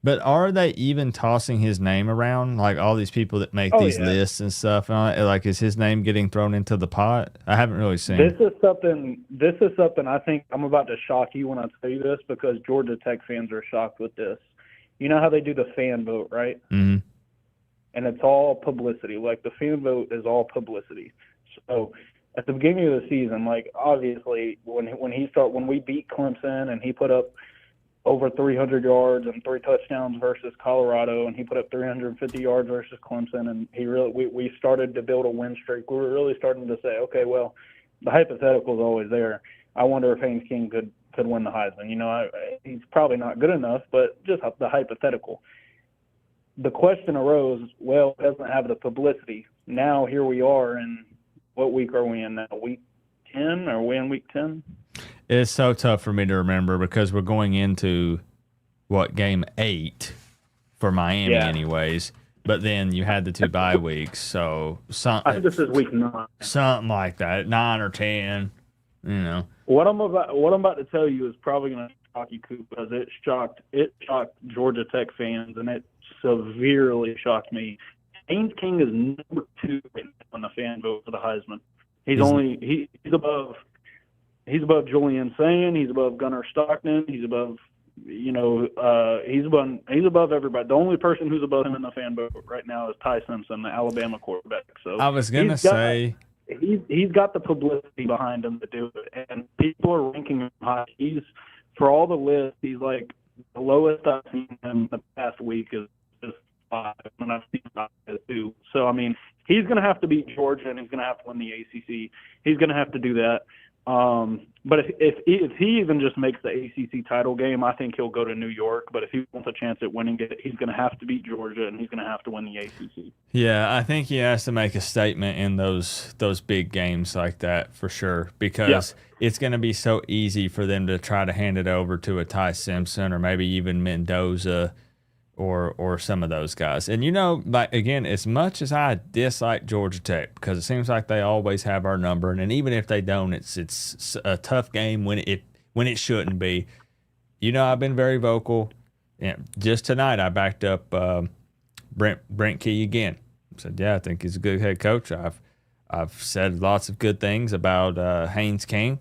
But are they even tossing his name around? Like all these people that make these lists and stuff, like is his name getting thrown into the pot? I haven't really seen. This is something I think I'm about to shock you when I tell you this, because Georgia Tech fans are shocked with this. You know how they do the fan vote, right? Mm-hmm. And it's all publicity. Like the fan vote is all publicity. So at the beginning of the season, like obviously when we beat Clemson and he put up over 300 yards and 3 touchdowns versus Colorado, and he put up 350 yards versus Clemson, and we started to build a win streak. We were really starting to say, okay, well, the hypothetical is always there. I wonder if Haynes King could win the Heisman. You know, he's probably not good enough, but just the hypothetical. The question arose, well, it doesn't have the publicity. Now here we are, and what week are we in now? Week 10? Are we in week 10? It's so tough for me to remember because we're going into game 8 for Miami anyways. But then you had the 2 bye weeks, so I think this is week 9. Something like that, 9 or 10. You know. What I'm about to tell you is probably going to shock you, Coop, because it shocked Georgia Tech fans, and it severely shocked me. Haynes King is number 2 right now on the fan vote for the Heisman. He's above Julian Sayin, he's above Gunnar Stockton, he's above he's above everybody. The only person who's above him in the fan vote right now is Ty Simpson, the Alabama quarterback. So I was gonna say he's got the publicity behind him to do it, and people are ranking him high. For all the lists, he's like the lowest I've seen him the past week is 5, and I've seen him as 2. So I mean, he's going to have to beat Georgia, and he's going to have to win the ACC. He's going to have to do that. But if he even just makes the ACC title game, I think he'll go to New York. But if he wants a chance at winning it, he's going to have to beat Georgia, and he's going to have to win the ACC. Yeah, I think he has to make a statement in those big games like that for sure, because it's going to be so easy for them to try to hand it over to a Ty Simpson or maybe even Mendoza or some of those guys. And, you know, like, again, as much as I dislike Georgia Tech, because it seems like they always have our number, and even if they don't, it's a tough game when it shouldn't be. You know, I've been very vocal. Just tonight, I backed up Brent Key again. I said, yeah, I think he's a good head coach. I've said lots of good things about Haynes King.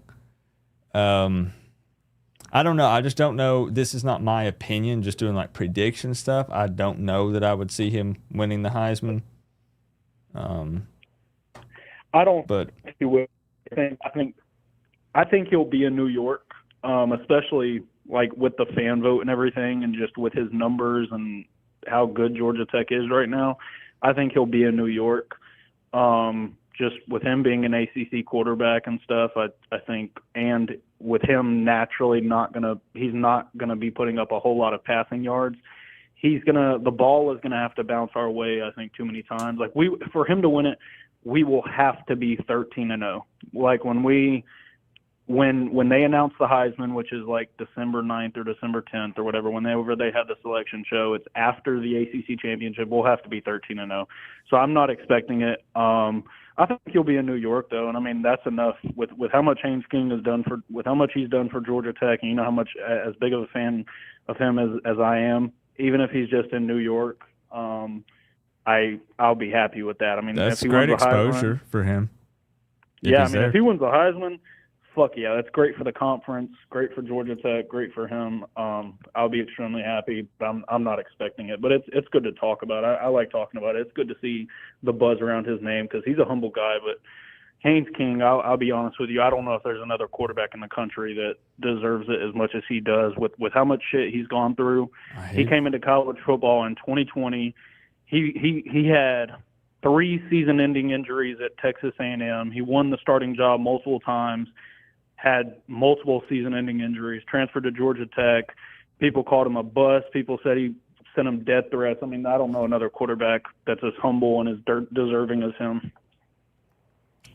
I don't know. I just don't know. This is not my opinion, just doing like prediction stuff. I don't know that I would see him winning the Heisman. I don't think he will. I think he'll be in New York, especially like with the fan vote and everything, and just with his numbers and how good Georgia Tech is right now. I think he'll be in New York. Just with him being an ACC quarterback and stuff, I think, and with him naturally he's not gonna be putting up a whole lot of passing yards. The ball is gonna have to bounce our way, I think, too many times. Like for him to win it, we will have to be 13-0. Like when they announced the Heisman, which is like December 9th or December 10th or whatever, whenever they had the selection show, it's after the ACC championship. We'll have to be 13-0. So I'm not expecting it. I think he'll be in New York though, and I mean that's enough with how much Haynes King has done with how much he's done for Georgia Tech, and you know how much as big of a fan of him as I am. Even if he's just in New York, I'll be happy with that. I mean, that's if he great wins the exposure Heisman, for him. Yeah, I mean, if he wins the Heisman, fuck yeah, that's great for the conference, great for Georgia Tech, great for him. I'll be extremely happy, but I'm not expecting it. But it's good to talk about. I like talking about it. It's good to see the buzz around his name because he's a humble guy. But Haynes King, I'll be honest with you, I don't know if there's another quarterback in the country that deserves it as much as he does with how much shit he's gone through. He came into college football in 2020. He had 3 season-ending injuries at Texas A&M. He won the starting job multiple times, had multiple season-ending injuries, transferred to Georgia Tech. People called him a bust. People said he sent him death threats. I mean, I don't know another quarterback that's as humble and as deserving as him.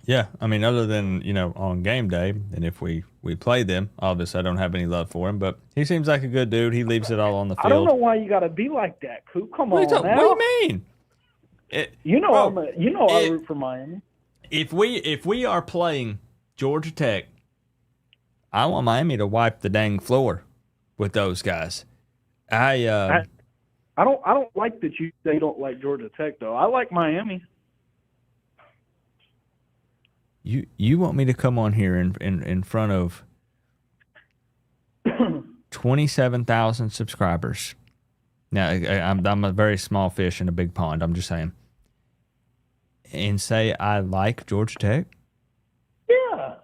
Yeah, I mean, other than on game day, and if we play them, obviously I don't have any love for him, but he seems like a good dude. He leaves it all on the I don't field. know why you got to be like that, Coop. Come What on now. What do you mean? I root for Miami. If we are playing Georgia Tech, I want Miami to wipe the dang floor with those guys. I don't like that they don't like Georgia Tech though. I like Miami. You want me to come on here in front of 27,000 subscribers? Now I'm a very small fish in a big pond. I'm just saying, and say I like Georgia Tech. Yeah.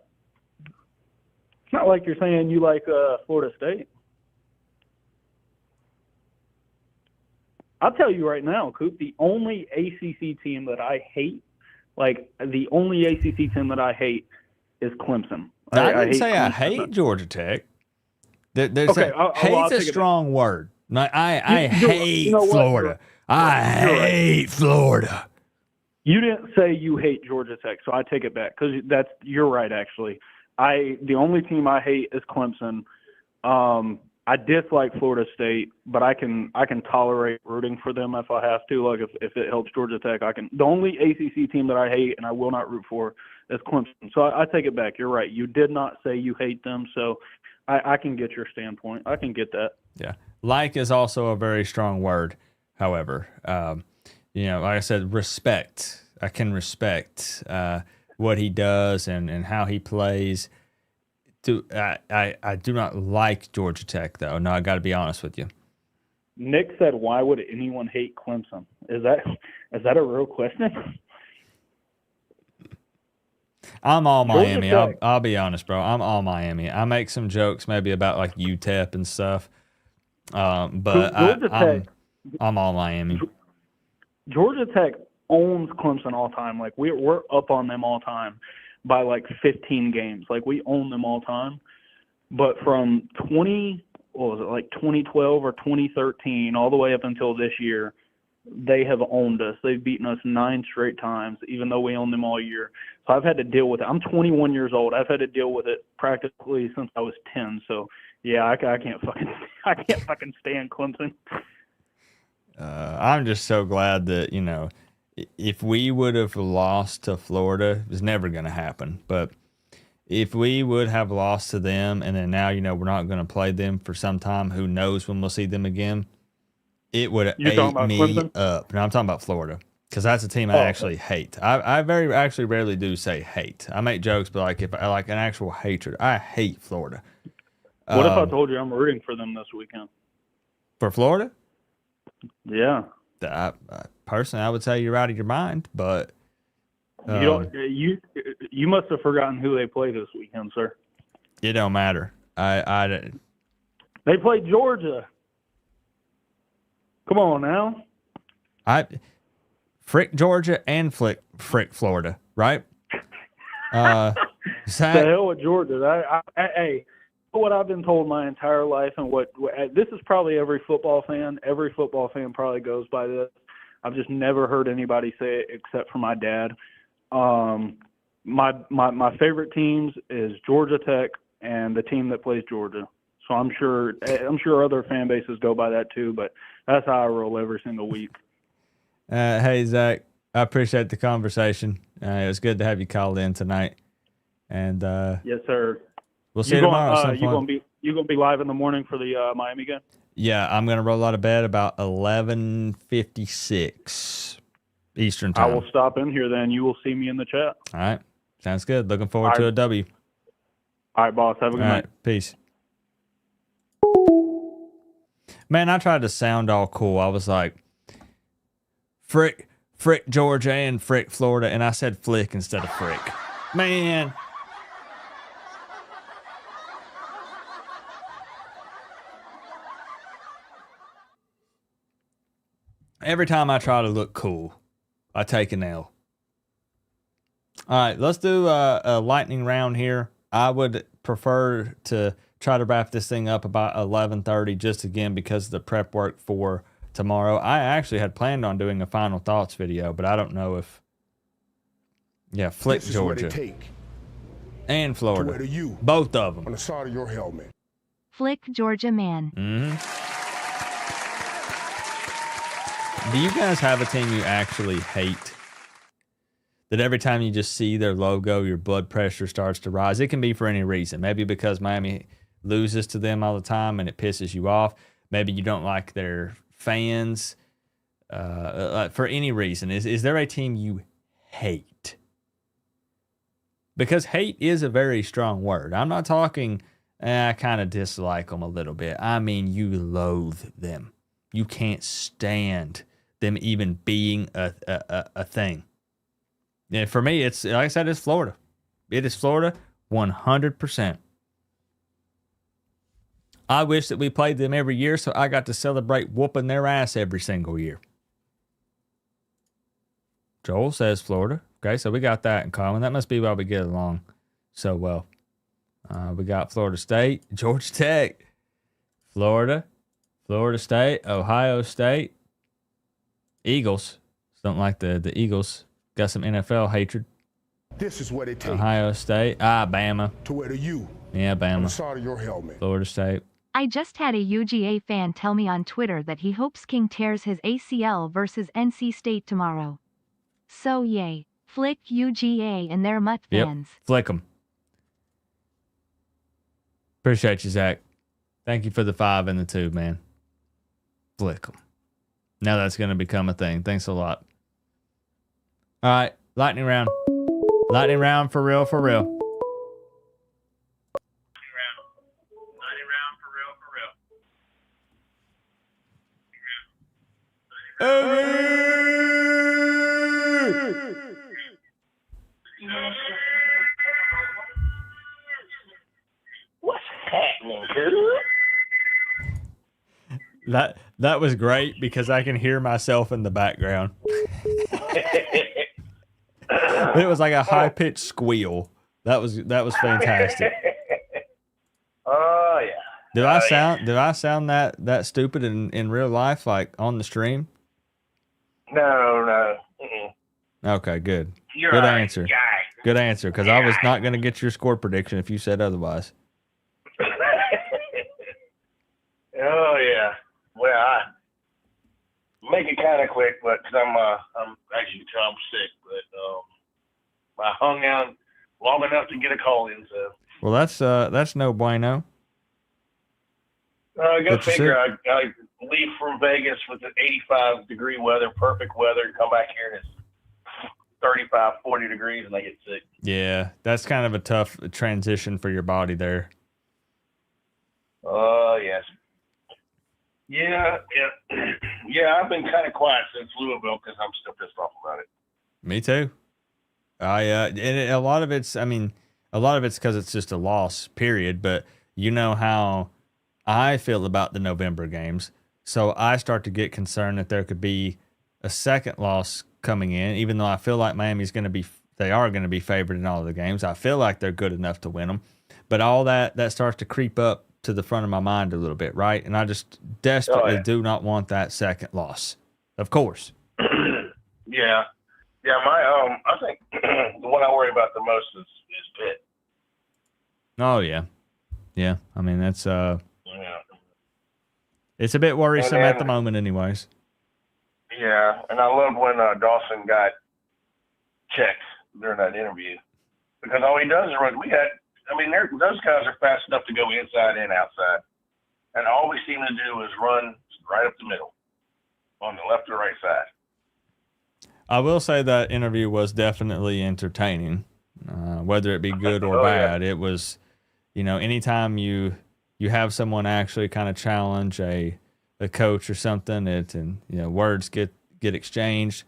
It's not like you're saying you like Florida State. I'll tell you right now, Coop, the only ACC team that I hate, the only ACC team that I hate is Clemson. I didn't say I hate Georgia Tech. Hate's a strong word. I hate Florida. I hate Florida. You didn't say you hate Georgia Tech, so I take it back because you're right. Actually, the only team I hate is Clemson. I dislike Florida State, but I can tolerate rooting for them if I have to. Like if it helps Georgia Tech, I can. The only ACC team that I hate and I will not root for is Clemson. So I take it back. You're right. You did not say you hate them, so I can get your standpoint. I can get that. Yeah, like is also a very strong word. However, like I said, respect. I can respect what he does and how he plays. I do not like Georgia Tech, though. No, I got to be honest with you. Nick said, "Why would anyone hate Clemson?" Is that a real question? I'm all Miami. I'll be honest, bro. I'm all Miami. I make some jokes maybe about like UTEP and stuff, but I'm all Miami. Georgia Tech owns Clemson all time. Like we're up on them all time by like 15 games. Like we own them all time. But from 2012 or 2013 all the way up until this year, they have owned us. They've beaten us 9 straight times, even though we own them all year. So I've had to deal with it. I'm 21 years old. I've had to deal with it practically since I was 10. So yeah, I can't fucking stand Clemson. I'm just so glad that if we would have lost to Florida, it was never going to happen. But if we would have lost to them, and then now we're not going to play them for some time, who knows when we'll see them again? It would have ate me Clemson? up. No, I'm talking about Florida because that's a team I actually hate. I very actually rarely do say hate. I make jokes, but like if I like an actual hatred, I hate Florida. What if I told you I'm rooting for them this weekend? For Florida? Yeah. Personally, I would say you're out of your mind, but you must have forgotten who they play this weekend, sir. It don't matter. They play Georgia. Come on now. Frick Georgia and frick Florida, right? The hell with Georgia. Hey, what I've been told my entire life, and what this is probably every football fan. Every football fan probably goes by this. I've just never heard anybody say it except for my dad. My favorite teams is Georgia Tech and the team that plays Georgia. So I'm sure other fan bases go by that too, but that's how I roll every single week. Hey Zach, I appreciate the conversation. It was good to have you called in tonight. And yes, sir. We'll see you tomorrow. You gonna be live in the morning for the Miami game? Yeah, I'm gonna roll out of bed about 11:56 Eastern time. I will stop in here then. You will see me in the chat. All right, sounds good. Looking forward to a W. All right, boss. Have a good night. Peace. Man, I tried to sound all cool. I was like, frick Georgia and frick Florida, and I said flick instead of frick. Man. Every time I try to look cool, I take an L. All right, let's do a lightning round here. I would prefer to try to wrap this thing up about 11:30 just again because of the prep work for tomorrow. I actually had planned on doing a final thoughts video, but I don't know Yeah, flick This is what Georgia. it take And to Florida. wear the U Both of them. on the side of your helmet. Flick Georgia man. Do you guys have a team you actually hate? That every time you just see their logo, your blood pressure starts to rise? It can be for any reason. Maybe because Miami loses to them all the time and it pisses you off. Maybe you don't like their fans. For any reason. Is there a team you hate? Because hate is a very strong word. I'm not talking, I kind of dislike them a little bit. I mean, you loathe them. You can't stand them even being a thing. Yeah, for me, it's like I said, it's Florida. It is Florida 100%. I wish that we played them every year so I got to celebrate whooping their ass every single year. Joel says Florida. Okay, so we got that in common. That must be why we get along so well. We got Florida State, Georgia Tech, Florida, Florida State, Ohio State, Eagles. Don't like the Eagles. Got some NFL hatred. This is what it takes Ohio State, Bama. to wear the U Yeah, on the Bama. side of your helmet. Florida State. I just had a UGA fan tell me on Twitter that he hopes King tears his ACL versus NC State tomorrow. So yay. Flick UGA and their Mutt fans. Yep, flick them. Appreciate you, Zach. Thank you for the 5 and the 2, man. Flick them. Now that's going to become a thing. Thanks a lot. All right, lightning round. Lightning round for real, for real. What's happening, dude? That was great because I can hear myself in the background. It was like a high-pitched squeal. That was fantastic. Oh yeah. Did I sound that stupid in real life, like on the stream? No. Mm-mm. Okay, good. You're Good all right, answer. guy. Good answer, because I was not going to get your score prediction if you said otherwise. Oh yeah. Well, I make it kind of quick, but cause I'm as you can tell I'm sick, but I hung out long enough to get a call in. So Well, that's no bueno. I go But you figure. I leave from Vegas with an 85-degree weather, perfect weather, and come back here and it's 35, 40 degrees, and I get sick. Yeah, that's kind of a tough transition for your body there. Oh yes. Yeah. I've been kind of quiet since Louisville because I'm still pissed off about it. Me too. A lot of it's because it's just a loss, period. But you know how I feel about the November games, so I start to get concerned that there could be a second loss coming in. Even though I feel like Miami's they are going to be favored in all of the games. I feel like they're good enough to win them, but all that starts to creep up to the front of my mind a little bit, right? And I just desperately do not want that second loss. Of course. Yeah. My I think the one I worry about the most is Pitt. Oh yeah. I mean that's Yeah. it's a bit worrisome And then- at the moment, anyways. Yeah, and I loved when Dawson got checked during that interview because all he does is run. Those guys are fast enough to go inside and outside, and all we seem to do is run right up the middle on the left or right side. I will say that interview was definitely entertaining, whether it be good or bad. It was, anytime you have someone actually kind of challenge a coach or something, words get exchanged.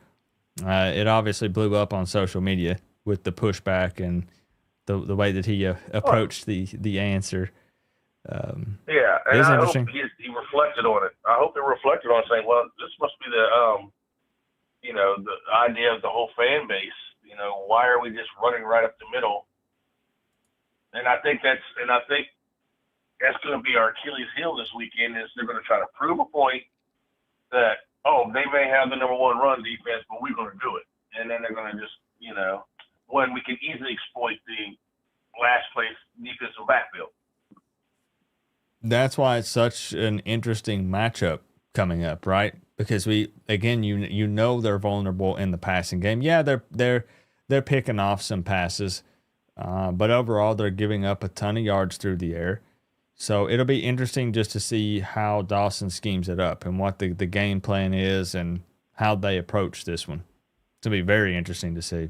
It obviously blew up on social media with the pushback and the way that he approached the answer. Yeah, and it's I interesting. hope he reflected on it. I hope he reflected on it, saying, "Well, this must be the idea of the whole fan base. Why are we just running right up the middle?" And I think that's going to be our Achilles heel this weekend. Is they're going to try to prove a point that they may have the number one run defense, but we're going to do it, and then they're going to just when we can easily exploit the last place defensive backfield. That's why it's such an interesting matchup coming up, right? Because you know they're vulnerable in the passing game. Yeah, they're picking off some passes, but overall they're giving up a ton of yards through the air. So it'll be interesting just to see how Dawson schemes it up and what the game plan is and how they approach this one. It'll be very interesting to see.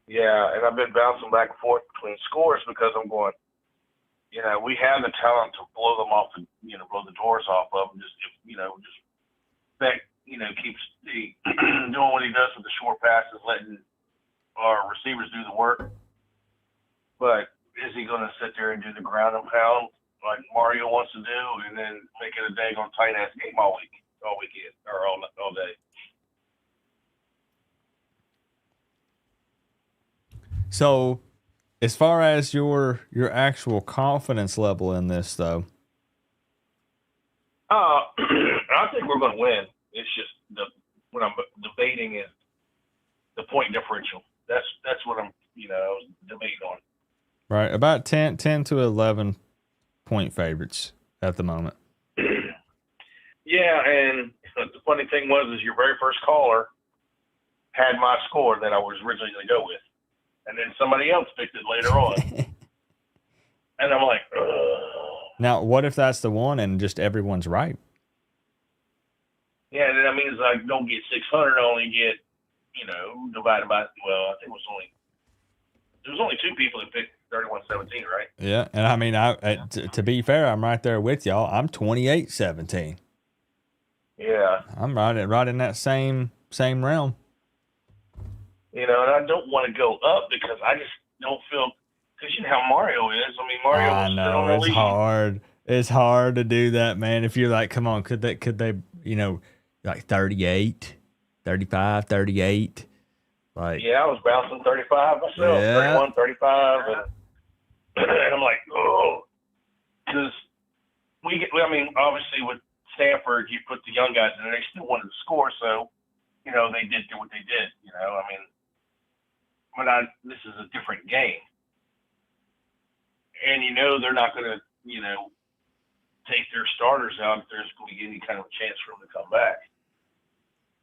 Yeah, and I've been bouncing back and forth between scores because I'm going, we have the talent to blow them off and, blow the doors off of them. Just Beck, keeps doing what he does with the short passes, letting our receivers do the work. But is he going to sit there and do the ground and pound like Mario wants to do and then make it a daggone tight-ass game all weekend, or all day? So, as far as your actual confidence level in this, though, I think we're going to win. It's just what I'm debating is the point differential. That's what I'm debating on. Right, about 10 to 11 point favorites at the moment. Yeah, and the funny thing is your very first caller had my score that I was originally going to go with. And then somebody else picked it later on. And I'm like, ugh. Now, what if that's the one and just everyone's right? Yeah, that means I don't get 600. I only get, divided by, I think there was only two people that picked 31-17, right? Yeah, and I mean, to be fair, I'm right there with y'all. I'm 28-17. Yeah. I'm right in that same realm. And I don't want to go up because I just don't feel, because you know how Mario is. I mean, Mario was still on the it's lead. hard. It's hard to do that, man. If you're like, come on, could they, like 38, 35, 38? Like, yeah, I was bouncing 35 myself, Yeah. 31, 35, and I'm like, oh, because obviously with Stanford, you put the young guys in there, they still wanted to score, so, they did do what they did, but this is a different game. And they're not going to, take their starters out if there's going to be any kind of chance for them to come back.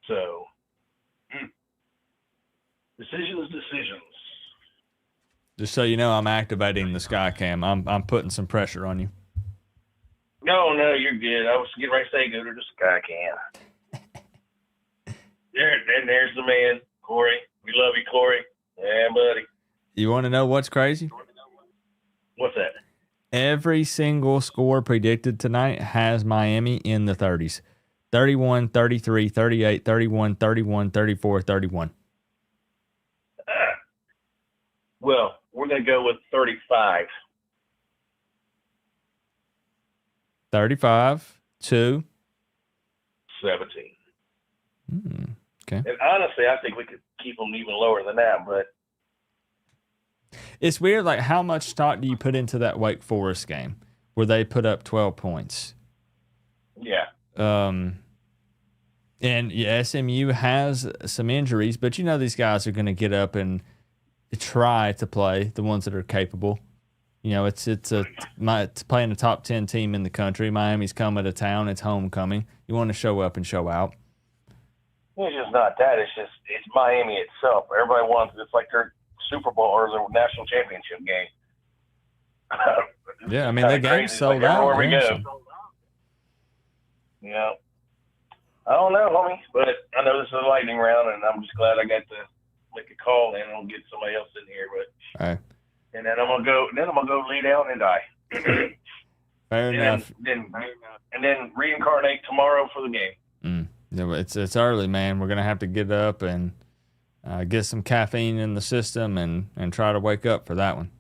So, decisions. just so you know, I'm activating the sky cam. I'm putting some pressure on you. No, you're good. I was getting ready to say go to the sky cam. There's the man, Corey. We love you, Corey. Yeah, buddy. You want to know what's crazy? What's that? Every single score predicted tonight has Miami in the 30s. 31, 33, 38, 31, 31, 34, 31. Well, we're going to go with 35. 35 to 17. Okay. And honestly, I think we could keep them even lower than that, but it's weird, like, how much stock do you put into that Wake Forest game where they put up 12 points? yeah. And yeah, SMU has some injuries, but these guys are going to get up and try to play, the ones that are capable. It's playing a top 10 team in the country. Miami's coming to town. It's homecoming. You want to show up and show out. It's just not that. It's Miami itself. Everybody wants, it's like their Super Bowl or their national championship game. Yeah, I mean, the game's sold out. Everywhere we Yeah, go. Yeah. I don't know, homie, but I know this is a lightning round, and I'm just glad I got to make a call, and I'll get somebody else in here. But all right. and then I'm gonna go lay down and die. Fair enough. And then reincarnate tomorrow for the game. Yeah, it's early, man. We're gonna have to get up and get some caffeine in the system and try to wake up for that one.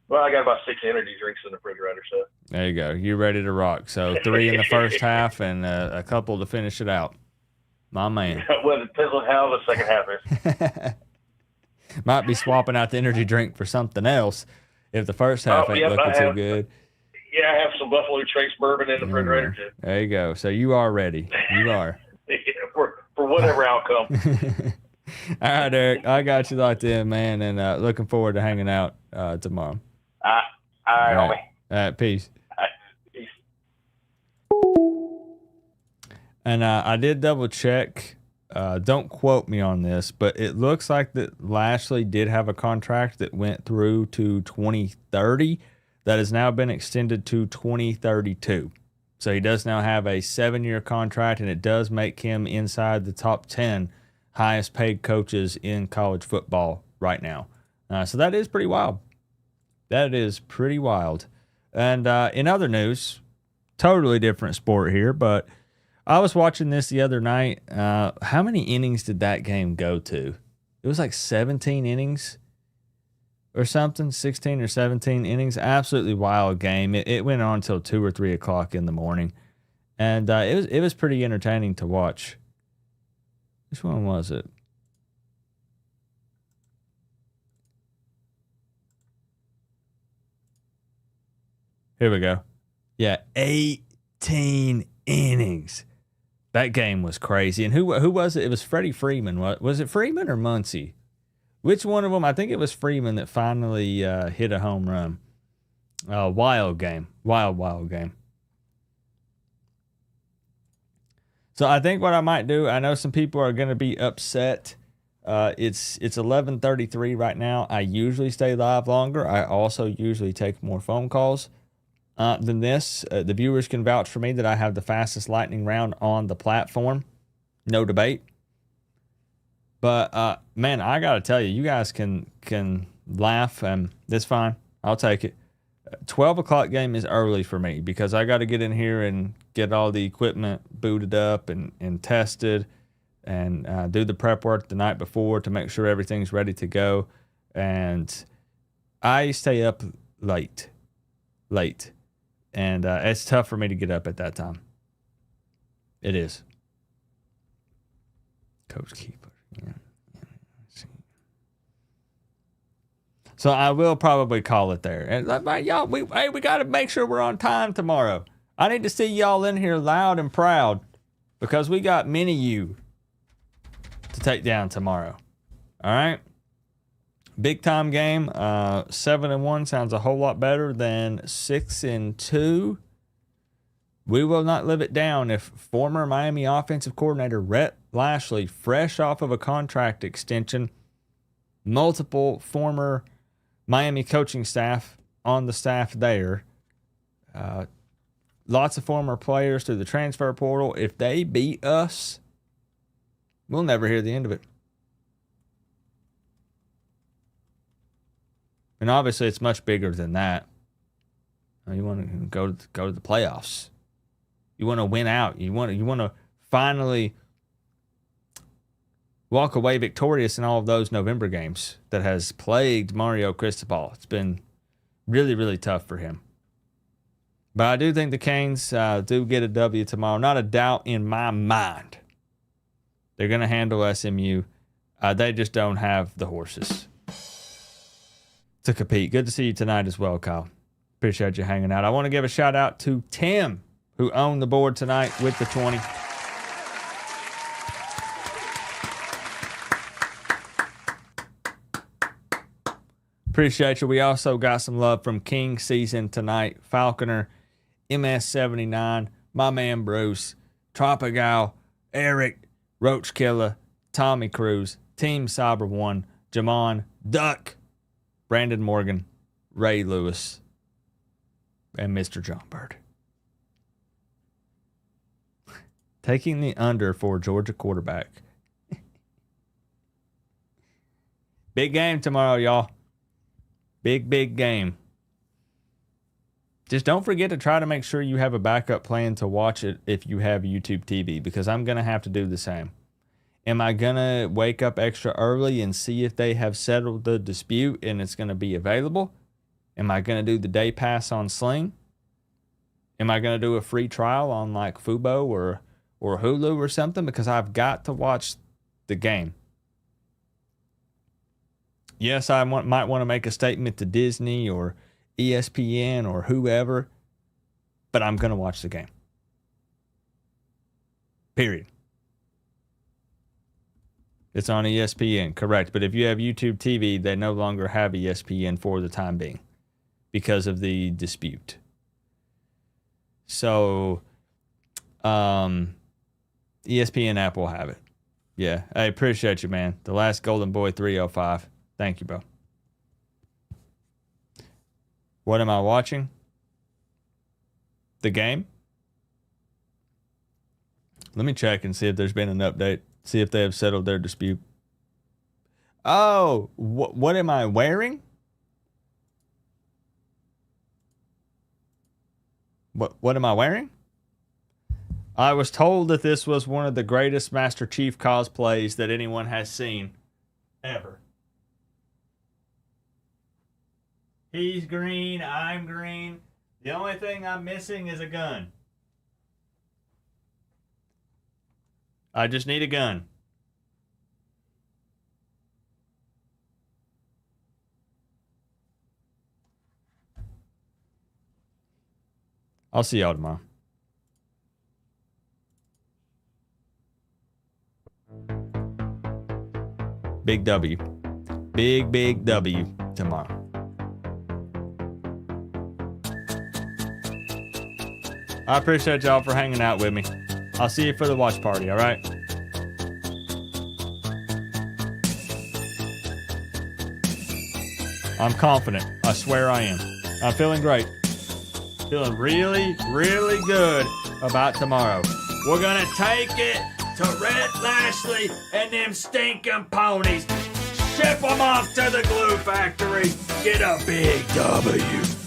Well, I got about 6 energy drinks in the refrigerator, so. There you go. You're ready to rock. So 3 in the first half and a couple to finish it out. My man. Well, it depends on how the second half is. Might be swapping out the energy drink for something else if the first half ain't looking too good. Yeah, I have some Buffalo Trace bourbon in the refrigerator, too. There you go. So you are ready. You are. For whatever outcome. All right, Eric. I got you locked in, man, and looking forward to hanging out tomorrow. All right, All homie. right, peace. All right, peace. And I did double check. Don't quote me on this, but it looks like that Lashley did have a contract that went through to 2030 that has now been extended to 2032. So he does now have a 7-year contract, and it does make him inside the top 10 highest paid coaches in college football right now. So that is pretty wild. That is pretty wild. And in other news, totally different sport here, but I was watching this the other night. How many innings did that game go to? It was like 17 innings or something, 16 or 17 innings. Absolutely wild game. It went on until 2 or 3 o'clock in the morning. And it was pretty entertaining to watch. Which one was it? Here we go. Yeah, 18 innings. That game was crazy. And who was it? It was Freddie Freeman. Was it Freeman or Muncy? Which one of them? I think it was Freeman that finally hit a home run. Wild game. Wild game. So I think what I might do, I know some people are going to be upset. It's 11:33 right now. I usually stay live longer. I also usually take more phone calls than this. The viewers can vouch for me that I have the fastest lightning round on the platform. No debate. But, man, I got to tell you, you guys can laugh, and that's fine. I'll take it. 12 o'clock game is early for me because I got to get in here and get all the equipment booted up and tested and do the prep work the night before to make sure everything's ready to go. And I stay up late. And it's tough for me to get up at that time. It is. Coach Keeper. Yeah. So I will probably call it there. And y'all, we got to make sure we're on time tomorrow. I need to see y'all in here loud and proud because we got many you to take down tomorrow. All right. Big time game. 7-1 sounds a whole lot better than 6-2. We will not live it down if former Miami offensive coordinator Rhett Lashley, fresh off of a contract extension, multiple former Miami coaching staff on the staff there, lots of former players through the transfer portal. If they beat us, we'll never hear the end of it. And obviously, it's much bigger than that. You want to go to the playoffs. You want to win out. You want to finally walk away victorious in all of those November games that has plagued Mario Cristobal. It's been really, really tough for him. But I do think the Canes do get a W tomorrow. Not a doubt in my mind. They're going to handle SMU. They just don't have the horses to compete. Good to see you tonight as well, Kyle. Appreciate you hanging out. I want to give a shout out to Tim, who owned the board tonight with the 20. Appreciate you. We also got some love from King Season tonight. Falconer, MS79, my man Bruce, Tropigal, Eric, Roach Killer, Tommy Cruz, Team Cyber 1, Jamon, Duck, Brandon Morgan, Ray Lewis, and Mr. John Bird. Taking the under for Georgia quarterback. Big game tomorrow, y'all. Big game. Just don't forget to try to make sure you have a backup plan to watch it if you have YouTube TV, because I'm going to have to do the same. Am I going to wake up extra early and see if they have settled the dispute and it's going to be available? Am I going to do the day pass on Sling? Am I going to do a free trial on like Fubo or Hulu or something? Because I've got to watch the game. Yes, I might want to make a statement to Disney or ESPN or whoever, but I'm going to watch the game. Period. It's on ESPN, correct. But if you have YouTube TV, they no longer have ESPN for the time being because of the dispute. So, ESPN app will have it. Yeah, I appreciate you, man. The last Golden Boy 305. Thank you, bro. What am I watching? The game? Let me check and see if there's been an update. See if they have settled their dispute. Oh, what am I wearing? What am I wearing? I was told that this was one of the greatest Master Chief cosplays that anyone has seen ever. He's green, I'm green. The only thing I'm missing is a gun. I just need a gun. I'll see y'all tomorrow. Big W. Big W tomorrow. I appreciate y'all for hanging out with me. I'll see you for the watch party, all right? I'm confident. I swear I am. I'm feeling great. Feeling really, really good about tomorrow. We're going to take it to Red Lashley and them stinking ponies. Ship them off to the glue factory. Get a big W.